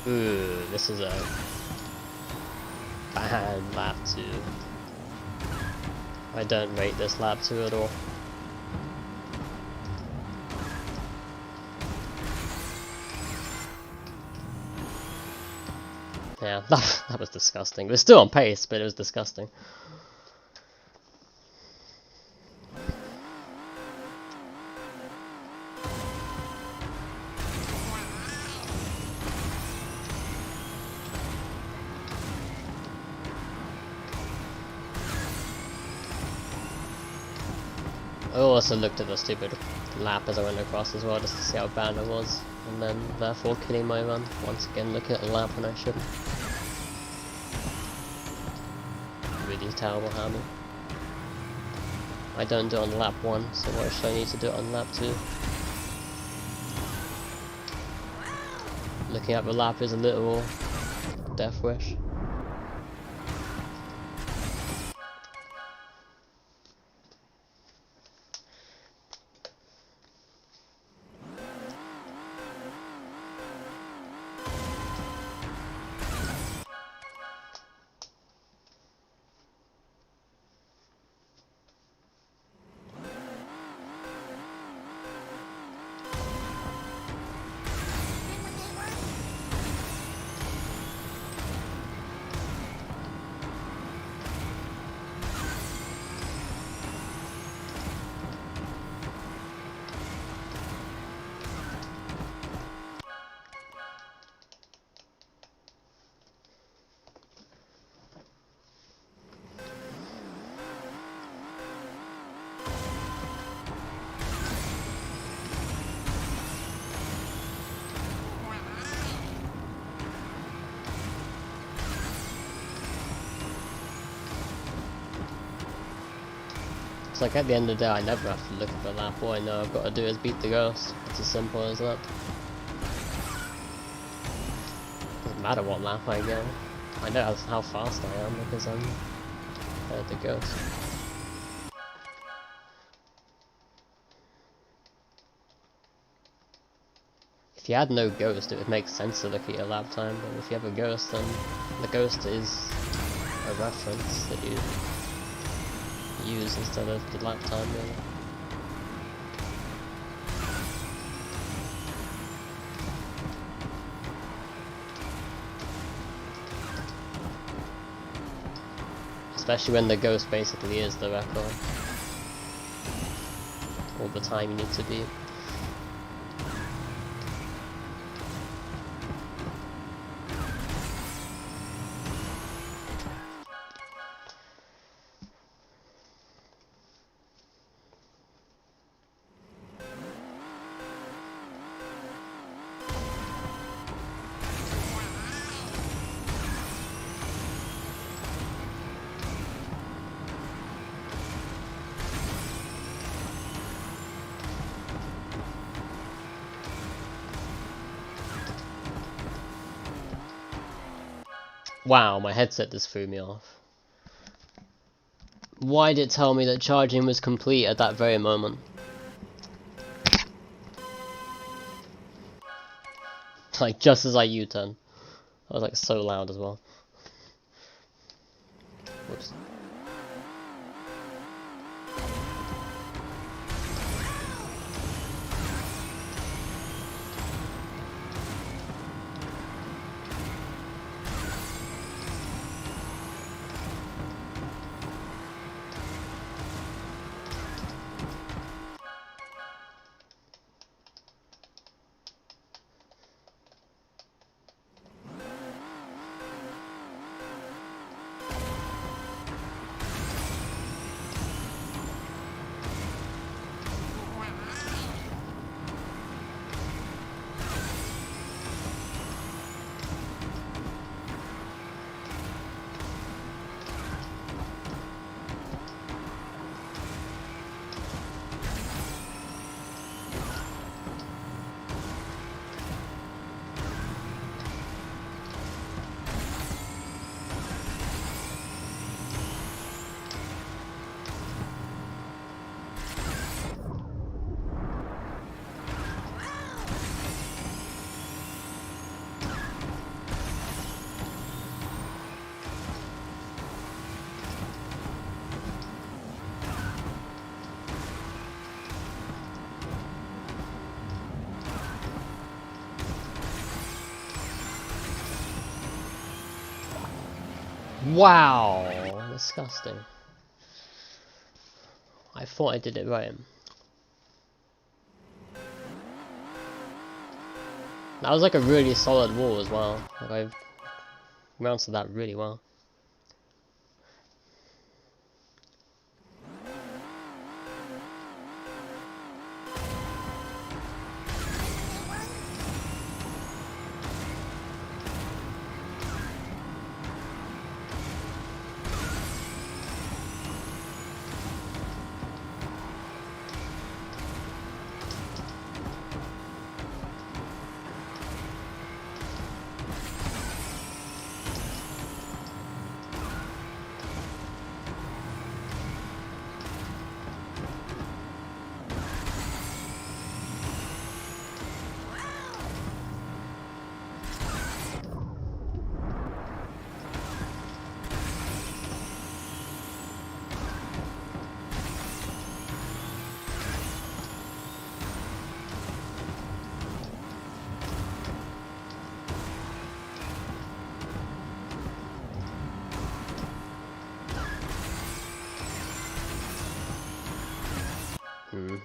S1: Ooh, this is a bad lap 2. I don't rate this lap 2 at all. Yeah, that was disgusting. It was still on pace, but it was disgusting. I also looked at the stupid lap as I went across as well, just to see how bad it was, and then therefore killing my run. Once again, looking at the lap when I shouldn't. Really terrible habit. I don't do it on lap 1, so why should I need to do it on lap 2? Looking at the lap is a literal death wish. It's like at the end of the day I never have to look at the lap, all I know I've got to do is beat the ghost. It's as simple as that. Doesn't matter what lap I get. I know how fast I am because I'm the ghost. If you had no ghost it would make sense to look at your lap time, but if you have a ghost then the ghost is a reference that you use instead of the lap time really. Especially when the ghost basically is the record. All the time you need to beat. Wow, my headset just threw me off. Why did it tell me that charging was complete at that very moment? Like, just as I U-turn. I was like so loud as well. Whoops. Wow! Disgusting. I thought I did it right. That was like a really solid wall as well. Like I've mounted that really well.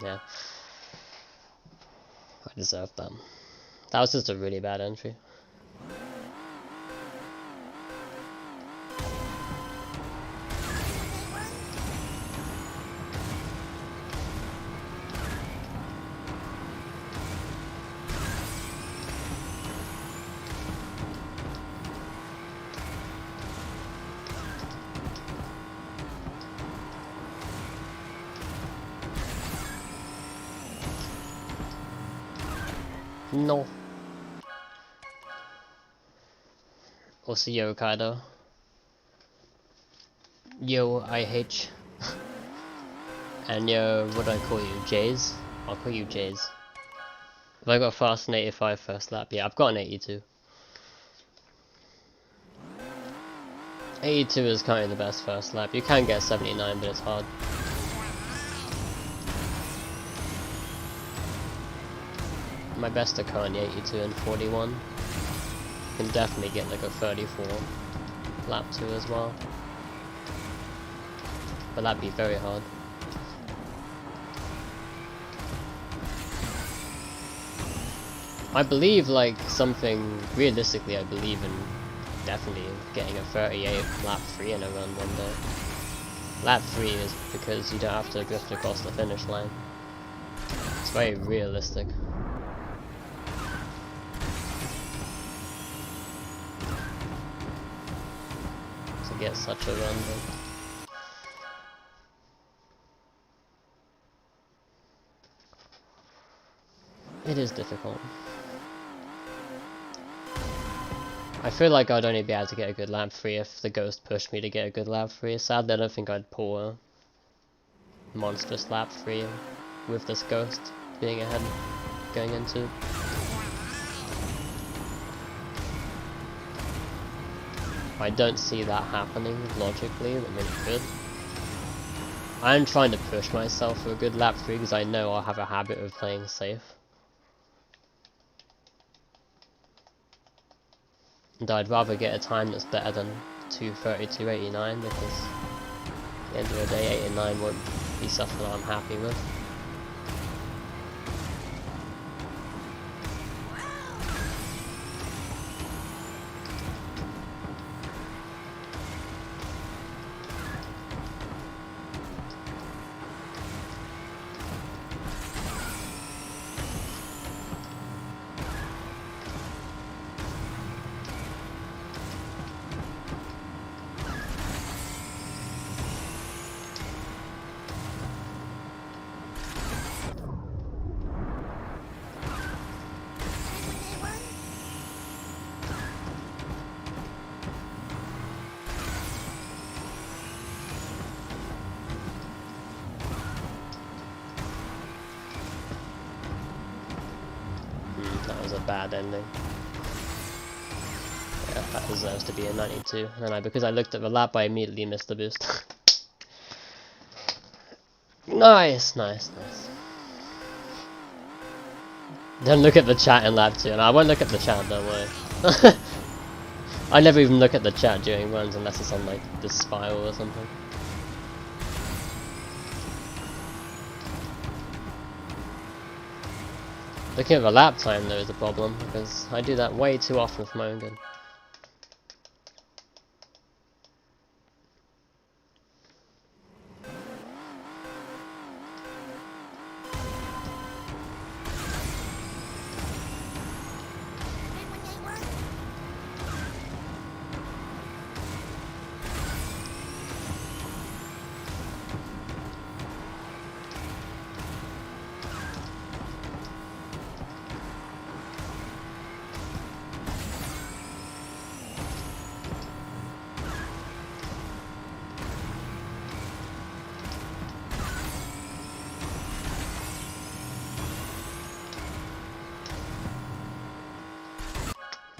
S1: Yeah. I deserved that. That was just a really bad entry. No. Also, yo, Kaido. Yo, IH. And yo, what do I call you? Jays? I'll call you Jays. Have I got fast an 85 first lap? Yeah, I've got an 82. 82 is currently the best first lap. You can get 79, but it's hard. My best are currently 82 and 41. Can definitely get like a 34 lap 2 as well. But that'd be very hard. I believe like something, realistically I believe in definitely getting a 38 lap 3 in a run one day. Lap 3 is because you don't have to drift across the finish line. It's very realistic. To get such a run then. It is difficult. I feel like I'd only be able to get a good lap 3 if the ghost pushed me to get a good lap 3. Sadly I don't think I'd pull a monstrous lap 3 with this ghost being ahead going into. I don't see that happening logically. I mean, it could. I'm trying to push myself for a good lap 3 because I know I'll have a habit of playing safe. And I'd rather get a time that's better than 2:32.89 because at the end of the day 8 and 9 won't be something I'm happy with. That was a bad ending. Yeah, that deserves to be a 92. And because I looked at the lap, I immediately missed the boost. Nice, nice, nice. Don't look at the chat in lap 2, and I won't look at the chat, don't worry. I never even look at the chat during runs unless it's on like the spiral or something. Looking at the lap time though is a problem, because I do that way too often for my own good.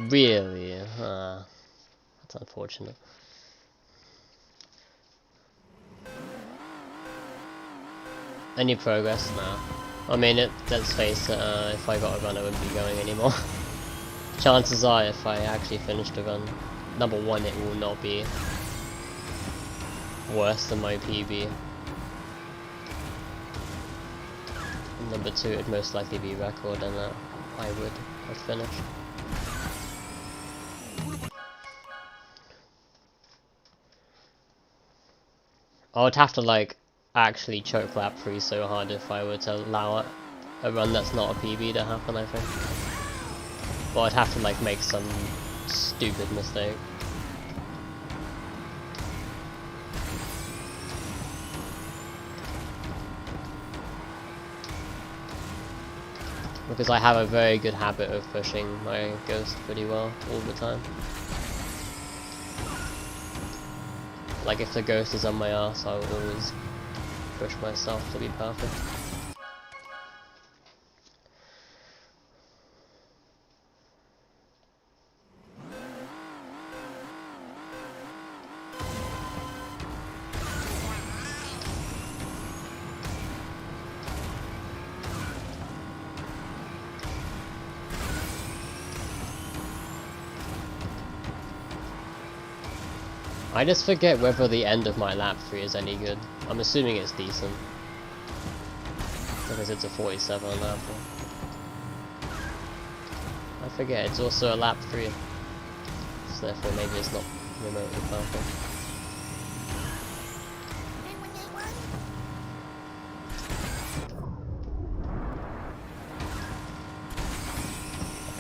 S1: Really? That's unfortunate. Any progress? Nah. I mean, let's face it, if I got a run I wouldn't be going anymore. Chances are, if I actually finish the run, number one, it will not be worse than my PB. And number two, it'd most likely be record, and I would have finished. I would have to like actually choke lap 3 so hard if I were to allow a run that's not a PB to happen, I think. But I'd have to like make some stupid mistake. Because I have a very good habit of pushing my ghost pretty well all the time. Like if the ghost is on my ass, I will always push myself to be perfect. I just forget whether the end of my lap 3 is any good. I'm assuming it's decent. Because it's a 47 lap. I forget, it's also a lap 3. So therefore maybe it's not remotely perfect.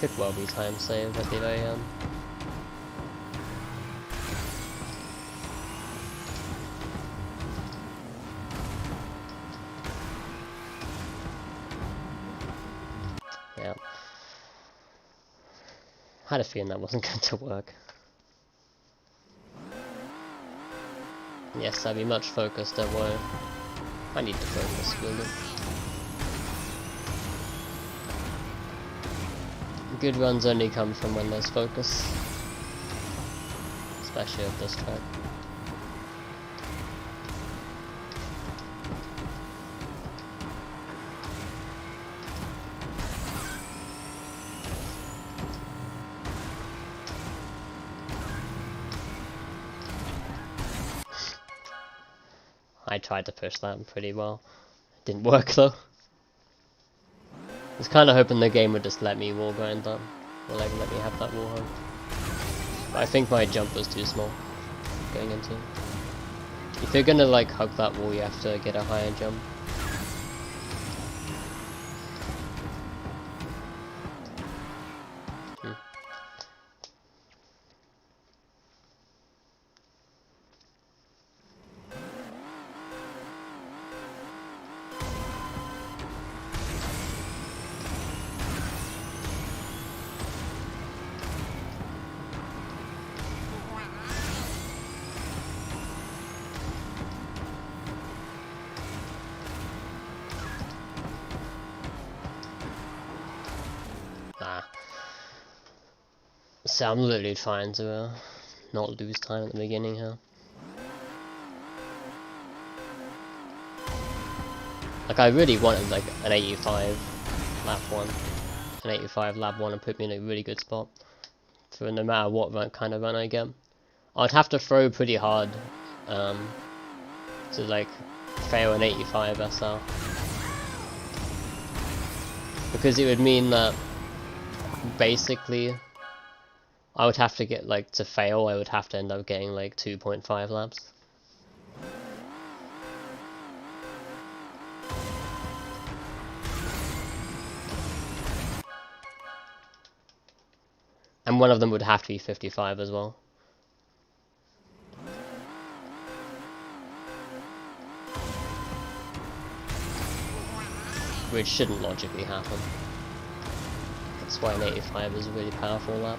S1: Could well be time saved at the very end. Yeah. Had a feeling that wasn't going to work. Yes, I'd be much focused, don't worry. I need to focus, really. Good runs only come from when there's focus. Especially with this track. I tried to push that pretty well. Didn't work though. I was kind of hoping the game would just let me wall grind that. Or like let me have that wall hug. But I think my jump was too small going into it. If you're gonna like hug that wall, you have to get a higher jump. So I'm literally trying to not lose time at the beginning here. Like I really wanted like an 85 lap 1. An 85 lap 1 and put me in a really good spot. for no matter what kind of run I get. I'd have to throw pretty hard to like fail an 85 SL, because it would mean that basically I would have to get like to fail. I would have to end up getting like 2.5 laps. And one of them would have to be 55 as well. Which shouldn't logically happen. That's why an 85 is a really powerful lap.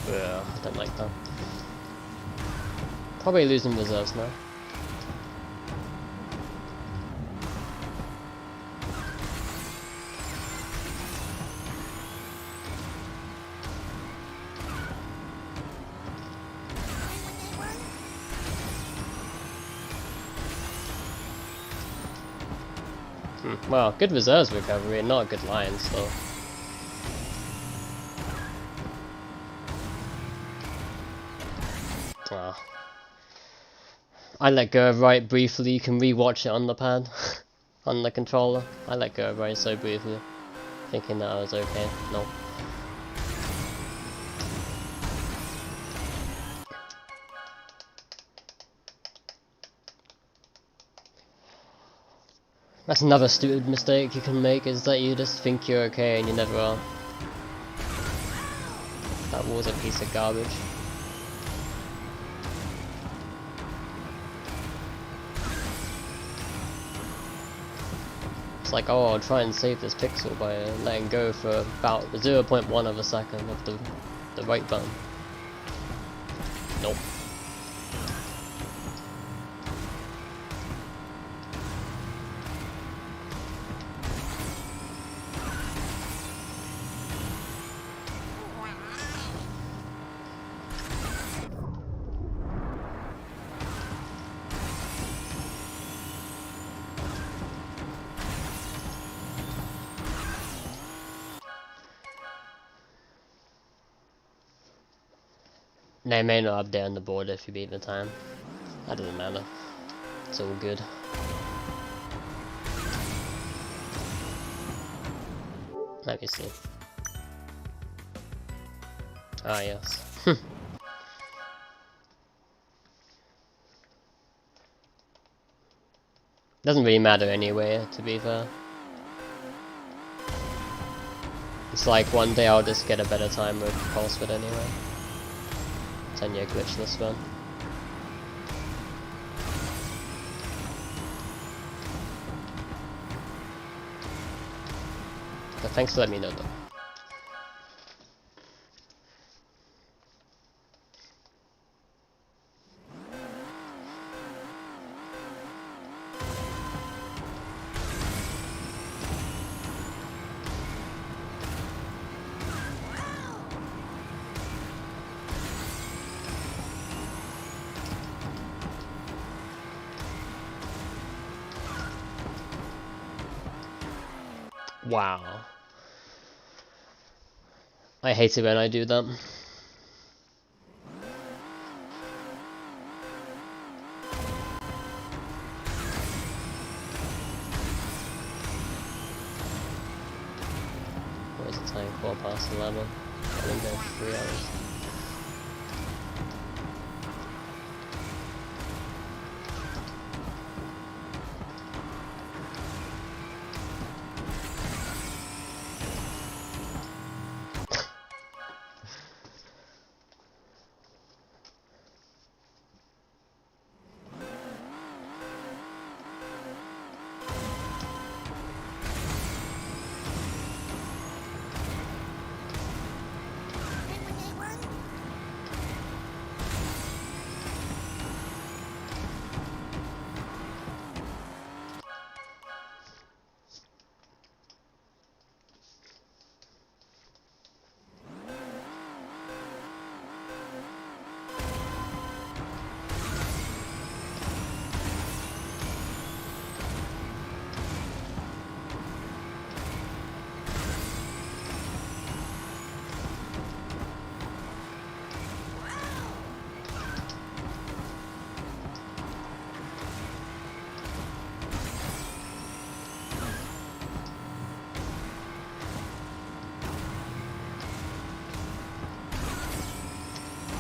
S1: Yeah, I don't like that. Probably losing reserves now. Well, good reserves recovery and not a good line still. Wow. I let go of right briefly. You can rewatch it on the pad, on the controller. I let go of right so briefly, thinking that I was okay. Nope. That's another stupid mistake you can make, is that you just think you're okay and you never are. That was a piece of garbage. It's like, oh, I'll try and save this pixel by letting go for about 0.1 of a second of the right button. Nope. They may not update on the board if you beat the time. That doesn't matter. It's all good. Let me see. Ah, yes. Doesn't really matter anyway, to be fair. It's like one day I'll just get a better time with Pulsewood anyway. 10-year glitchless run. But thanks for letting me know though. Wow. I hate it when I do that. What is the time? 11:15. I think they're 3 hours.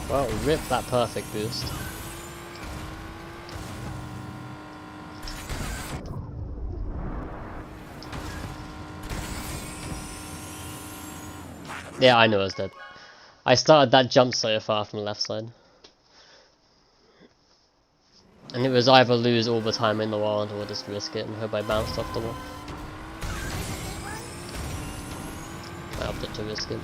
S1: Well, rip that perfect boost. Yeah, I know I was dead. I started that jump so far from the left side. And it was either lose all the time in the wild or just risk it and hope I bounced off the wall. I opted to risk it.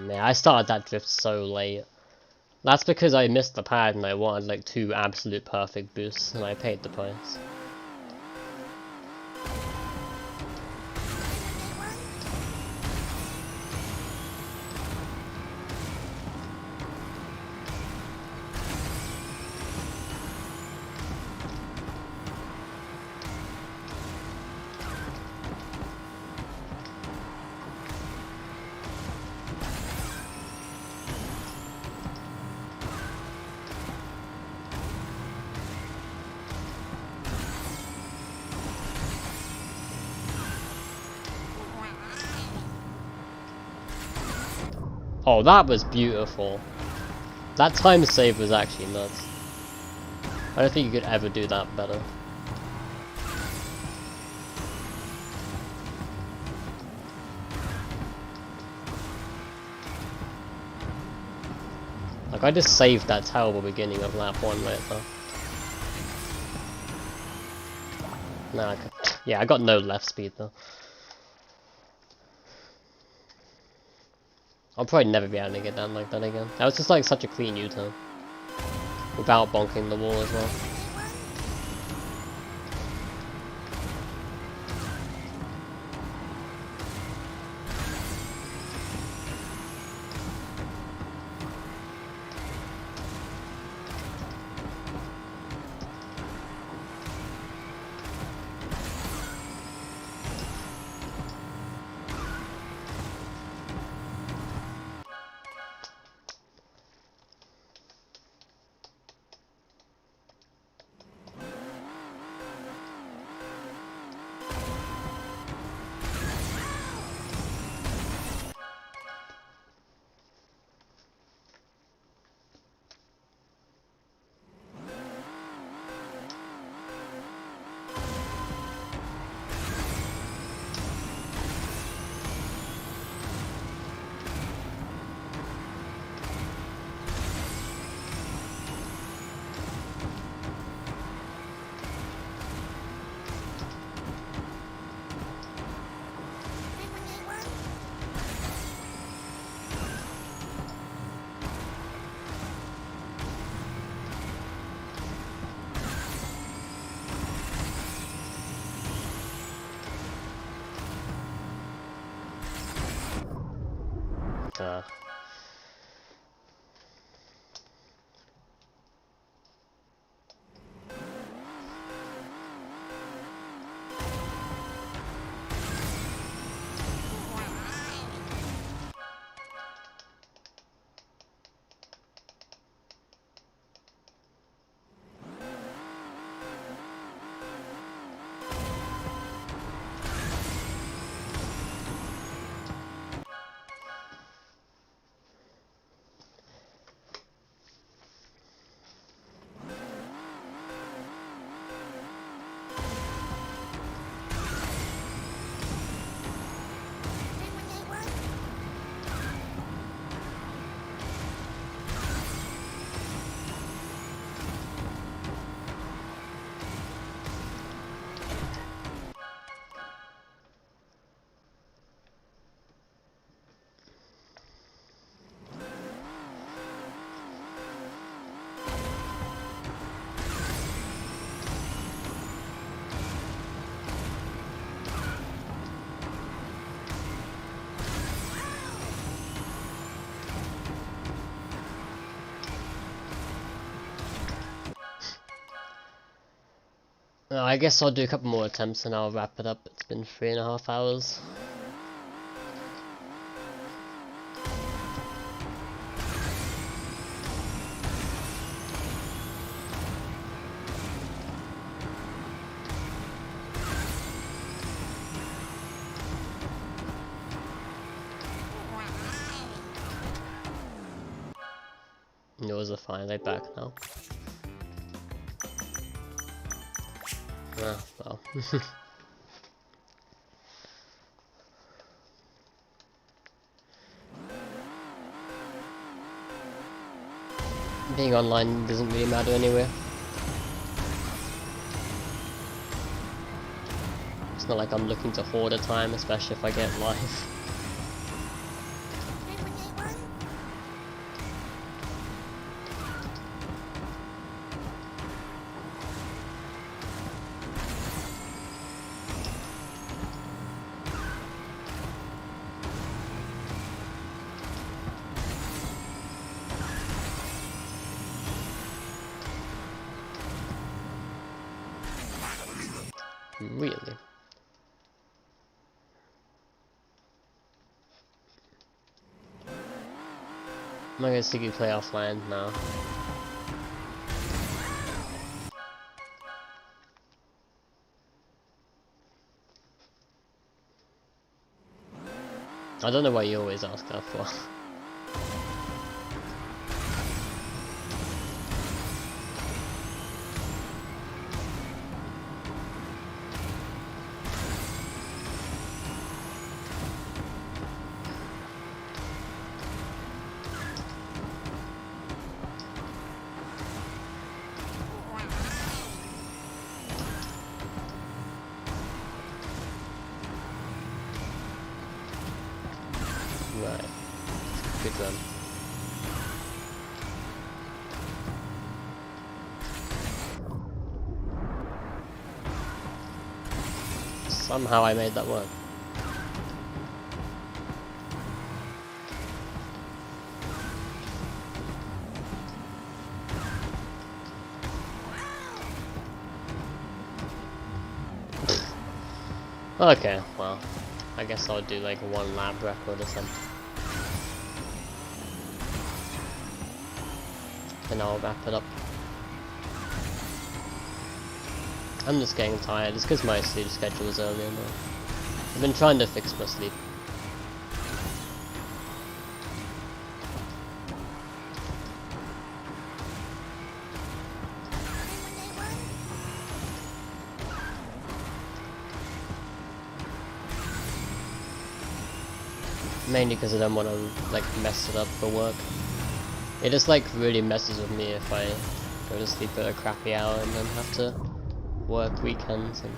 S1: Yeah, I started that drift so late. That's because I missed the pad and I wanted like 2 absolute perfect boosts and I paid the price. Oh, that was beautiful. That time save was actually nuts. I don't think you could ever do that better. Like, I just saved that terrible beginning of lap 1 right there. Nah, yeah, I got no left speed though. I'll probably never be able to get down like that again. That was just like such a clean U-turn. Without bonking the wall as well. I guess I'll do a couple more attempts and I'll wrap it up. It's been 3.5 hours. Yours are finally back now. Ah, well. Being online doesn't really matter anyway. It's not like I'm looking to hoard a time, especially if I get live. Really? Am I gonna see you play offline now? I don't know why you always ask that for. Right. Good run. Somehow I made that work. Okay, well, I guess I'll do like one lap record or something. And I'll wrap it up. I'm just getting tired. It's because my sleep schedule is early now. I've been trying to fix my sleep. Mainly because I don't want to like mess it up for work. It just like really messes with me if I go to sleep at a crappy hour and then have to work weekends, and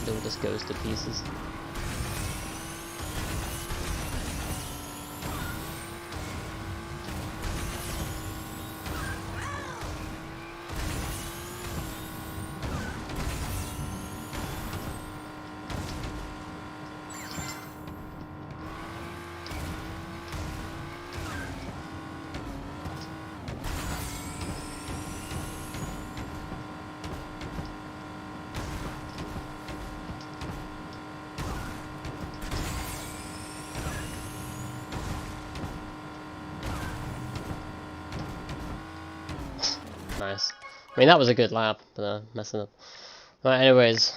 S1: it all just goes to pieces. Nice. I mean, that was a good lap, but messing up. Right, anyways.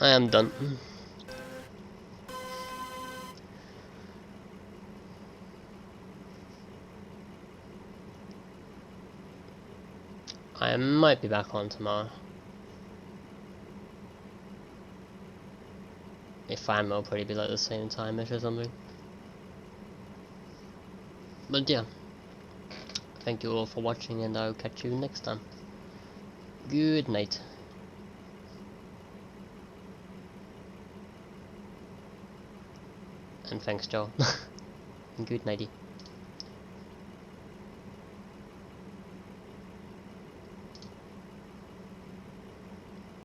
S1: I am done. I might be back on tomorrow. If I'm, it'll probably be like the same time-ish or something. But yeah. Thank you all for watching, and I'll catch you next time. Good night. And thanks, Joel. Good nighty.